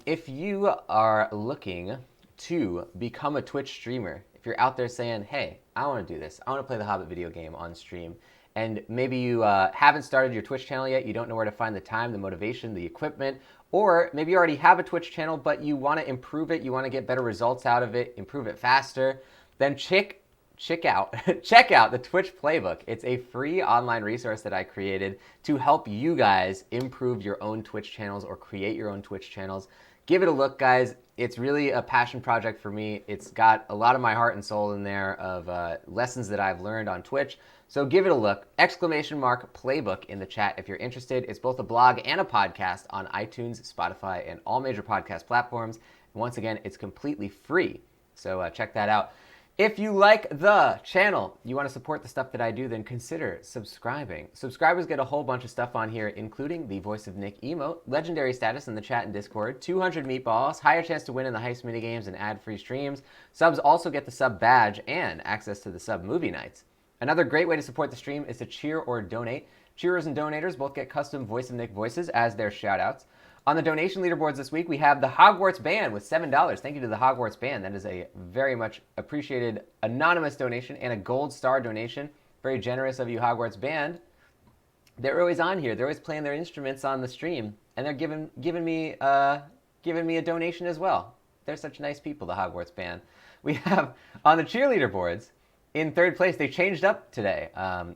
If you are looking to become a Twitch streamer, if you're out there saying, hey, I want to do this, I want to play the Hobbit video game on stream, and maybe you haven't started your Twitch channel yet, you don't know where to find the time, the motivation, the equipment, or maybe you already have a Twitch channel, but you want to improve it, you want to get better results out of it, improve it faster, then check out the Twitch Playbook. It's a free online resource that I created to help you guys improve your own Twitch channels or create your own Twitch channels. Give it a look, guys. It's really a passion project for me. It's got a lot of my heart and soul in there of lessons that I've learned on Twitch. So give it a look. ! Playbook in the chat if you're interested. It's both a blog and a podcast on iTunes, Spotify, and all major podcast platforms. And once again, it's completely free. So check that out. If you like the channel, you want to support the stuff that I do, then consider subscribing. Subscribers get a whole bunch of stuff on here, including the Voice of Nick emote, legendary status in the chat and Discord, 200 meatballs, higher chance to win in the heist minigames, and ad-free streams. Subs also get the sub badge and access to the sub movie nights. Another great way to support the stream is to cheer or donate. Cheerers and donators both get custom Voice of Nick voices as their shoutouts. On the donation leaderboards this week, we have the Hogwarts Band with $7. Thank you to the Hogwarts Band. That is a very much appreciated anonymous donation and a gold star donation. Very generous of you, Hogwarts Band. They're always on here. They're always playing their instruments on the stream, and they're giving me a donation as well. They're such nice people, the Hogwarts Band. We have on the cheerleader boards in third place. They changed up today,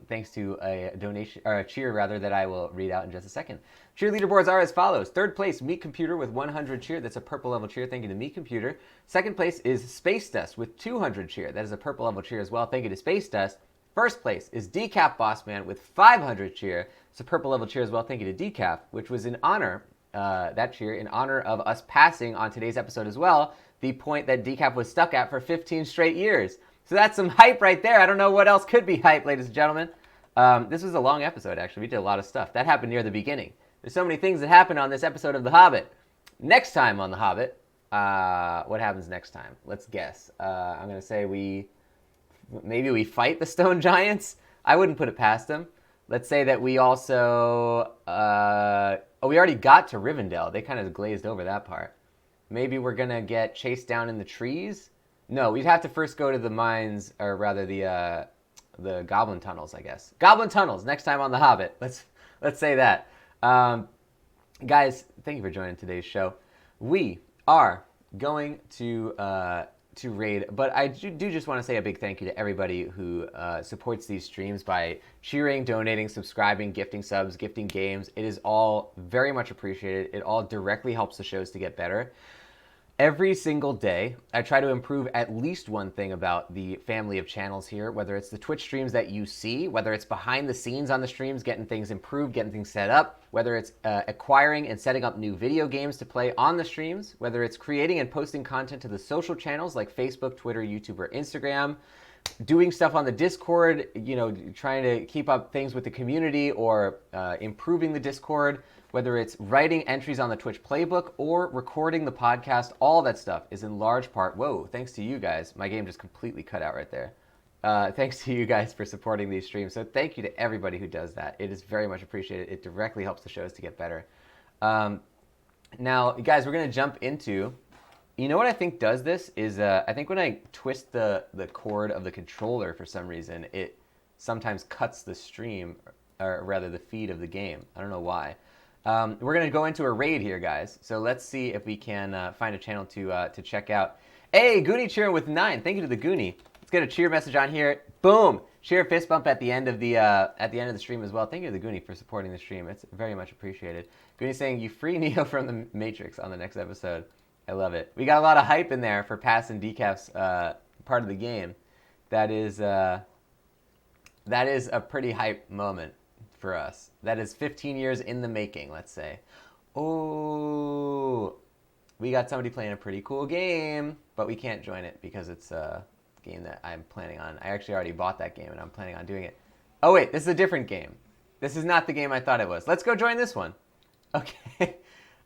thanks to a donation or a cheer rather that I will read out in just a second. Cheerleader boards are as follows: third place, Meat Computer with 100 cheer. That's a purple level cheer. Thank you to Meat Computer. Second place is Space Dust with 200 cheer. That is a purple level cheer as well. Thank you to Space Dust. First place is Decaf Bossman with 500 cheer. It's a purple level cheer as well. Thank you to Decaf, which was in honor, that cheer, in honor of us passing on today's episode as well, the point that Decaf was stuck at for 15 straight years. So that's some hype right there. I don't know what else could be hype, ladies and gentlemen. This was a long episode, actually. We did a lot of stuff. That happened near the beginning. There's so many things that happened on this episode of The Hobbit. Next time on The Hobbit, what happens next time? Let's guess. I'm going to say maybe we fight the stone giants. I wouldn't put it past them. Let's say that we also... we already got to Rivendell. They kind of glazed over that part. Maybe we're going to get chased down in the trees? No, we'd have to first go to the mines, or rather the goblin tunnels, I guess. Goblin tunnels, next time on The Hobbit. Let's say that. Guys, thank you for joining today's show. We are going to raid, but I do just want to say a big thank you to everybody who supports these streams by cheering, donating, subscribing, gifting subs, gifting games. It is all very much appreciated. It all directly helps the shows to get better. Every single day, I try to improve at least one thing about the family of channels here, whether it's the Twitch streams that you see, whether it's behind the scenes on the streams, getting things improved, getting things set up, whether it's acquiring and setting up new video games to play on the streams, whether it's creating and posting content to the social channels like Facebook, Twitter, YouTube, or Instagram, doing stuff on the Discord, trying to keep up things with the community or improving the Discord, whether it's writing entries on the Twitch playbook or recording the podcast. All that stuff is in large part, thanks to you guys. My game just completely cut out right there. Thanks to you guys for supporting these streams. So thank you to everybody who does that. It is very much appreciated. It directly helps the shows to get better. Now, guys, we're going to jump into... You know what I think does this is I think when I twist the cord of the controller for some reason, it sometimes cuts the stream, or rather the feed of the game. I don't know why. We're going to go into a raid here, guys. So let's see if we can find a channel to check out. Hey, Goonie cheering with 9. Thank you to the Goonie. Let's get a cheer message on here. Boom! Cheer fist bump at the end of the stream as well. Thank you to the Goonie for supporting the stream. It's very much appreciated. Goonie saying you free Neo from the Matrix on the next episode. I love it. We got a lot of hype in there for passing Decaf's part of the game. That is a pretty hype moment for us. That is 15 years in the making, let's say. Oh, we got somebody playing a pretty cool game, but we can't join it because it's a game that I'm planning on. I actually already bought that game and I'm planning on doing it. Oh wait, this is a different game. This is not the game I thought it was. Let's go join this one. Okay.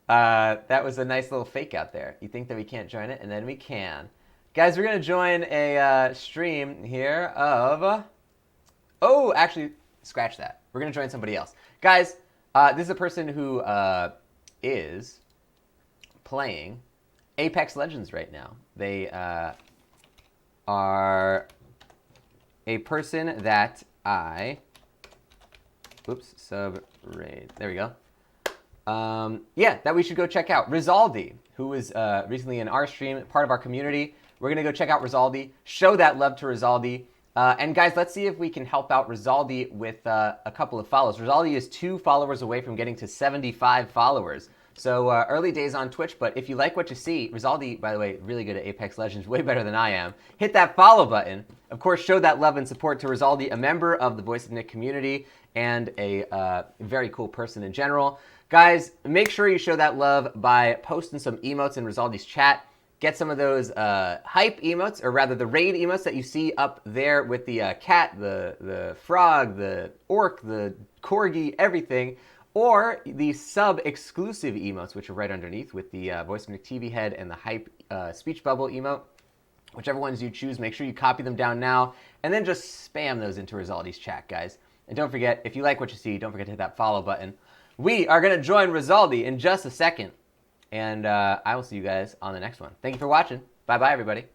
That was a nice little fake out there. You think that we can't join it, and then we can. Guys, we're going to join a stream here of... Oh, actually, scratch that. We're going to join somebody else. Guys, this is a person who is playing Apex Legends right now. They are a person that I... Oops, sub-raid. There we go. That we should go check out. Rizaldi, who was recently in our stream, part of our community. We're going to go check out Rizaldi, show that love to Rizaldi. And guys, let's see if we can help out Rizaldi with a couple of follows. Rizaldi is 2 followers away from getting to 75 followers. So early days on Twitch, but if you like what you see, Rizaldi, by the way, really good at Apex Legends, way better than I am. Hit that follow button. Of course, show that love and support to Rizaldi, a member of the Voice of Nick community and a very cool person in general. Guys, make sure you show that love by posting some emotes in Rizaldi's chat. Get some of those hype emotes, or rather the raid emotes that you see up there with the cat, the frog, the orc, the corgi, everything. Or the sub-exclusive emotes, which are right underneath with the Voice of Nick TV head and the hype speech bubble emote. Whichever ones you choose, make sure you copy them down now. And then just spam those into Rizaldi's chat, guys. And don't forget, if you like what you see, don't forget to hit that follow button. We are going to join Rizaldi in just a second. And I will see you guys on the next one. Thank you for watching. Bye-bye, everybody.